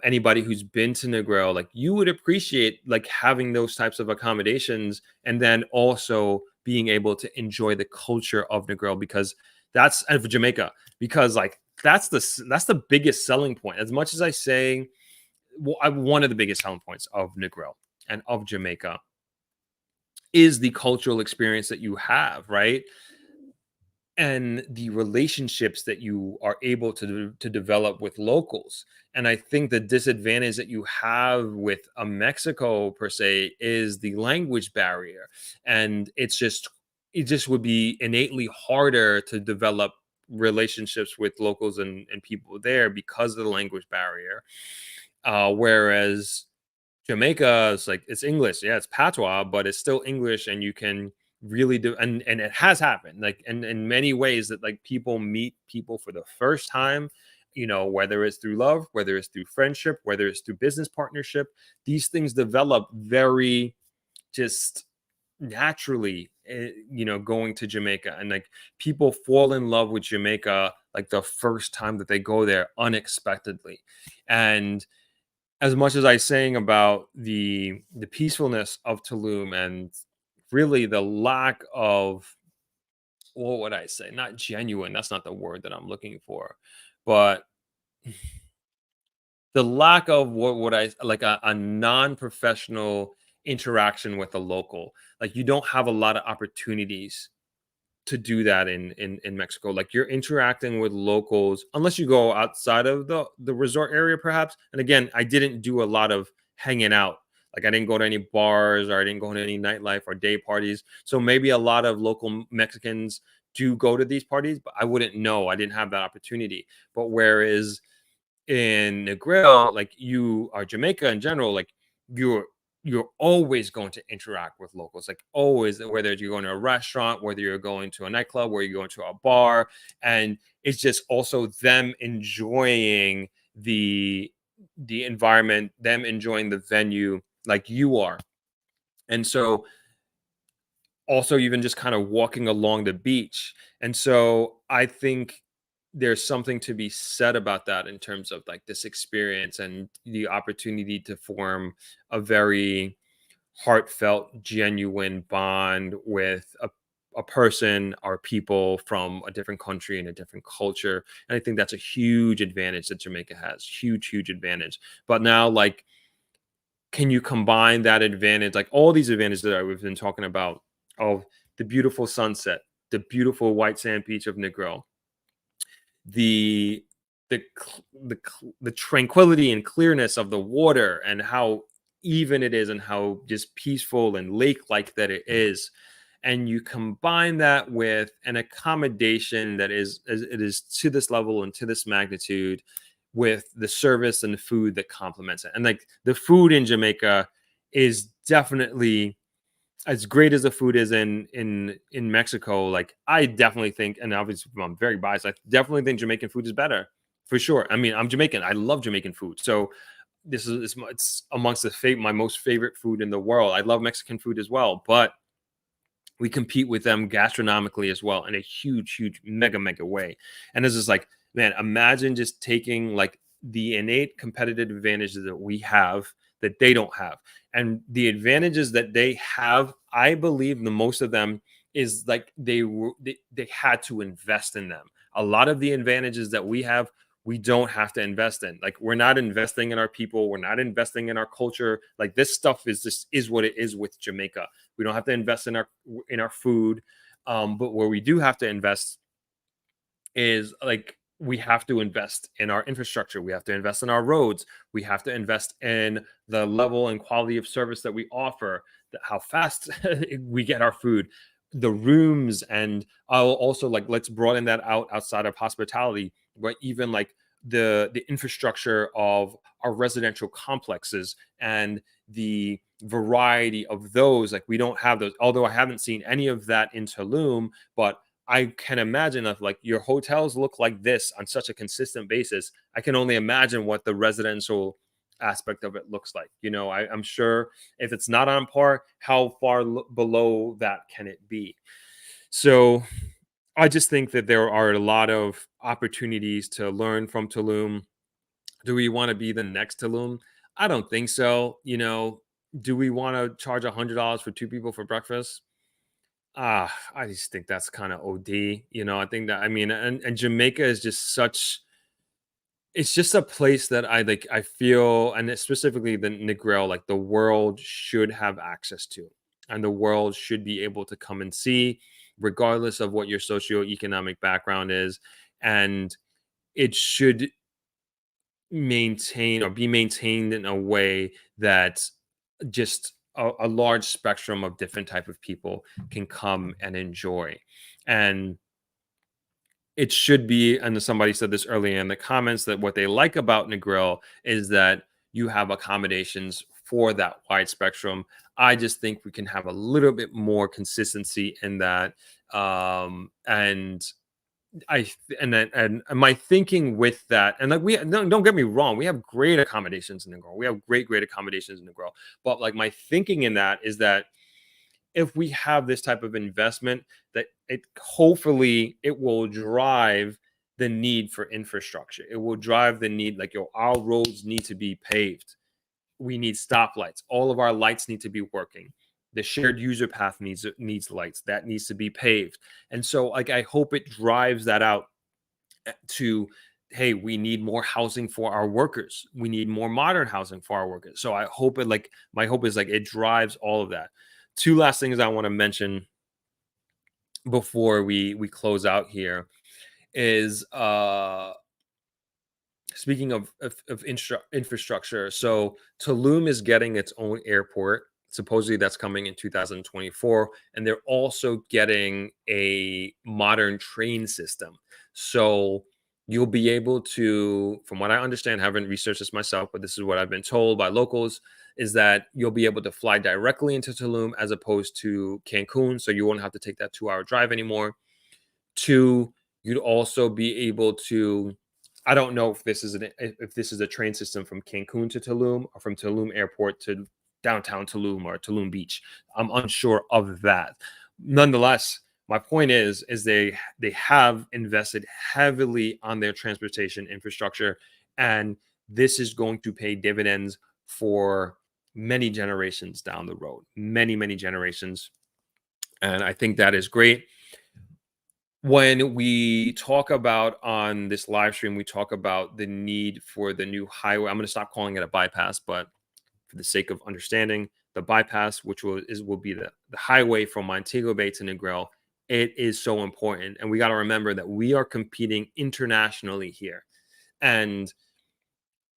Anybody who's been to Negril, like you would appreciate like having those types of accommodations, and then also being able to enjoy the culture of Negril, because that's, and for Jamaica, because like that's the biggest selling point. As much as I say, one of the biggest selling points of Negril and of Jamaica is the cultural experience that you have, right? And the relationships that you are able to develop with locals. And I think the disadvantage that you have with a Mexico per se is the language barrier, and it just would be innately harder to develop relationships with locals and people there because of the language barrier. Whereas Jamaica is like, it's English. Yeah, it's patois, but it's still English, and you can really do, and it has happened like in many ways that like people meet people for the first time, whether it's through love, whether it's through friendship, whether it's through business partnership. These things develop very just naturally, going to Jamaica, and like people fall in love with Jamaica like the first time that they go there unexpectedly. And as much as I saying about the peacefulness of Tulum, and really the lack of, what would I say? Not genuine. That's not the word that I'm looking for, but the lack of, what would I like, a non-professional interaction with a local. Like you don't have a lot of opportunities to do that in Mexico. Like you're interacting with locals unless you go outside of the resort area, perhaps. And again, I didn't do a lot of hanging out. Like I didn't go to any bars, or I didn't go to any nightlife or day parties. So maybe a lot of local Mexicans do go to these parties, but I wouldn't know. I didn't have that opportunity. But whereas in Negril, like you are Jamaica in general, like you're you're always going to interact with locals, like always, whether you're going to a restaurant, whether you're going to a nightclub, whether you're going to a bar, and it's just also them enjoying the environment, them enjoying the venue like you are. And so also even just kind of walking along the beach. And so I think there's something to be said about that in terms of like this experience and the opportunity to form a very heartfelt, genuine bond with a person or people from a different country and a different culture. And I think that's a huge advantage that Jamaica has. Huge, huge advantage. But now, like, can you combine that advantage, like all these advantages that we've been talking about, of the beautiful sunset, the beautiful white sand beach of Negril, the the tranquility and clearness of the water, and how even it is, and how just peaceful and lake like that it is, and you combine that with an accommodation that it is to this level and to this magnitude, with the service and the food that complements it. And like the food in Jamaica is definitely as great as the food is in Mexico. Like I definitely think, and obviously I'm very biased, I definitely think Jamaican food is better for sure. I mean, I'm Jamaican. I love Jamaican food. So it's amongst my most favorite food in the world. I love Mexican food as well, but we compete with them gastronomically as well in a huge, huge, mega way. And this is like, man, imagine just taking like the innate competitive advantages that we have that they don't have. And the advantages that they have, I believe the most of them is like they had to invest in them. A lot of the advantages that we have, we don't have to invest in. Like we're not investing in our people, we're not investing in our culture. Like this stuff is just is what it is with Jamaica. We don't have to invest in our food, but where we do have to invest is like we have to invest in our infrastructure. We have to invest in our roads. We have to invest in the level and quality of service that we offer, how fast we get our food, the rooms. And I'll also like, let's broaden that out outside of hospitality, but even like the infrastructure of our residential complexes and the variety of those. Like we don't have those, although I haven't seen any of that in Tulum, but I can imagine if like your hotels look like this on such a consistent basis, I can only imagine what the residential aspect of it looks like. You know, I'm sure if it's not on par, how far below that can it be? So I just think that there are a lot of opportunities to learn from Tulum. Do we want to be the next Tulum? I don't think so. You know, do we want to charge $100 for two people for breakfast? I just think that's kind of OD. You know, I think that, I mean, and Jamaica is just such, it's just a place that I like, I feel, and specifically the Negril, like the world should have access to, and the world should be able to come and see, regardless of what your socioeconomic background is. And it should maintain or be maintained in a way that just a large spectrum of different type of people can come and enjoy. And it should be, and somebody said this earlier in the comments, that what they like about Negril is that you have accommodations for that wide spectrum. I just think we can have a little bit more consistency in that. And my thinking with that, and like don't get me wrong, we have great accommodations in Negril. We have great accommodations in Negril. But like my thinking in that is that if we have this type of investment, that it hopefully it will drive the need for infrastructure. It will drive the need, like, yo, our roads need to be paved. We need stoplights. All of our lights need to be working. The shared user path needs lights. That needs to be paved. And so like I hope it drives that out to, hey, we need more housing for our workers. We need more modern housing for our workers. So I hope it, like, my hope is like it drives all of that. Two last things I want to mention before we close out here is speaking of infrastructure. So Tulum is getting its own airport. Supposedly that's coming in 2024, and they're also getting a modern train system. So you'll be able to, from what I understand, haven't researched this myself, but this is what I've been told by locals, is that you'll be able to fly directly into Tulum as opposed to Cancun. So you won't have to take that 2 hour drive anymore. Two, you'd also be able to, I don't know if this is a train system from Cancun to Tulum or from Tulum Airport to downtown Tulum or Tulum Beach. I'm unsure of that. Nonetheless, my point is they have invested heavily on their transportation infrastructure, and this is going to pay dividends for many generations down the road, many generations. And I think that is great. When we talk about on this live stream, we talk about the need for the new highway. I'm going to stop calling it a bypass, but for the sake of understanding, the bypass, which will be the highway from Montego Bay to Negril, it is so important. And we got to remember that we are competing internationally here. And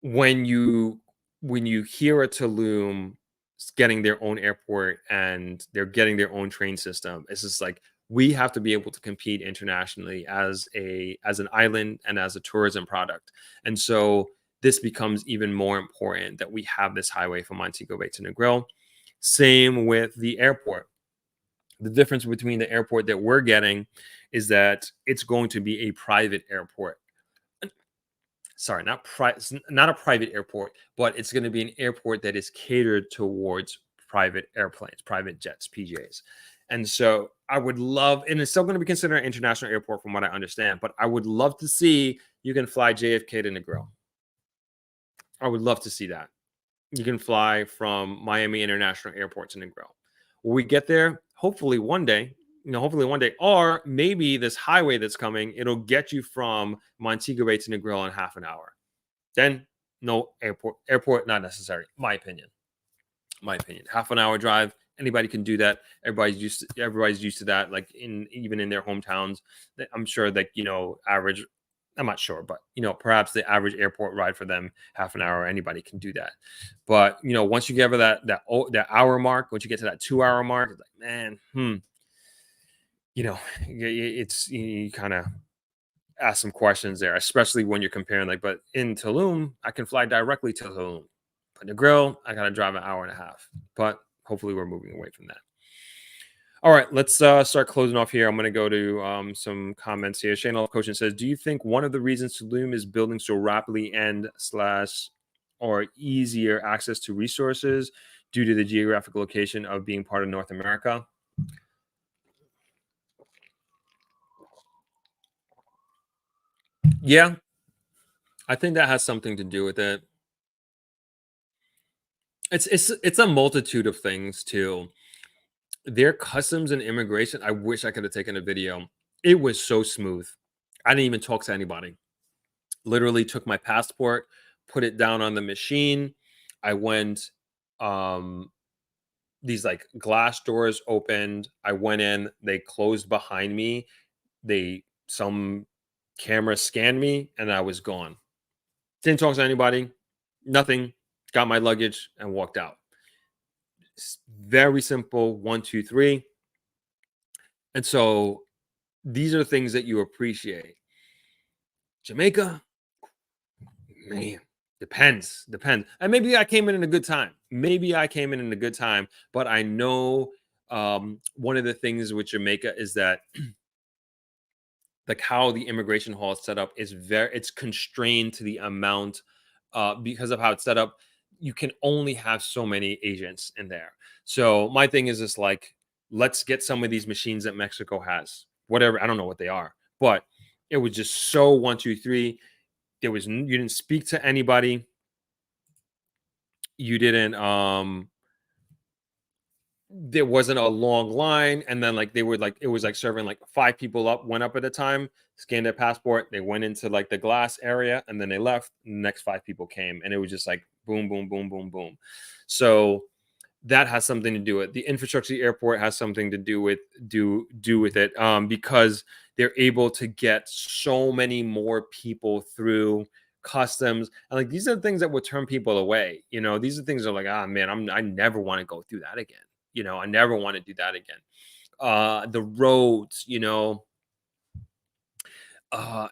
when you hear a Tulum getting their own airport and they're getting their own train system, it's just like we have to be able to compete internationally as an island and as a tourism product. And so this becomes even more important that we have this highway from Montego Bay to Negril. Same with the airport. The difference between the airport that we're getting is that it's going to be a private airport. Sorry, not a private airport, but it's going to be an airport that is catered towards private airplanes, private jets, PJs. And so I would love, and it's still going to be considered an international airport from what I understand, but I would love to see you can fly JFK to Negril. I would love to see that. You can fly from Miami International Airport to Negril. Will we get there? Hopefully one day, or maybe this highway that's coming, it'll get you from Montego Bay to Negril in half an hour. Then no airport not necessary. My opinion. Half an hour drive, anybody can do that. Everybody's used to that, like even in their hometowns. I'm sure that average, I'm not sure, but perhaps the average airport ride for them, half an hour, anybody can do that. But once you get over that hour mark, once you get to that 2 hour mark, it's like, man, it's, you kind of ask some questions there, especially when you're comparing, like, but in Tulum, I can fly directly to Tulum. But Negril, I gotta drive an hour and a half. But hopefully we're moving away from that. All right, let's start closing off here. I'm going to go to some comments here. Shane Coaching says, do you think one of the reasons Tulum is building so rapidly or easier access to resources due to the geographic location of being part of North America? Yeah, I think that has something to do with it. It's a multitude of things too. Their customs and immigration, I wish I could have taken a video. It was so smooth. I didn't even talk to anybody. Literally took my passport, put it down on the machine. I went, these like glass doors opened. I went in, they closed behind me. Some camera scanned me and I was gone. Didn't talk to anybody, nothing. Got my luggage and walked out. Very simple, 1, 2, 3. And so these are things that you appreciate. Jamaica, man, depends. And maybe I came in a good time. But I know one of the things with Jamaica is that like how the immigration hall is set up is it's constrained to the amount because of how it's set up. You can only have so many agents in there. So my thing is just like, let's get some of these machines that Mexico has. Whatever, I don't know what they are, but it was just so 1, 2, 3. You didn't speak to anybody. You didn't there wasn't a long line, and then like they would like it was like serving like 5 people went up at a time, scanned their passport, they went into like the glass area, and then they left. The next 5 people came, and it was just like boom, boom, boom, boom, boom. So that has something to do with the infrastructure. The airport has something to do with it, because they're able to get so many more people through customs, and like these are the things that would turn people away. These are things that are like, ah, man, I never want to go through that again. I never want to do that again. The roads,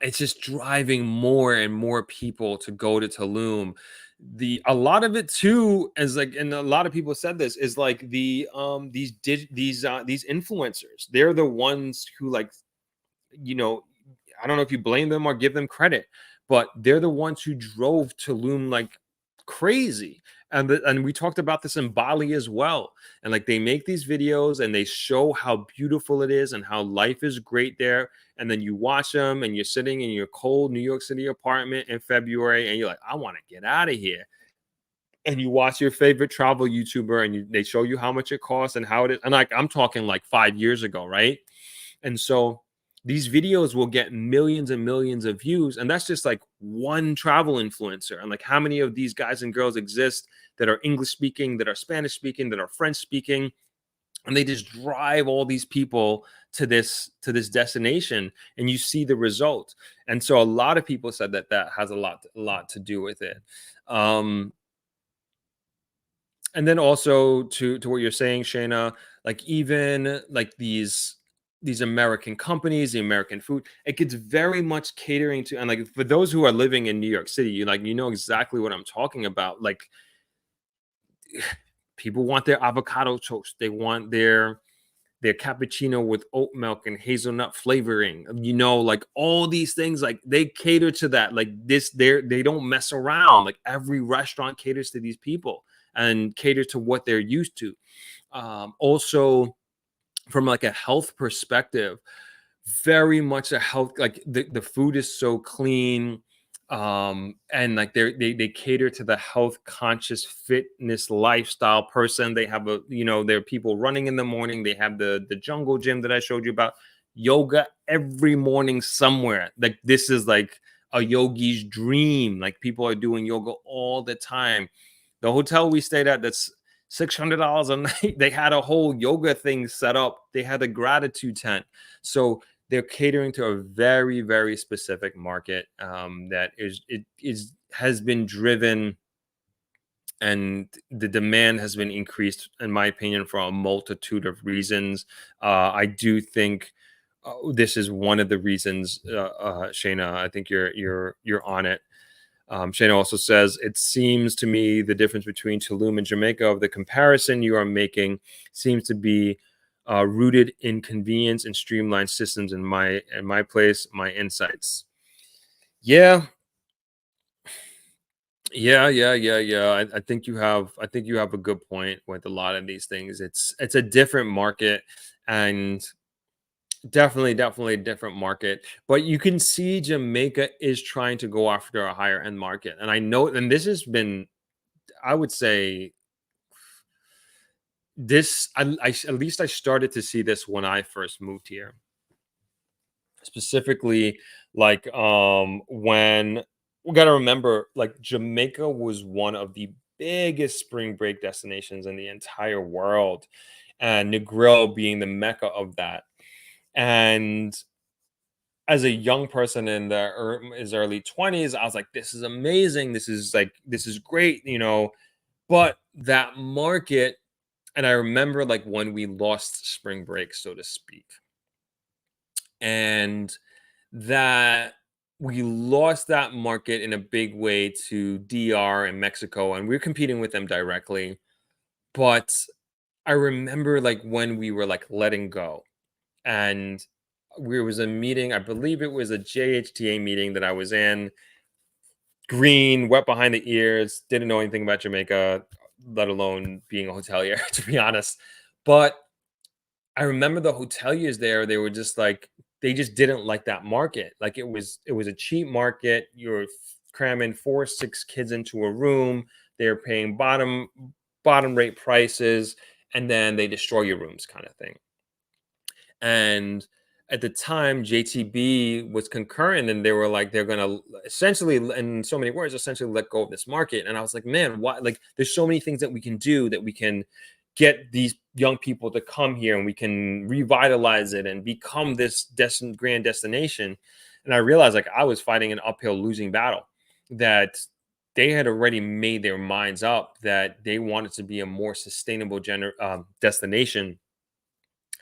it's just driving more and more people to go to Tulum. A lot of it too is like, and a lot of people said this, is like these influencers. They're the ones who like, I don't know if you blame them or give them credit, but they're the ones who drove Tulum like crazy. And we talked about this in Bali as well. And like they make these videos and they show how beautiful it is and how life is great there. And then you watch them and you're sitting in your cold New York City apartment in February and you're like, I want to get out of here. And you watch your favorite travel YouTuber and they show you how much it costs and how it is. And like I'm talking like 5 years ago, right? And so these videos will get millions and millions of views. And that's just like one travel influencer. And like how many of these guys and girls exist that are English speaking, that are Spanish speaking, that are French speaking, and they just drive all these people to this destination, and you see the result. And so a lot of people said that that has a lot to do with it. um and then also to what you're saying, Shayna, like even like these American companies, the American food, it gets very much catering to, and like for those who are living in New York City, you know exactly what I'm talking about. Like people want their avocado toast, they want their cappuccino with oat milk and hazelnut flavoring, like all these things, like they cater to that. Like this, they don't mess around. Like every restaurant caters to these people and cater to what they're used to. Also from like a health perspective, very much a health, like the food is so clean. And like they cater to the health conscious fitness lifestyle person. They have there are people running in the morning. They have the jungle gym that I showed you about, yoga every morning somewhere. Like this is like a yogi's dream. Like people are doing yoga all the time. The hotel we stayed at, that's $600 a night, they had a whole yoga thing set up. They had a gratitude tent. So they're catering to a very, very specific market, that has been driven, and the demand has been increased, in my opinion, for a multitude of reasons. I do think this is one of the reasons. Shayna, I think you're on it. Shayna also says, it seems to me the difference between Tulum and Jamaica of the comparison you are making seems to be rooted in convenience and streamlined systems. In my place, my insights. Yeah, yeah. I think you have a good point with a lot of these things. It's a different market, and definitely a different market. But you can see Jamaica is trying to go after a higher end market, and I know, and this has been, I would say, at least I started to see this when I first moved here. Specifically, like when we got to remember, like Jamaica was one of the biggest spring break destinations in the entire world, and Negril being the mecca of that. And as a young person in his early 20s, I was like, this is amazing. This is great, But that market, and I remember like when we lost spring break, so to speak, and that we lost that market in a big way to DR and Mexico, and we're competing with them directly. But I remember like when we were like letting go, and there was a meeting, I believe it was a JHTA meeting that I was in, green, wet behind the ears, didn't know anything about Jamaica, let alone being a hotelier, to be honest. But I remember the hoteliers there, they were just like, they just didn't like that market. Like it was a cheap market. You're cramming 4 or 6 kids into a room. They're paying bottom rate prices, and then they destroy your rooms, kind of thing. And at the time, JTB was concurrent, and they were like, they're gonna essentially, in so many words, essentially let go of this market. And I was like, man, why? Like, there's so many things that we can do, that we can get these young people to come here, and we can revitalize it and become this grand destination. And I realized like I was fighting an uphill losing battle, that they had already made their minds up that they wanted to be a more sustainable destination,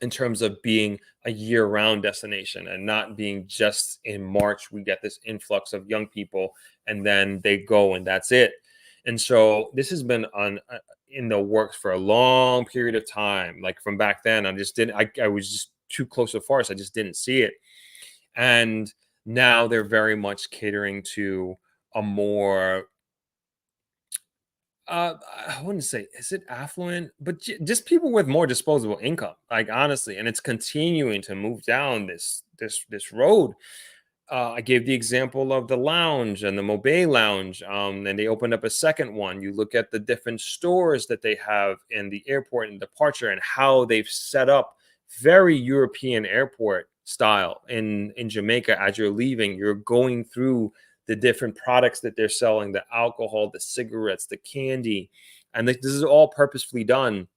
in terms of being a year-round destination, and not being just in March we get this influx of young people and then they go and that's it. And so this has been on in the works for a long period of time. Like from back then, I just didn't. I was just too close to the forest. I just didn't see it. And now they're very much catering to a more I wouldn't say is it affluent, but just people with more disposable income, like honestly, and it's continuing to move down this road. I gave the example of the lounge and the Mobay Lounge, and they opened up a second one. You look at the different stores that they have in the airport and departure, and how they've set up very European airport style in Jamaica. As you're leaving, you're going through the different products that they're selling, the alcohol, the cigarettes, the candy, and this is all purposefully done,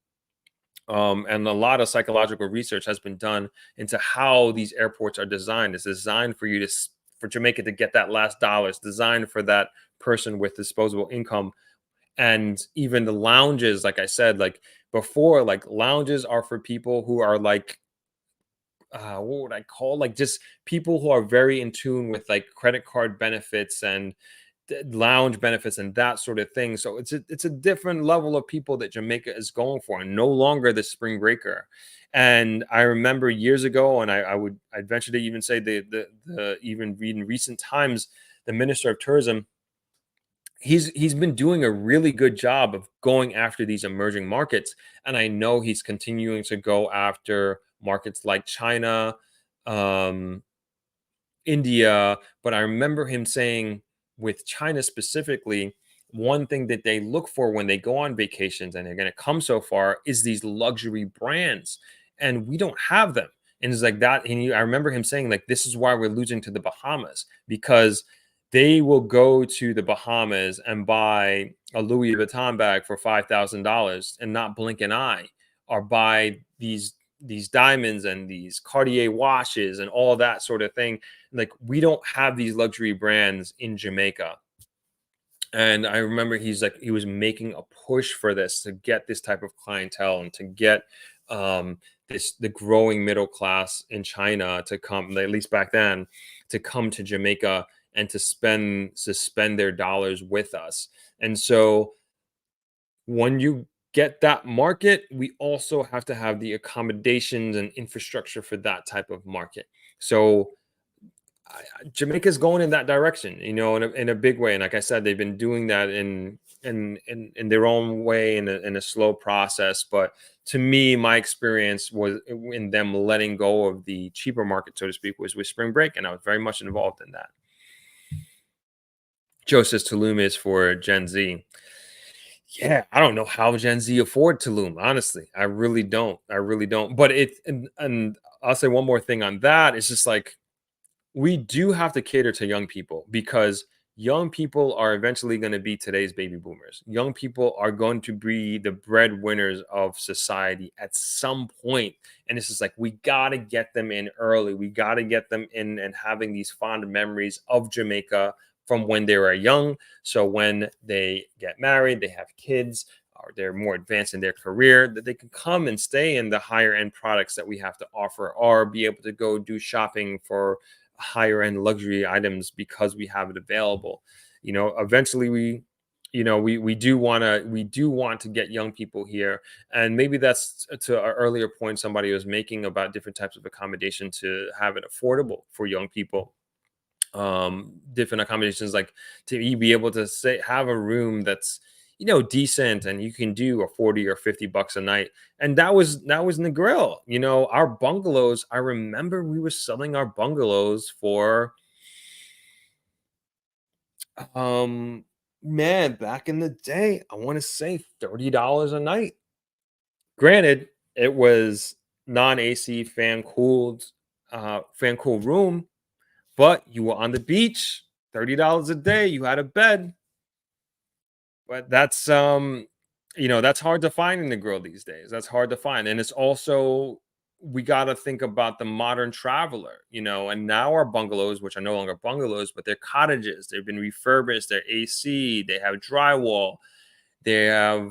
and a lot of psychological research has been done into how these airports are designed. It's designed for you to for Jamaica to get that last dollar. It's designed for that person with disposable income. And even the lounges, like I said, like before, like lounges are for people who are like, what would I call, like just people who are very in tune with like credit card benefits and lounge benefits and that sort of thing. So it's a different level of people that Jamaica is going for, and no longer the spring breaker. And I remember years ago, and I'd venture to even say the even in recent times, the Minister of Tourism, he's been doing a really good job of going after these emerging markets. And I know he's continuing to go after markets like China, um, India, but I remember him saying with China specifically, one thing that they look for when they go on vacations and they're going to come so far is these luxury brands, and we don't have them. And it's like that. And I remember him saying like, this is why we're losing to the Bahamas, because they will go to the Bahamas and buy a Louis Vuitton bag for $5,000 and not blink an eye, or buy these diamonds and these Cartier watches and all that sort of thing. Like we don't have these luxury brands in Jamaica. And I remember he was making a push for this to get this type of clientele and to get um the growing middle class in China to come, at least back then, to come to Jamaica and to spend their dollars with us. And so when you get that market, we also have to have the accommodations and infrastructure for that type of market. So Jamaica's going in that direction, in a big way. And like I said, they've been doing that in their own way, in a slow process. But to me, my experience was in them letting go of the cheaper market, so to speak, was with spring break, and I was very much involved in that. Joe says Tulum is for Gen Z. Yeah, I don't know how Gen Z afford Tulum. Honestly, I really don't. I really don't. But and I'll say one more thing on that. It's just like we do have to cater to young people, because young people are eventually going to be today's baby boomers. Young people are going to be the breadwinners of society at some point. And it's just like, we got to get them in early. We got to get them in and having these fond memories of Jamaica from when they were young. So when they get married, they have kids, or they're more advanced in their career, that they can come and stay in the higher end products that we have to offer, or be able to go do shopping for higher end luxury items because we have it available. Eventually we do want to get young people here. And maybe that's to an earlier point somebody was making about different types of accommodation to have it affordable for young people. Different accommodations, like to be able to say have a room that's decent, and you can do a 40 or $50 a night. And that was Negril. Our bungalows, I remember we were selling our bungalows for um man, back in the day, I want to say $30 a night. Granted, it was non-AC fan cooled room, but you were on the beach. $30 a day, you had a bed. But that's hard to find in the grill these days. That's hard to find. And it's also, we got to think about the modern traveler, and now our bungalows, which are no longer bungalows, but they're cottages. They've been refurbished, they're AC, they have drywall, they have,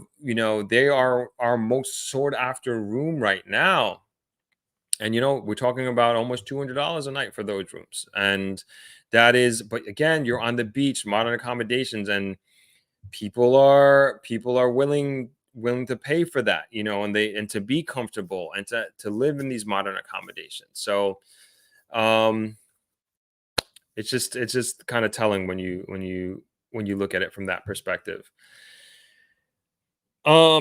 they are our most sought after room right now. And we're talking about almost $200 a night for those rooms. And but again, you're on the beach, modern accommodations, and people are willing to pay for that, and to be comfortable and to live in these modern accommodations. So um it's just kind of telling when you look at it from that perspective.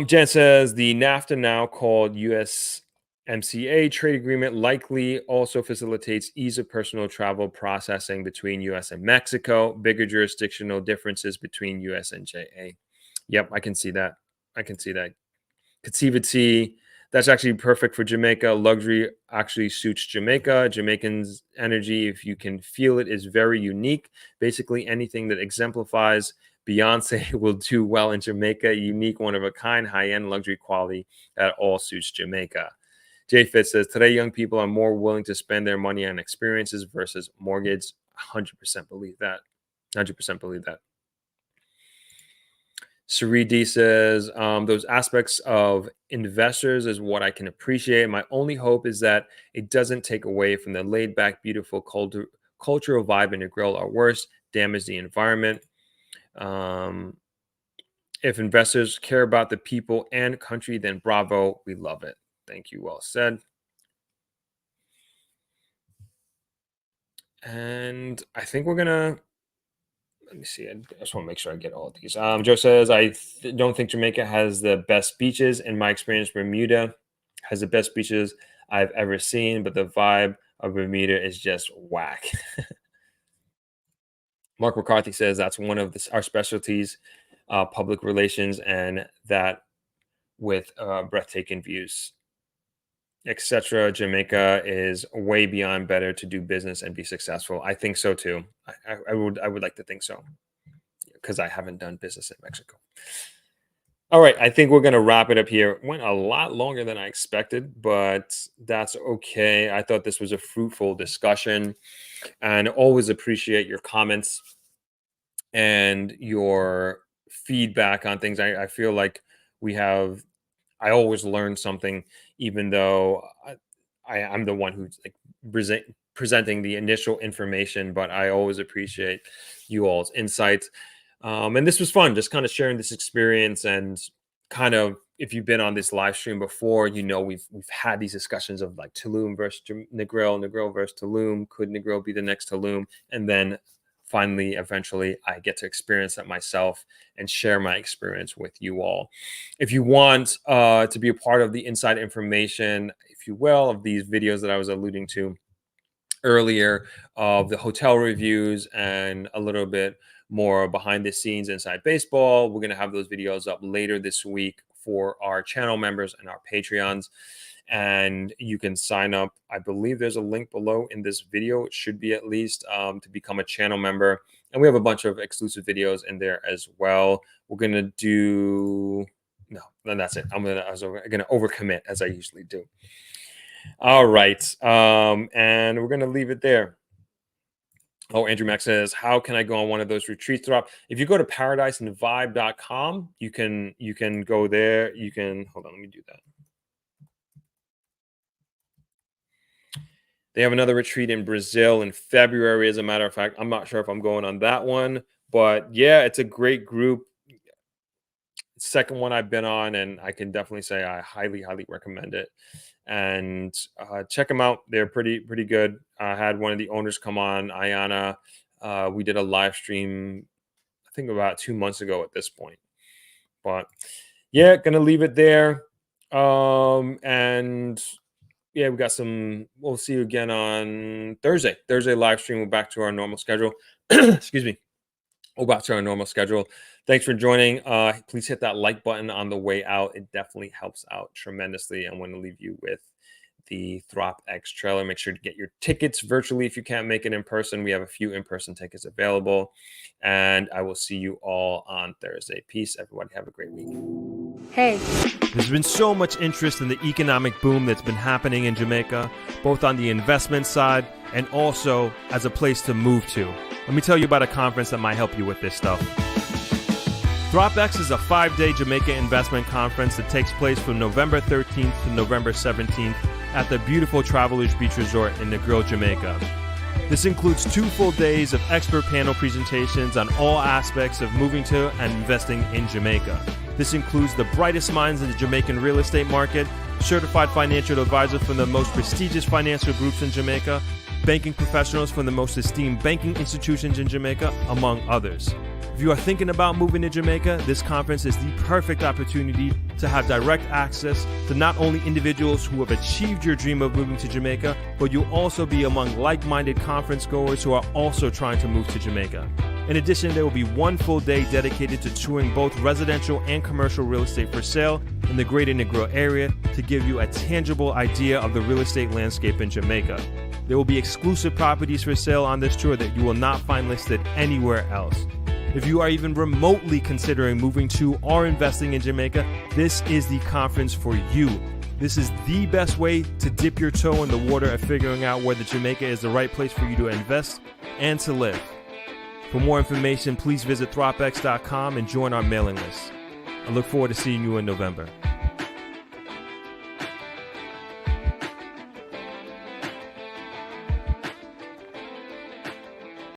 Jen says the NAFTA, now called USMCA trade agreement, likely also facilitates ease of personal travel processing between US and Mexico, bigger jurisdictional differences between US and JA. Yep, I can see that. I can see that. Conceivity, that's actually perfect for Jamaica. Luxury actually suits Jamaica. Jamaicans' energy, if you can feel it, is very unique. Basically, anything that exemplifies Beyonce will do well in Jamaica. Unique, one of a kind, high-end luxury quality that all suits Jamaica. Jay Fitz says, today young people are more willing to spend their money on experiences versus mortgage. 100% believe that. 100% believe that. Sari D says, those aspects of investors is what I can appreciate. My only hope is that it doesn't take away from the laid back, beautiful cultural vibe in Negril, or worse, damage the environment. If investors care about the people and country, then bravo, we love it. Thank you. Well said. And I think we're going to, let me see. I just want to make sure I get all of these. Joe says, I don't think Jamaica has the best beaches. In my experience, Bermuda has the best beaches I've ever seen, but the vibe of Bermuda is just whack. Mark McCarthy says that's one of our specialties, public relations, and that with breathtaking views, etc. Jamaica is way beyond better to do business and be successful. I think so too. I would like to think so, because I haven't done business in Mexico. All right, I think we're going to wrap it up here. Went a lot longer than I expected, but that's okay. I thought this was a fruitful discussion, and always appreciate your comments and your feedback on things. I feel like I always learn something, even though I'm the one who's like presenting the initial information, but I always appreciate you all's insights. And this was fun, just kind of sharing this experience. And kind of, if you've been on this live stream before, you know, we've had these discussions of like Tulum versus Negril, Negril versus Tulum. Could Negril be the next Tulum? And then finally, eventually, I get to experience that myself and share my experience with you all. If you want to be a part of the inside information, if you will, of these videos that I was alluding to earlier, of the hotel reviews and a little bit more behind the scenes inside baseball, we're going to have those videos up later this week for our channel members and our Patreons. And you can sign up. I believe there's a link below in this video. It should be, at least, to become a channel member. And we have a bunch of exclusive videos in there as well. We're going to do, no, then that's it. I was going to overcommit, as I usually do. All right. And we're going to leave it there. Oh, Andrew Mack says, how can I go on one of those retreats? If you go to paradiseandvibe.com, you can go there. You can, hold on, let me do that. They have another retreat in Brazil in February, as a matter of fact. I'm not sure if I'm going on that one, but yeah, it's a great group. Second one I've been on, and I can definitely say I highly, highly recommend it. And check them out. They're pretty good. I had one of the owners come on, Ayana. We did a live stream, I think about 2 months ago at this point. But yeah, gonna leave it there. And yeah, we got we'll see you again on Thursday. Thursday live stream. We're back to our normal schedule. Excuse me. We're back to our normal schedule. Thanks for joining. Please hit that like button on the way out. It definitely helps out tremendously. I'm going to leave you with the Throp X trailer. Make sure to get your tickets virtually if you can't make it in person. We have a few in-person tickets available. And I will see you all on Thursday. Peace, everybody. Have a great week. Hey. There's been so much interest in the economic boom that's been happening in Jamaica, both on the investment side and also as a place to move to. Let me tell you about a conference that might help you with this stuff. ThropX is a 5-day Jamaica investment conference that takes place from November 13th to November 17th at the beautiful Travelers Beach Resort in Negril, Jamaica. This includes 2 full days of expert panel presentations on all aspects of moving to and investing in Jamaica. This includes the brightest minds in the Jamaican real estate market, certified financial advisors from the most prestigious financial groups in Jamaica, banking professionals from the most esteemed banking institutions in Jamaica, among others. If you are thinking about moving to Jamaica, this conference is the perfect opportunity to have direct access to not only individuals who have achieved your dream of moving to Jamaica, but you'll also be among like-minded conference goers who are also trying to move to Jamaica. In addition, there will be one full day dedicated to touring both residential and commercial real estate for sale in the greater Negril area to give you a tangible idea of the real estate landscape in Jamaica. There will be exclusive properties for sale on this tour that you will not find listed anywhere else. If you are even remotely considering moving to or investing in Jamaica, this is the conference for you. This is the best way to dip your toe in the water of figuring out whether Jamaica is the right place for you to invest and to live. For more information, please visit thropx.com and join our mailing list. I look forward to seeing you in November.